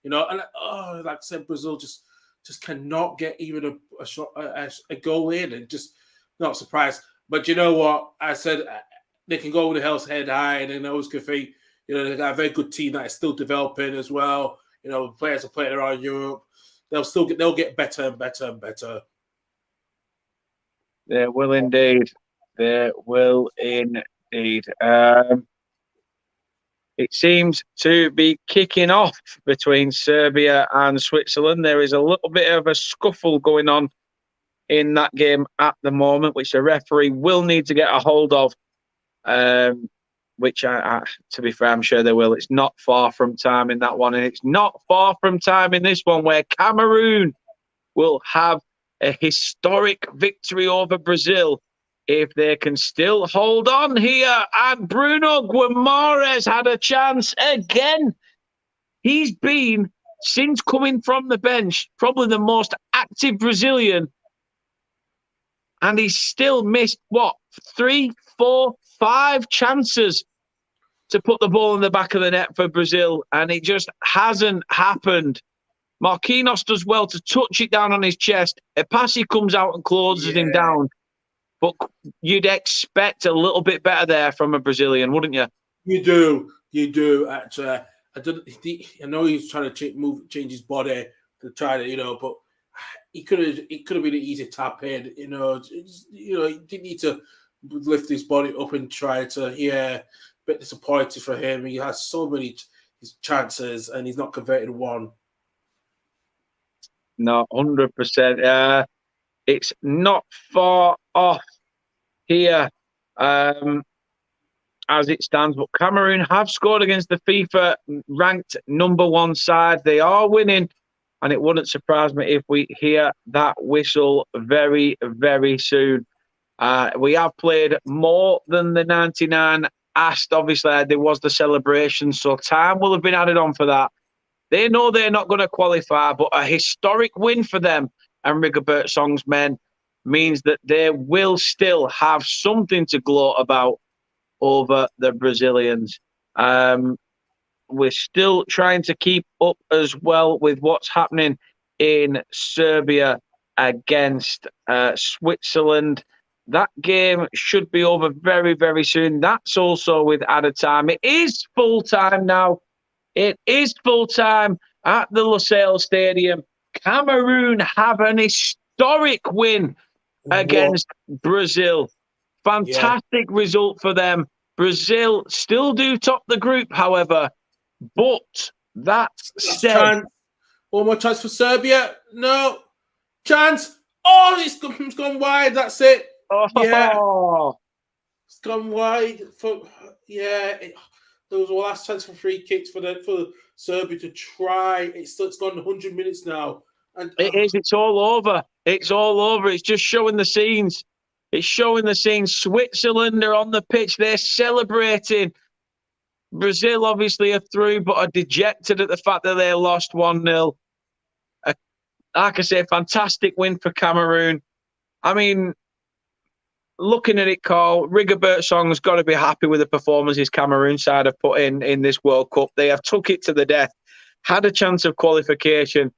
You know, and like I said, Brazil just cannot get even a shot, a goal in, and just not surprised. But you know what? I said they can go with the hell's head high, and then always can think, you know, they got a very good team that is still developing as well. You know, players are playing around Europe. They'll get better and better and better. They will indeed. They will indeed. It seems to be kicking off between Serbia and Switzerland. There is a little bit of a scuffle going on in that game at the moment, which the referee will need to get a hold of. Which, to be fair, I'm sure they will. It's not far from time in that one, and it's not far from time in this one, where Cameroon will have a historic victory over Brazil if they can still hold on here. And Bruno Guimaraes had a chance again. He's been, since coming from the bench, probably the most active Brazilian, and he's still missed, 3, 4, 5 chances to put the ball in the back of the net for Brazil, and it just hasn't happened. Marquinhos does well to touch it down on his chest. Epassi comes out and closes him down. But you'd expect a little bit better there from a Brazilian, wouldn't you? You do. Actually, I know he's trying to change his body to try to, you know, but it could have been an easy tap in. You know, he didn't need to lift his body up and try to. Yeah, bit disappointed for him. He has so many chances and he's not converted one. No, 100%. It's not far off here as it stands, but Cameroon have scored against the FIFA ranked number 1 side. They are winning, and it wouldn't surprise me if we hear that whistle very, very soon. We have played more than the 99 asked. Obviously, there was the celebration, so time will have been added on for that. They know they're not going to qualify, but a historic win for them and Rigobert Song's men means that they will still have something to gloat about over the Brazilians. We're still trying to keep up as well with what's happening in Serbia against Switzerland. That game should be over very, very soon. That's also with added time. It is full time now. It is full time at the Lusail Stadium. Cameroon have an historic win against Brazil. Fantastic result for them. Brazil still do top the group, however. But that said, one more chance for Serbia. No chance. Oh, it's gone wide. That's it. Oh. Yeah, it's gone wide. There was a last chance for free kicks for Serbia to try. It's gone 100 minutes now, and it is. It's all over. It's all over. It's just showing the scenes. It's showing the scenes. Switzerland are on the pitch. They're celebrating. Brazil obviously are through, but are dejected at the fact that they lost 1-0. Like I say, fantastic win for Cameroon. I mean, looking at it, Carl, Rigobert Song's got to be happy with the performances Cameroon side have put in this World Cup. They have took it to the death, had a chance of qualification.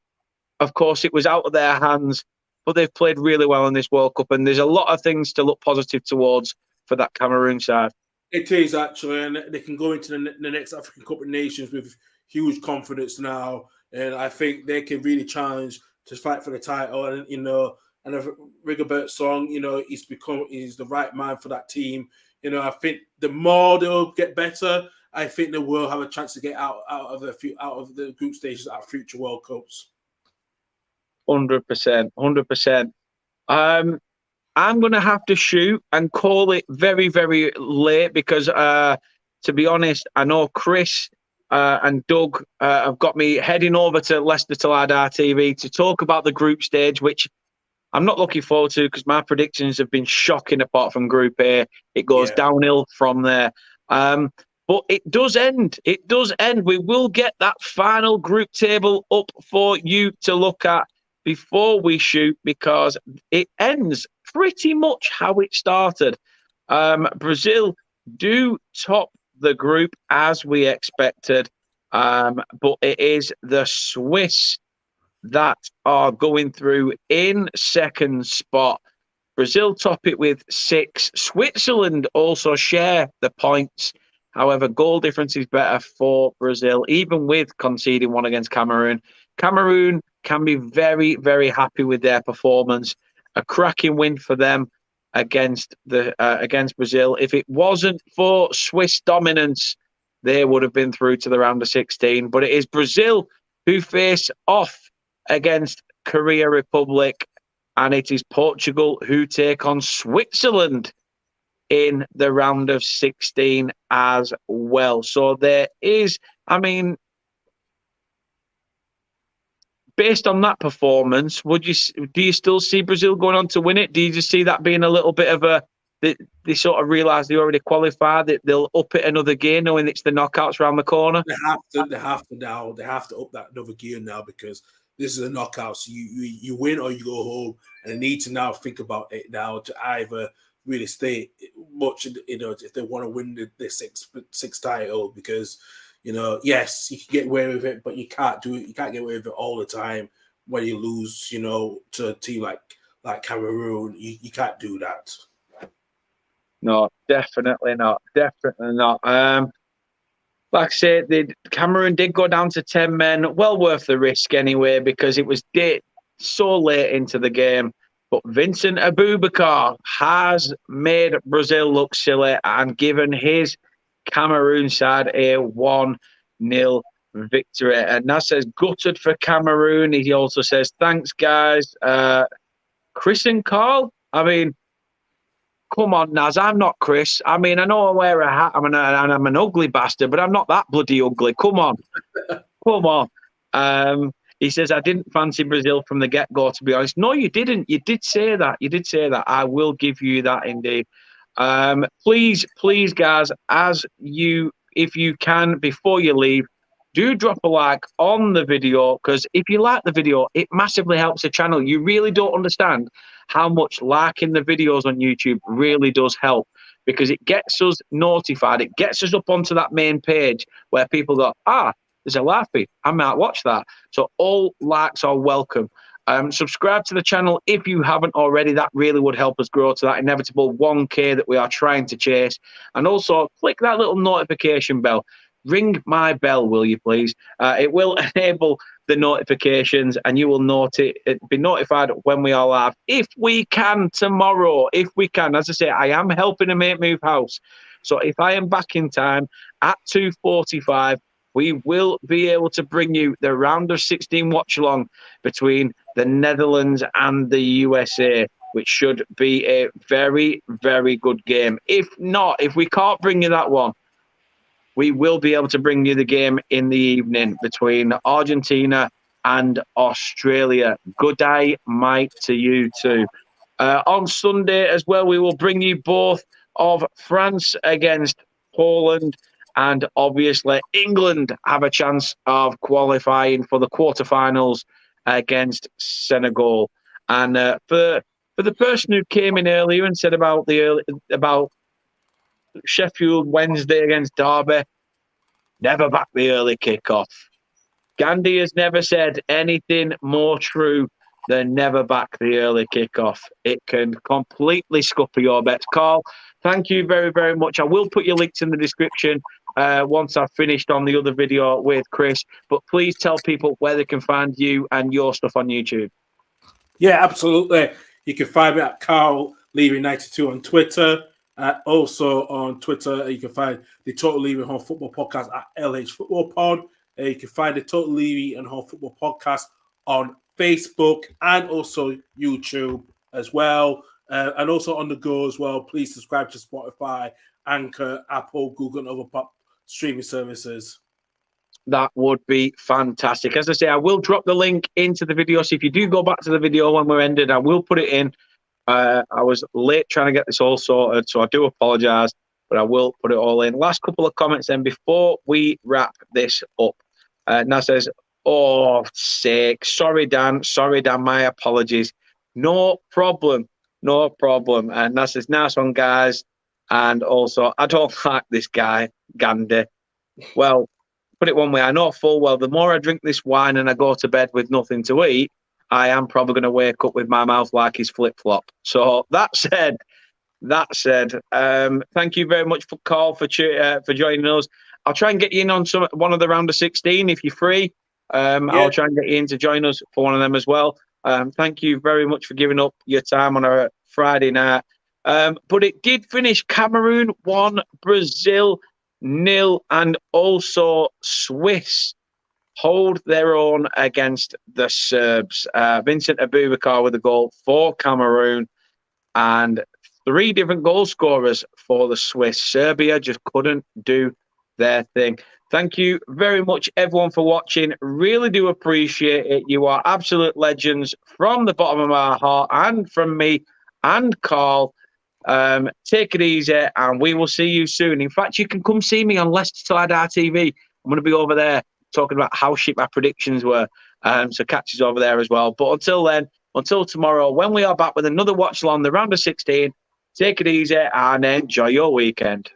Of course, it was out of their hands, but they've played really well in this World Cup, and there's a lot of things to look positive towards for that Cameroon side. It is, actually, and they can go into the next African Cup of Nations with huge confidence now, and I think they can really challenge to fight for the title. And and if Rigobert Song, he's the right man for that team. I think the more they'll get better, I think they will have a chance to get out of the group stages at future World Cups. 100%, 100%. I'm going to have to shoot and call it very, very late because, to be honest, I know Chris and Doug have got me heading over to Leicester to Ladar TV to talk about the group stage, which I'm not looking forward to because my predictions have been shocking apart from Group A. It goes downhill from there. But it does end. It does end. We will get that final group table up for you to look at before we shoot because it ends pretty much how it started. Brazil do top the group as we expected, but it is the Swiss that are going through in second spot. Brazil top it with 6. Switzerland also share the points. However, goal difference is better for Brazil, even with conceding 1 against Cameroon. Cameroon can be very, very happy with their performance. A cracking win for them against Brazil. If it wasn't for Swiss dominance, they would have been through to the round of 16. But it is Brazil who face off against Korea Republic, and it is Portugal who take on Switzerland in the round of 16 as well. So there is, based on that performance, do you still see Brazil going on to win it? Do you just see that being a little bit of they sort of realise they already qualified, that they'll up it another gear knowing it's the knockouts around the corner? They have to up that another gear now because this is a knockouts. You win or you go home, and they need to now think about it now to either really stay much, if they want to win the sixth title, because yes, you can get away with it, but you can't do it. You can't get away with it all the time when you lose, to a team like Cameroon. You can't do that. No, definitely not. Definitely not. Like I said, Cameroon did go down to 10 men. Well worth the risk anyway, because it was so late into the game. But Vincent Aboubakar has made Brazil look silly and given his Cameroon side a 1-0 victory. And Naz says, gutted for Cameroon. He also says, thanks, guys. Chris and Carl, come on, Naz, I'm not Chris. I know I wear a hat, and I'm an ugly bastard, but I'm not that bloody ugly. Come on. Come on. He says, I didn't fancy Brazil from the get-go, to be honest. No, you didn't. You did say that. I will give you that indeed. Please, guys, if you can, before you leave, do drop a like on the video, because if you like the video, it massively helps the channel. You really don't understand how much liking the videos on YouTube really does help, because it gets us notified. It gets us up onto that main page where people go, there's a Laffy, I might watch that. So all likes are welcome. Subscribe to the channel if you haven't already. That really would help us grow to that inevitable 1K that we are trying to chase. And also click that little notification bell. Ring my bell, will you please? It will enable the notifications, and you will be notified when we are live. If we can tomorrow, if we can. As I say, I am helping a mate move house. So if I am back in time at 2:45, we will be able to bring you the round of 16 watch along between the Netherlands and the USA, which should be a very, very good game. If not, if we can't bring you that one, we will be able to bring you the game in the evening between Argentina and Australia. Good day, mate, to you too. On Sunday as well, we will bring you both of France against Poland, and obviously England have a chance of qualifying for the quarterfinals against Senegal. And for the person who came in earlier and said about Sheffield Wednesday against Derby, never back the early kickoff. Gandhi has never said anything more true than never back the early kickoff. It can completely scupper your bets. Carl, thank you very, very much. I will put your links in the description once I've finished on the other video with Chris. But please tell people where they can find you and your stuff on YouTube. Yeah, absolutely. You can find me at Carl Levy92 on Twitter. Also on Twitter, you can find the Total Levy and Home Football Podcast at LH Football Pod. You can find the Total Levy and Home Football Podcast on Facebook and also YouTube as well. And also on the go as well. Please subscribe to Spotify, Anchor, Apple, Google, and other pop streaming services. That would be fantastic. As I say, I will drop the link into the video. So if you do go back to the video when we're ended, I will put it in. I was late trying to get this all sorted, so I do apologise, but I will put it all in. Last couple of comments then before we wrap this up. Now says, oh, sake. Sorry, Dan, my apologies. No problem. And that says, nice one, guys. And also, I don't like this guy, Gandhi. Well, put it one way, I know full well, the more I drink this wine and I go to bed with nothing to eat, I am probably going to wake up with my mouth like his flip-flop. So that said, thank you very much for Carl for joining us. I'll try and get you in on one of the round of 16 if you're free. I'll try and get you in to join us for one of them as well. Thank you very much for giving up your time on a Friday night. But it did finish Cameroon 1, Brazil 0, and also Swiss hold their own against the Serbs. Vincent Abubakar with a goal for Cameroon, and 3 different goal scorers for the Swiss. Serbia just couldn't do their thing. Thank you very much, everyone, for watching. Really do appreciate it. You are absolute legends from the bottom of my heart and from me and Carl. Take it easy, and we will see you soon. In fact, you can come see me on Leicester Slidar TV. I'm going to be over there talking about how shit my predictions were. So catch us over there as well. But until then, until tomorrow, when we are back with another watch along the round of 16, take it easy and enjoy your weekend.